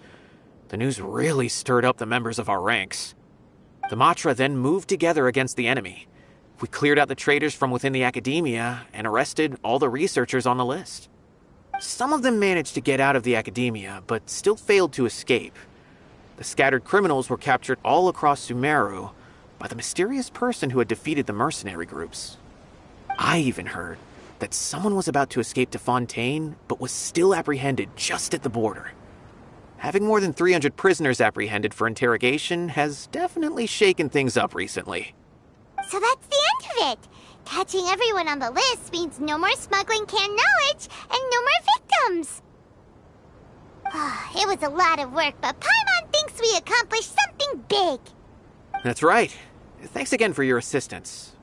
The news really stirred up the members of our ranks. The Matra then moved together against the enemy. We cleared out the traitors from within the Academia and arrested all the researchers on the list. Some of them managed to get out of the Academia, but still failed to escape. The scattered criminals were captured all across Sumeru by the mysterious person who had defeated the mercenary groups. I even heard that someone was about to escape to Fontaine, but was still apprehended just at the border. Having more than 300 prisoners apprehended for interrogation has definitely shaken things up recently. So that's the end of it. Catching everyone on the list means no more smuggling canned knowledge and no more victims. It was a lot of work, but Paimon thinks we accomplished something big. That's right. Thanks again for your assistance.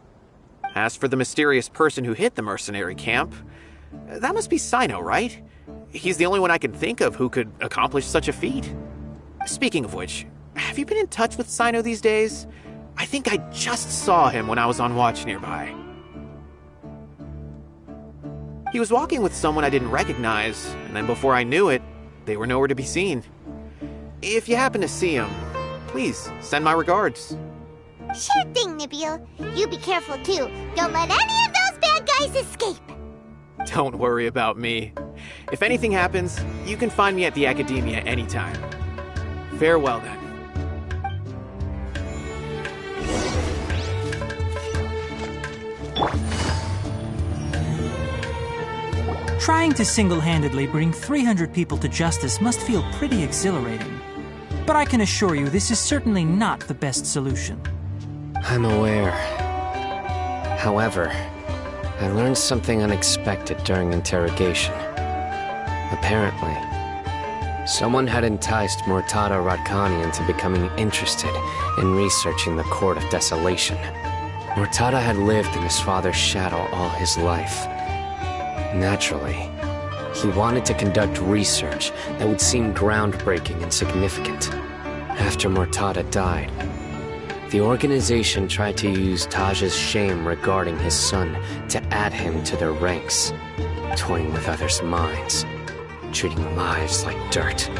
As for the mysterious person who hit the mercenary camp, that must be Sino, right? He's the only one I can think of who could accomplish such a feat. Speaking of which, have you been in touch with Sino these days? I think I just saw him when I was on watch nearby. He was walking with someone I didn't recognize, and then before I knew it, they were nowhere to be seen. If you happen to see him, please send my regards. Sure thing, Nabil. You be careful too. Don't let any of those bad guys escape. Don't worry about me. If anything happens, you can find me at the Academia anytime. Farewell then. Trying to single-handedly bring 300 people to justice must feel pretty exhilarating. But I can assure you this is certainly not the best solution. I'm aware. However, I learned something unexpected during interrogation. Apparently, someone had enticed Murtada Radkani into becoming interested in researching the Court of Desolation. Murtada had lived in his father's shadow all his life. Naturally, he wanted to conduct research that would seem groundbreaking and significant. After Murtada died, the organization tried to use Taj's shame regarding his son to add him to their ranks, toying with others' minds, treating lives like dirt,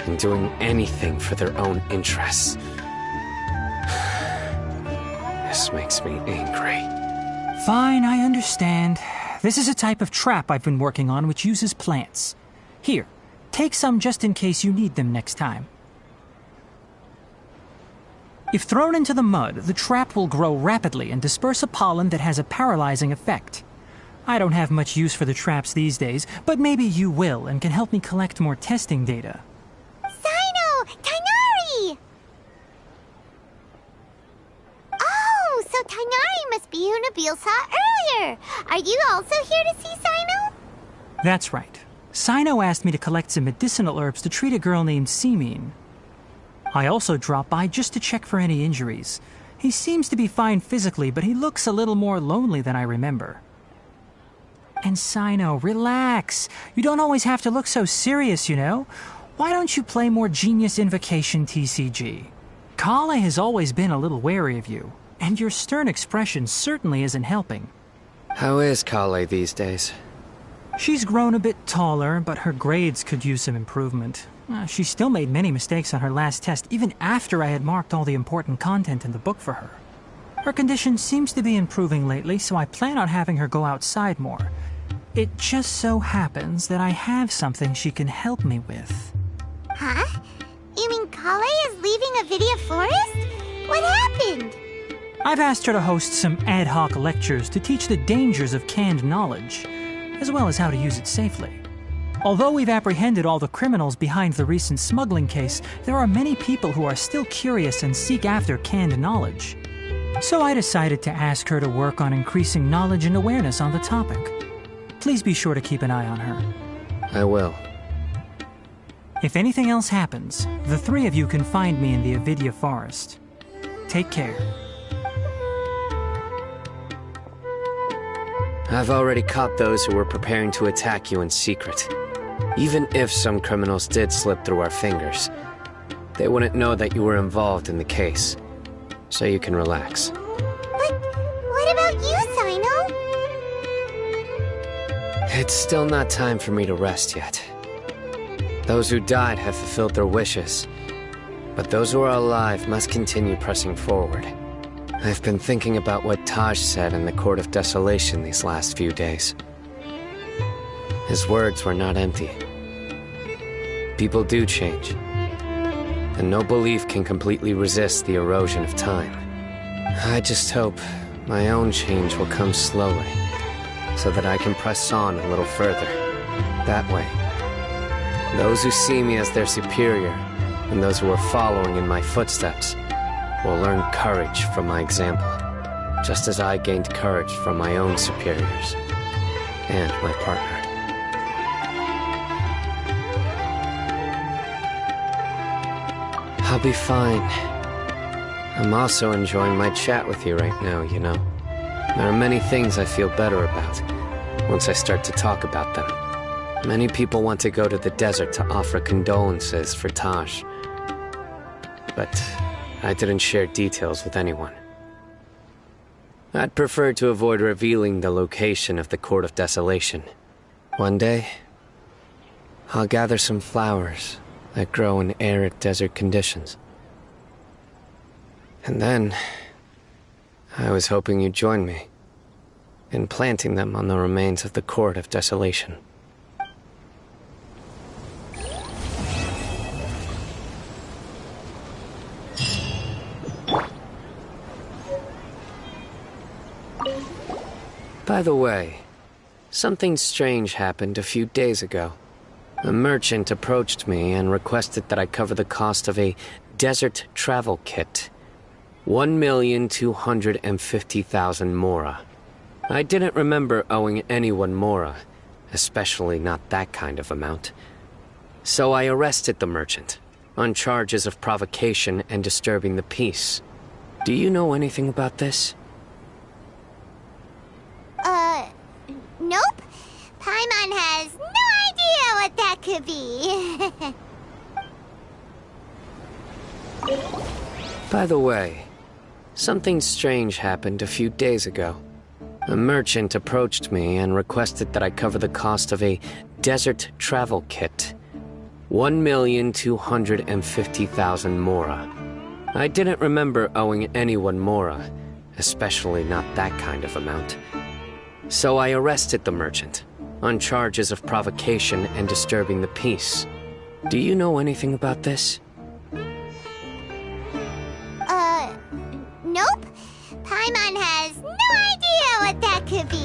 and doing anything for their own interests. This makes me angry. Fine, I understand. This is a type of trap I've been working on which uses plants. Here, take some just in case you need them next time. If thrown into the mud, the trap will grow rapidly and disperse a pollen that has a paralyzing effect. I don't have much use for the traps these days, but maybe you will and can help me collect more testing data. Sino! Tainari! Oh, so Tainari must be who Nabil saw earlier. Are you also here to see Sino? That's right. Sino asked me to collect some medicinal herbs to treat a girl named Simin. I also dropped by just to check for any injuries. He seems to be fine physically, but he looks a little more lonely than I remember. And Sino, relax. You don't always have to look so serious, you know? Why don't you play more Genius Invocation TCG? Kale has always been a little wary of you, and your stern expression certainly isn't helping. How is Kale these days? She's grown a bit taller, but her grades could use some improvement. She still made many mistakes on her last test, even after I had marked all the important content in the book for her. Her condition seems to be improving lately, so I plan on having her go outside more. It just so happens that I have something she can help me with. Huh? You mean Kale is leaving Avidia Forest? What happened? I've asked her to host some ad hoc lectures to teach the dangers of canned knowledge, as well as how to use it safely. Although we've apprehended all the criminals behind the recent smuggling case, there are many people who are still curious and seek after canned knowledge. So I decided to ask her to work on increasing knowledge and awareness on the topic. Please be sure to keep an eye on her. I will. If anything else happens, the three of you can find me in the Avidia Forest. Take care. I've already caught those who were preparing to attack you in secret. Even if some criminals did slip through our fingers, they wouldn't know that you were involved in the case. So you can relax. But what about you, Sino? It's still not time for me to rest yet. Those who died have fulfilled their wishes, but those who are alive must continue pressing forward. I've been thinking about what Taj said in the Court of Desolation these last few days. His words were not empty. People do change, and no belief can completely resist the erosion of time. I just hope my own change will come slowly, so that I can press on a little further. That way, those who see me as their superior, and those who are following in my footsteps, will learn courage from my example, just as I gained courage from my own superiors and my partner. I'll be fine. I'm also enjoying my chat with you right now, you know. There are many things I feel better about once I start to talk about them. Many people want to go to the desert to offer condolences for Taj, but I didn't share details with anyone. I'd prefer to avoid revealing the location of the Court of Desolation. One day, I'll gather some flowers that grow in arid desert conditions. And then, I was hoping you'd join me in planting them on the remains of the Court of Desolation. By the way, something strange happened a few days ago. A merchant approached me and requested that I cover the cost of a desert travel kit. 1,250,000 mora. I didn't remember owing anyone mora, especially not that kind of amount. So I arrested the merchant on charges of provocation and disturbing the peace. Do you know anything about this? Nope. Paimon has no idea what that could be. By the way, something strange happened a few days ago. A merchant approached me and requested that I cover the cost of a desert travel kit. 1,250,000 mora. I didn't remember owing anyone mora, especially not that kind of amount. So I arrested the merchant on charges of provocation and disturbing the peace. Do you know anything about this? Nope. Paimon has no idea what that could be.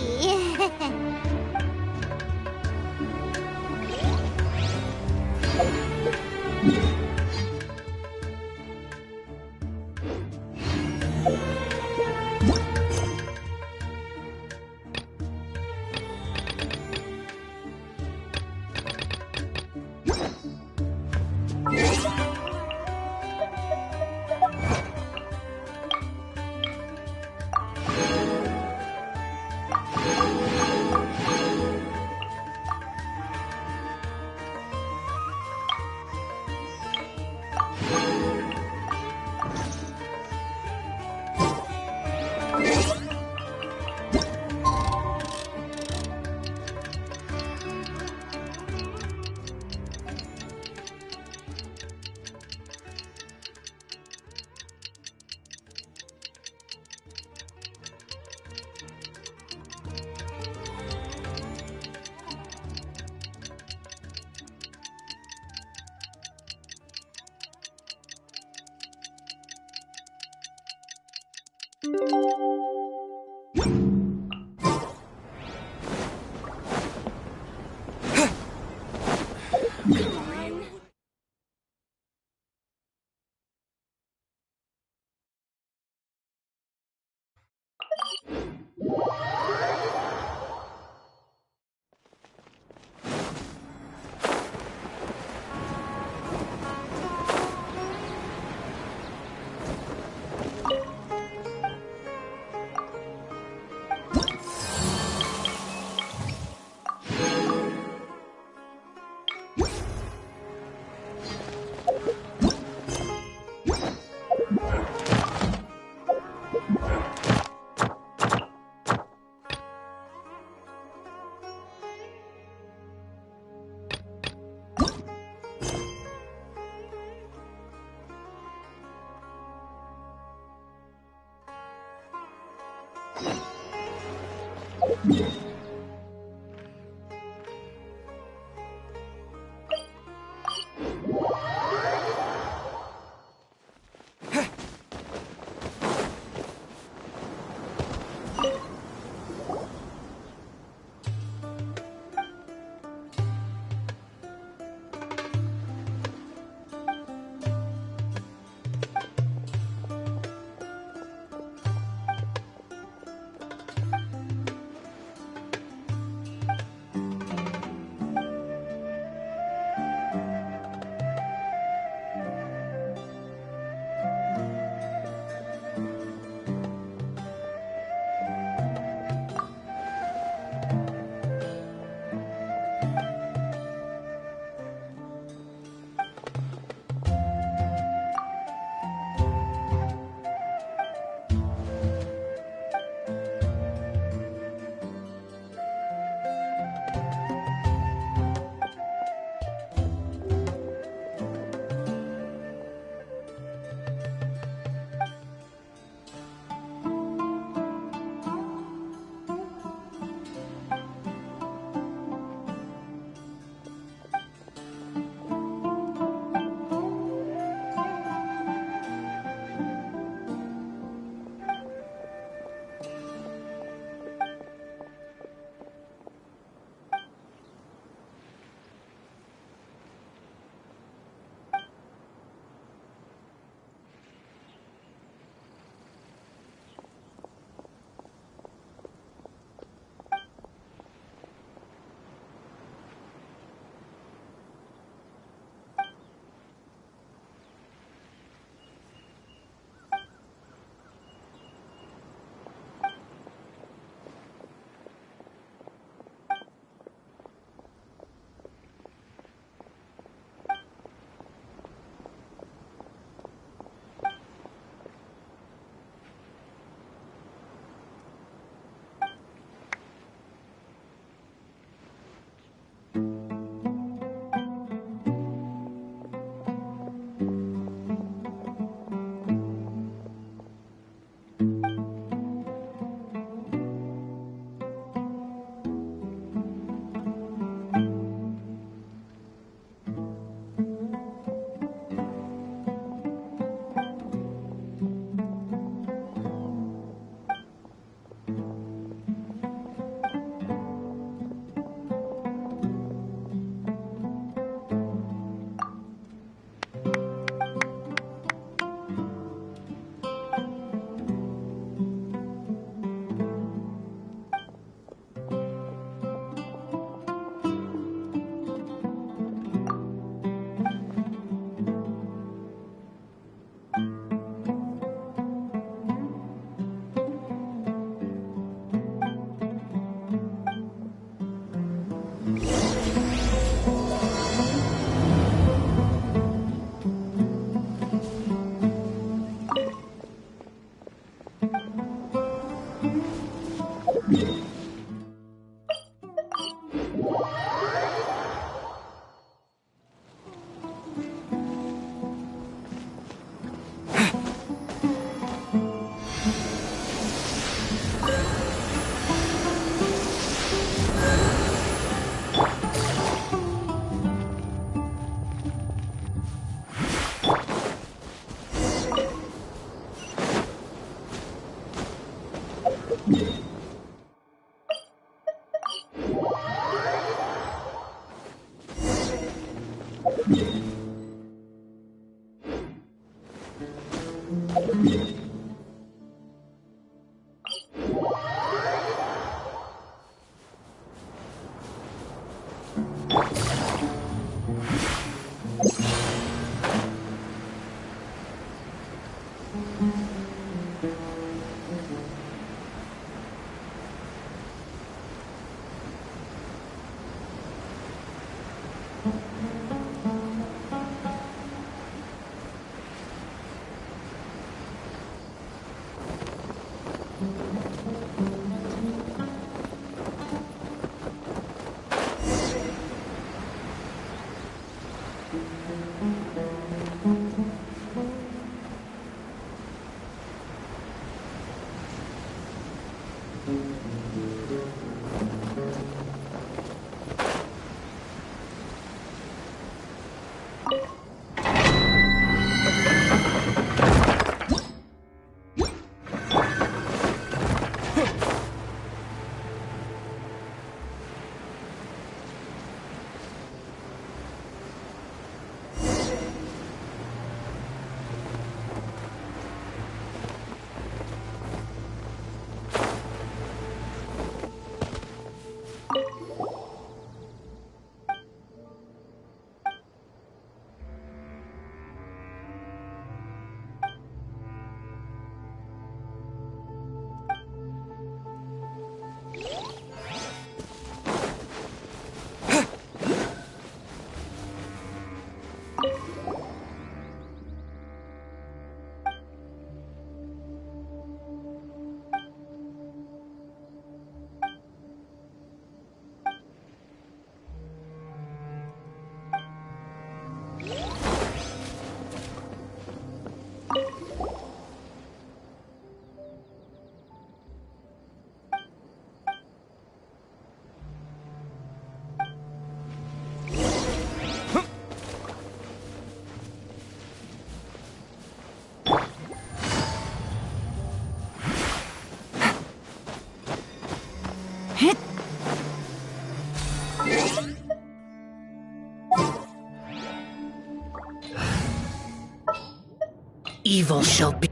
Evil shall be.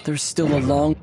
There's still a long...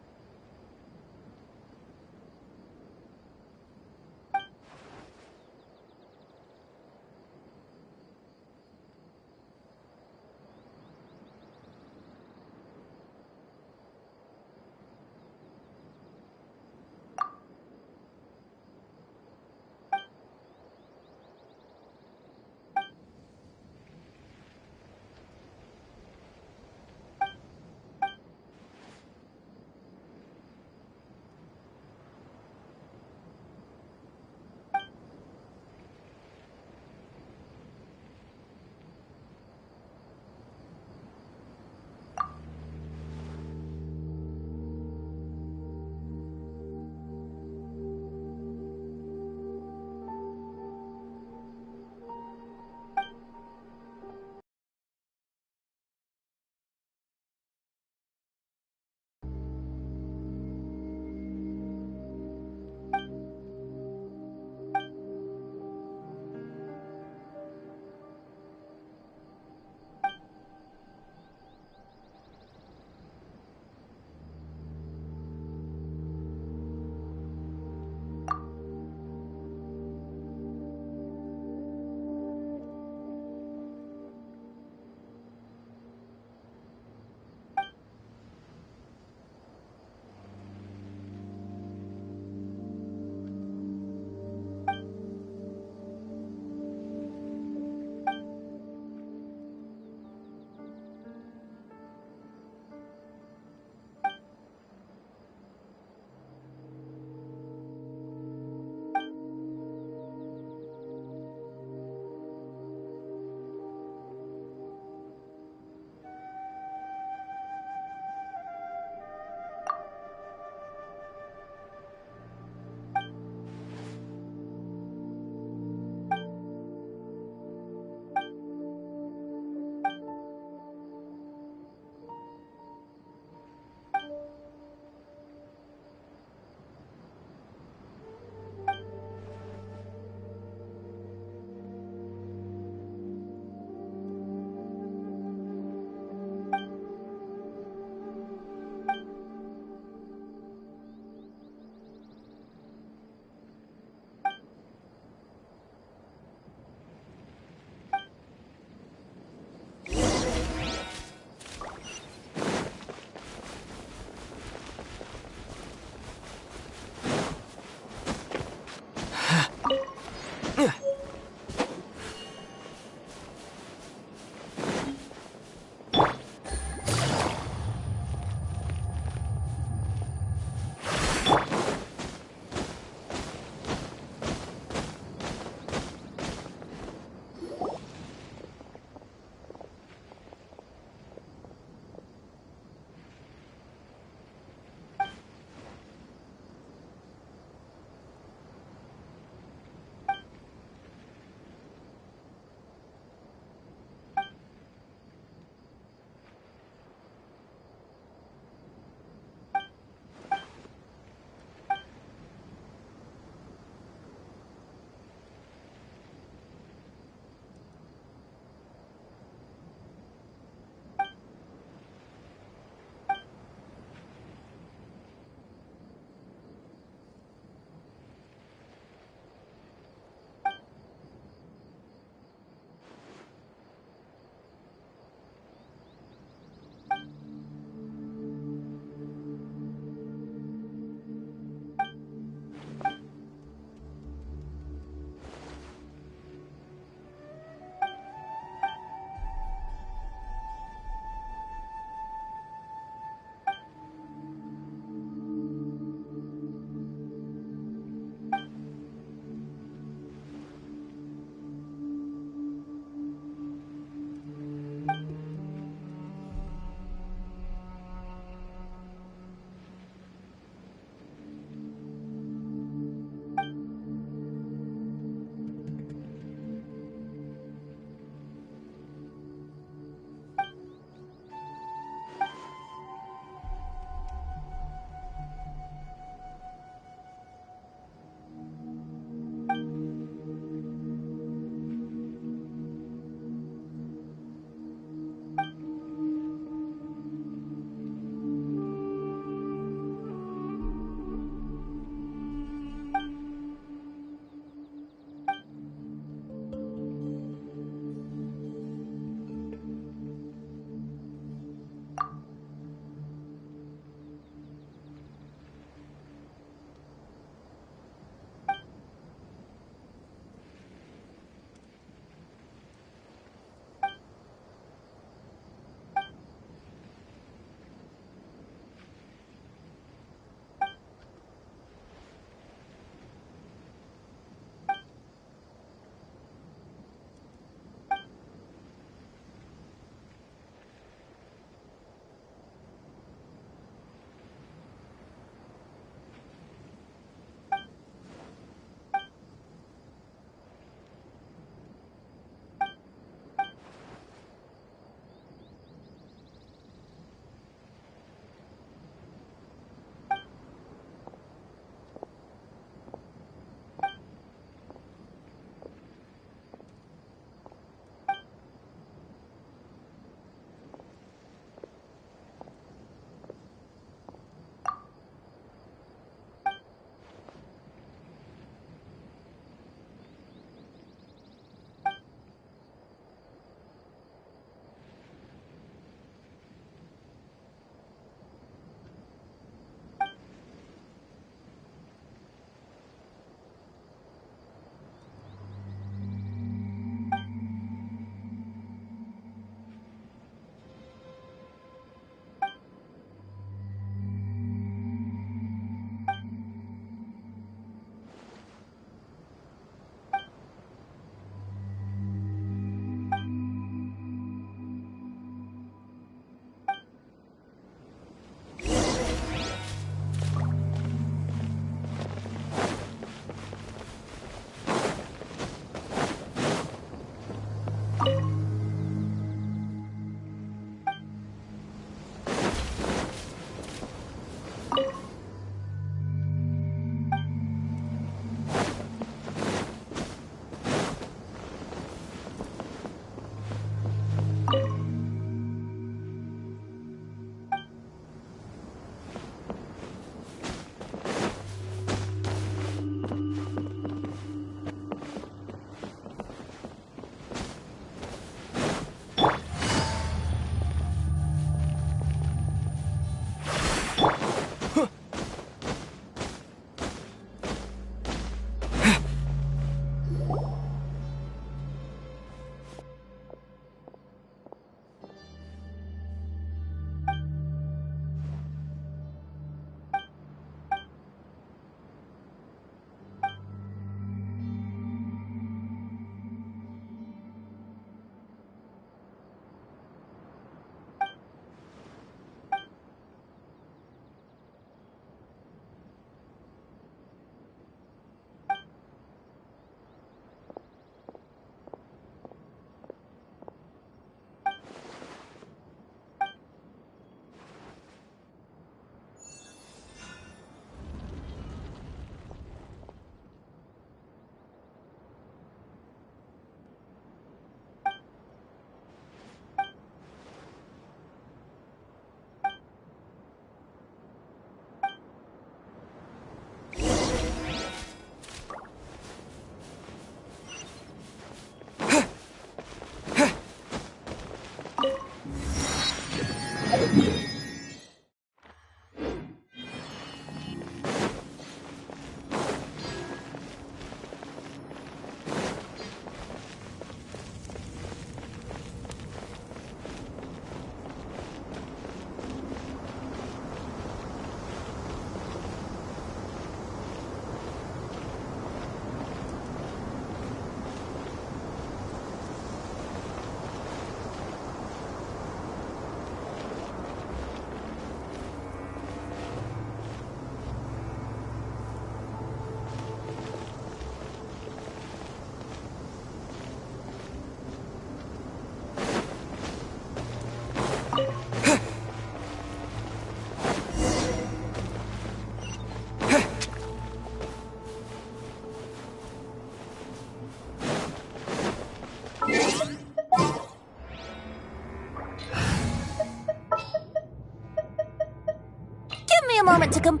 to come.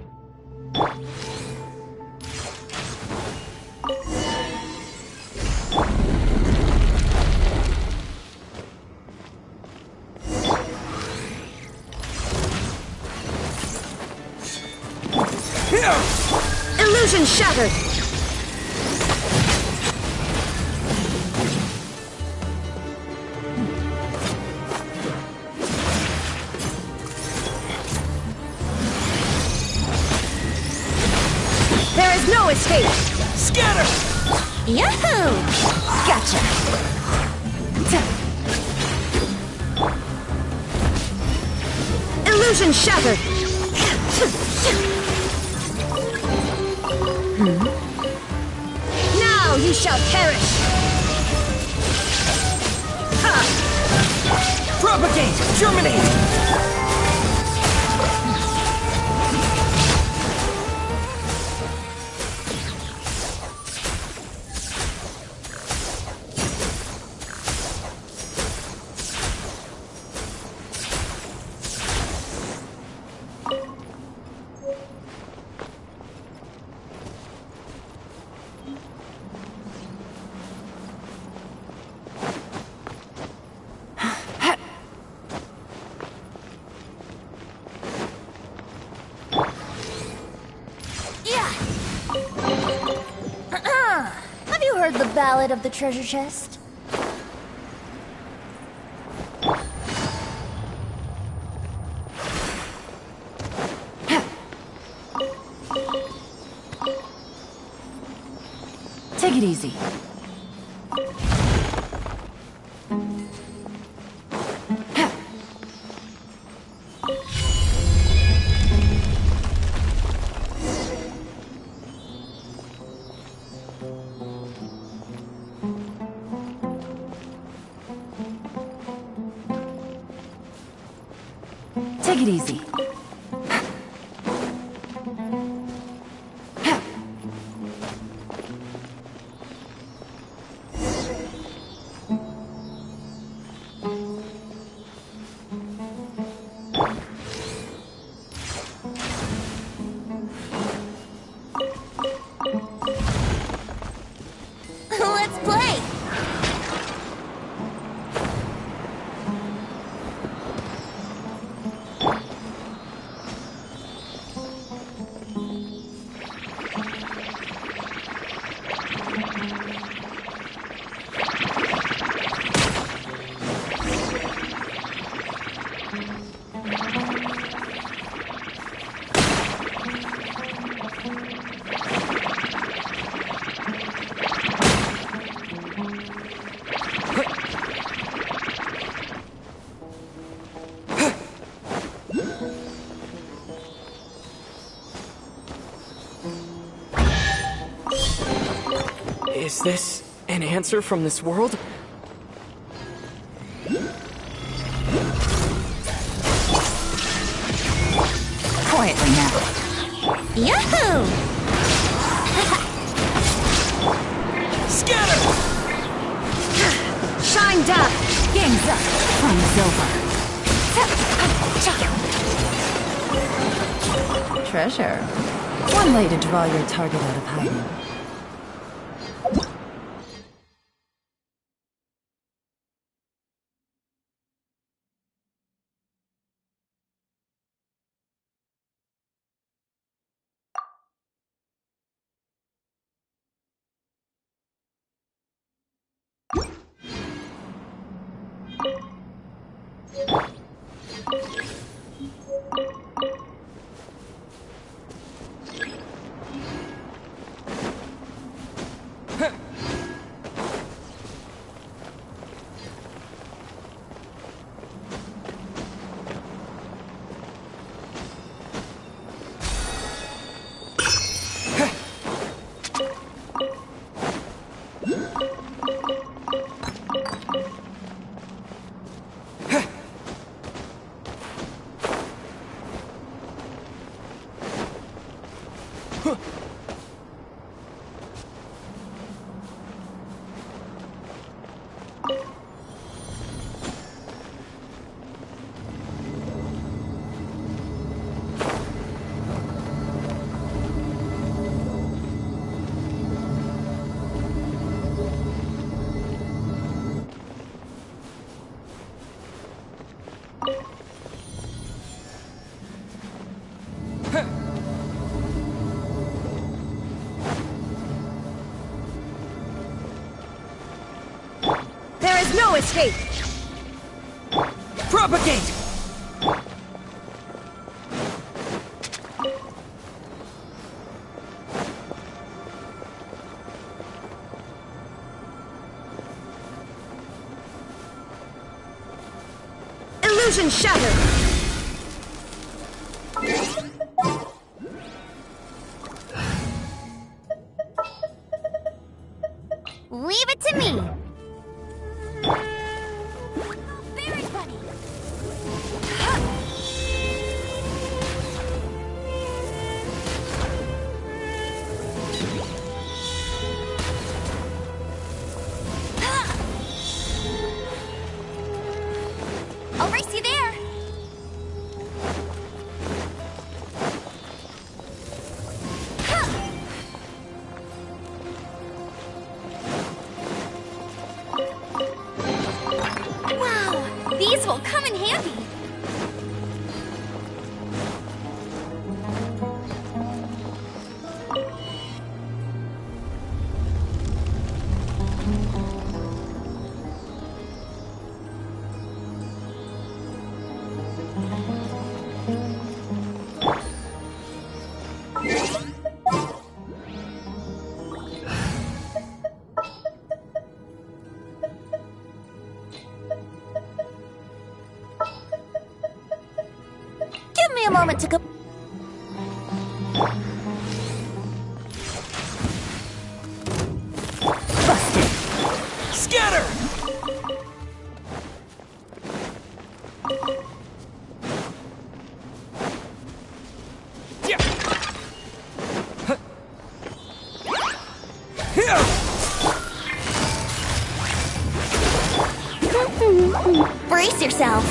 Illusion shattered! There is no escape! Scatter! Yahoo! Gotcha! Illusion shattered! Now you shall perish! Ha! Propagate! Germinate! Have you heard the ballad of the treasure chest? Take it easy. Take it easy. Let's play! Is this an answer from this world? Quietly now. Yahoo! Scatter! Shine down! Game's up! Fun's over. Treasure. One way to draw your target out of hiding. is no escape! Propagate! Illusion shattered! Leave it to me! Very funny! I'll race you there. Wow, these will come in handy. Give me a moment to go. Busted. Scatter! Brace yourselves.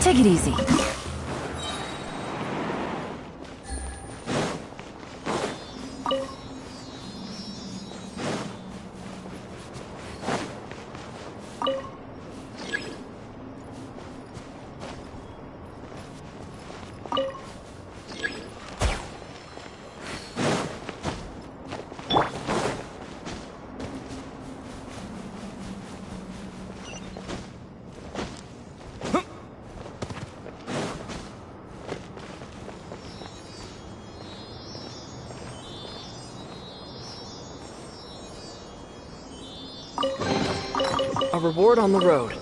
Take it easy. A reward on the road.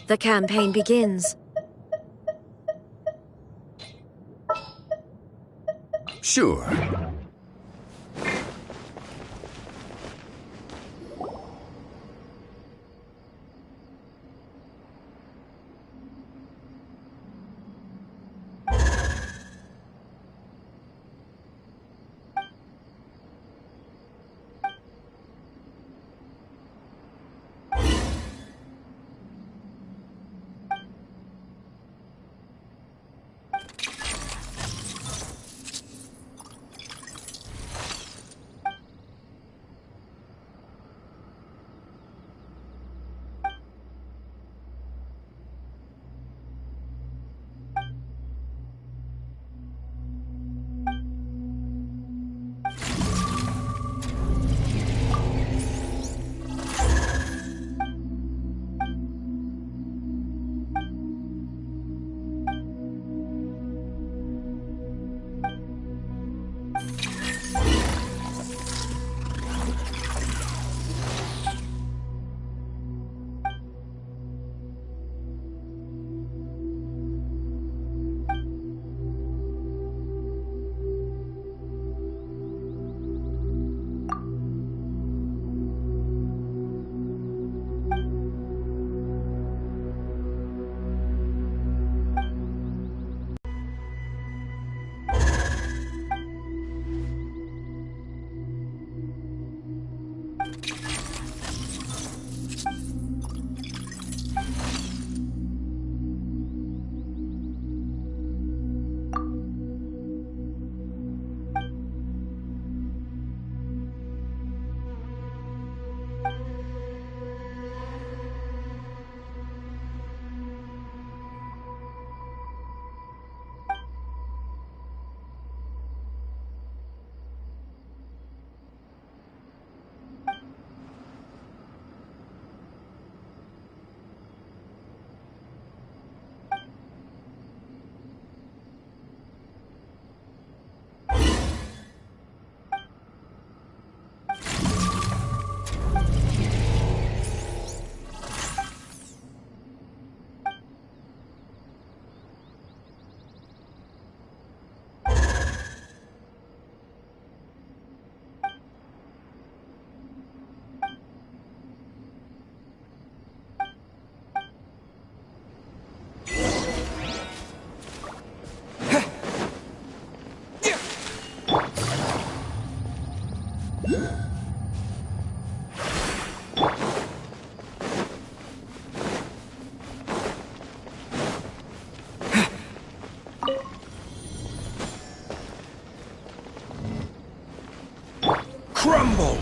The campaign begins. Sure. Crumble!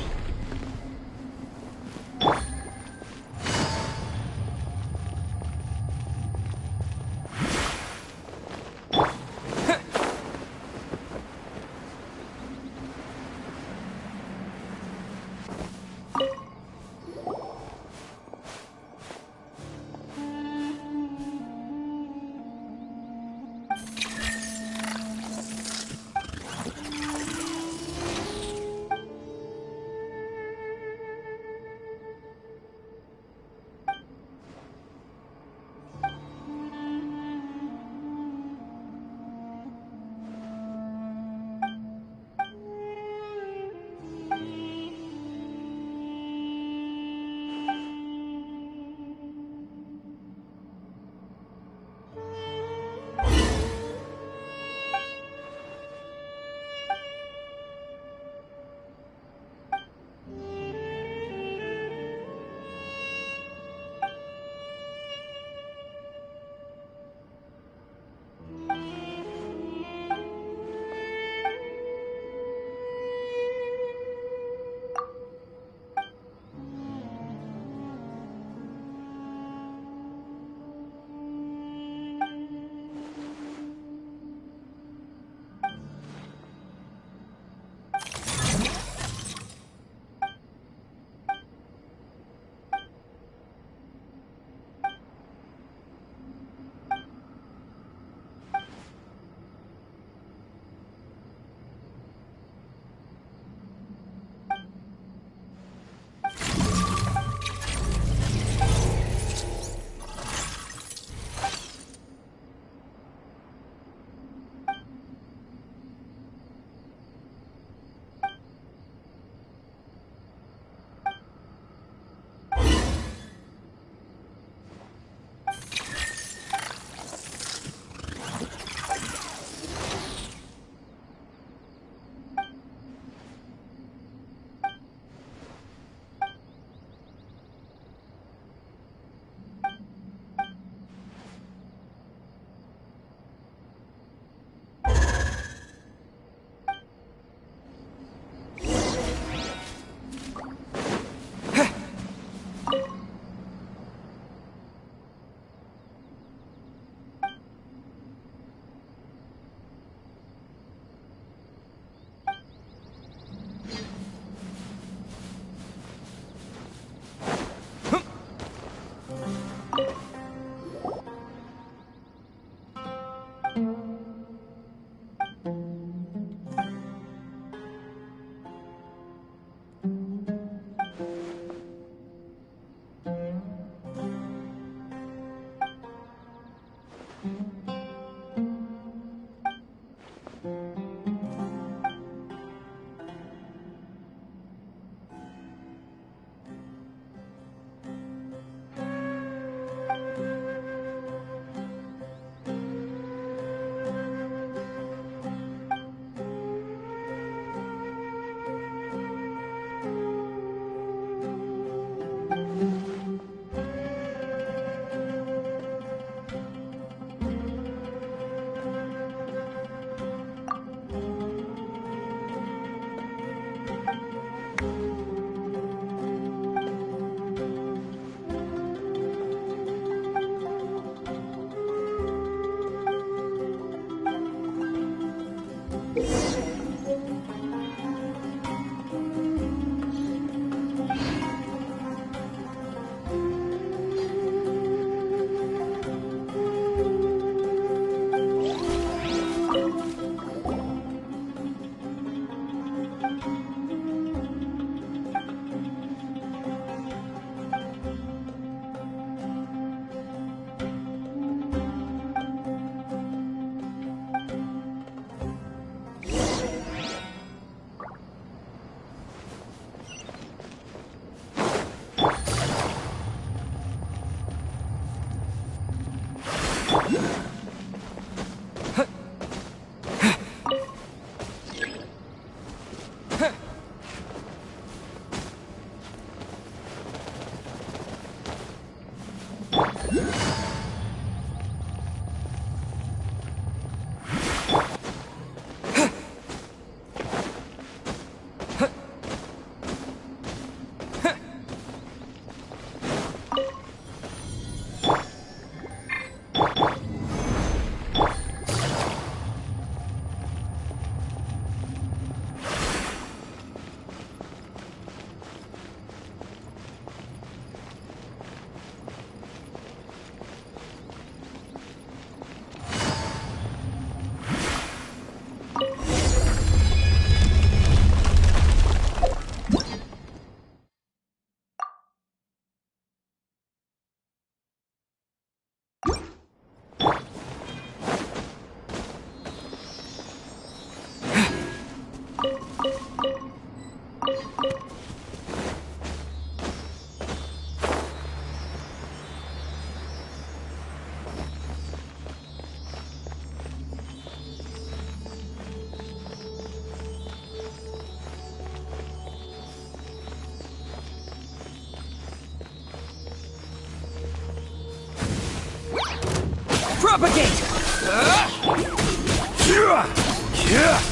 Propagate!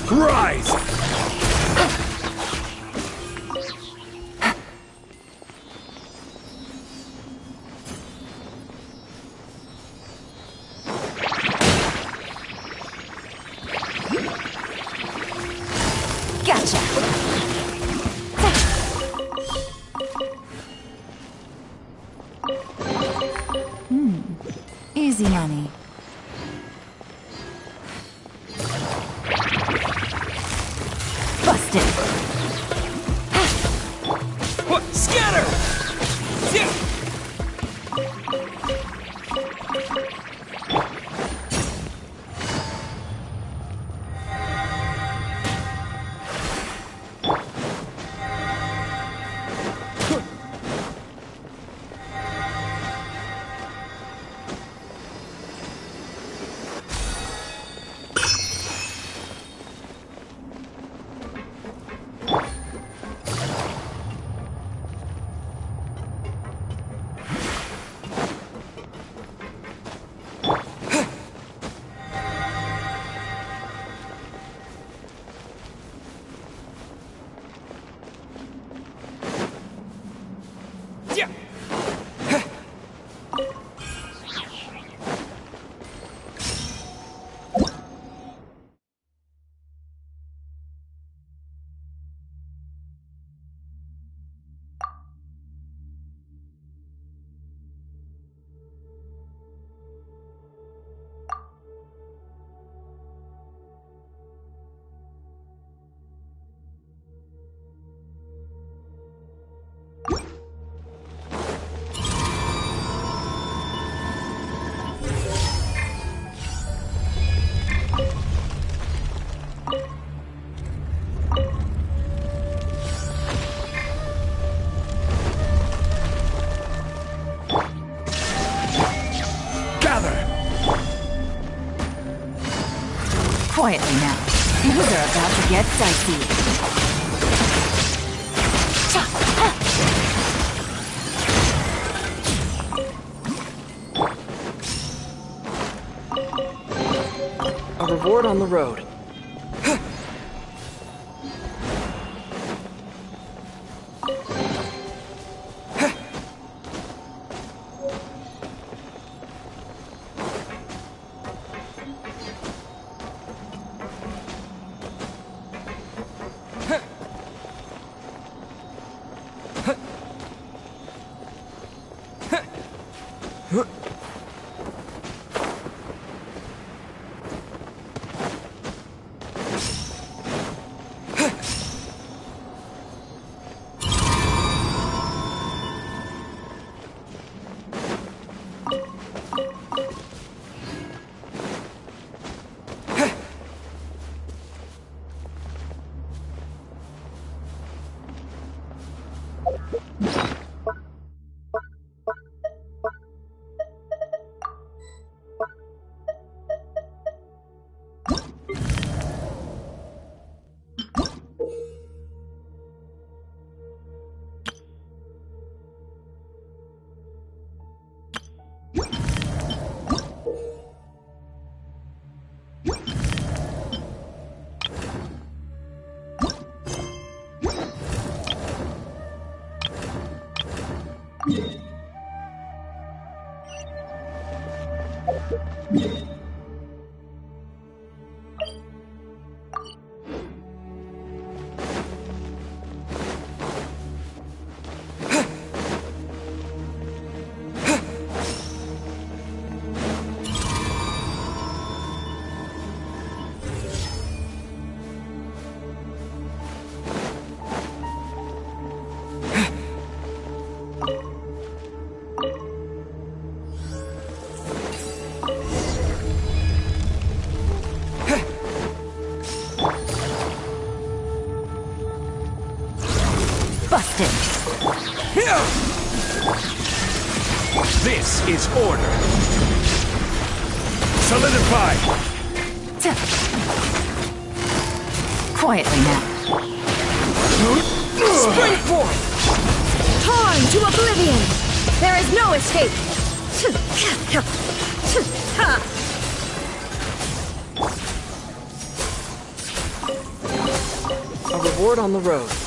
Rise! Gotcha. Easy money. Busted. What? Scatter! Quietly now. Things are about to get dicey. A reward on the road. Busted. This is order. Solidify. Quietly now. Springboard! Torn to oblivion! There is no escape! reward on the road.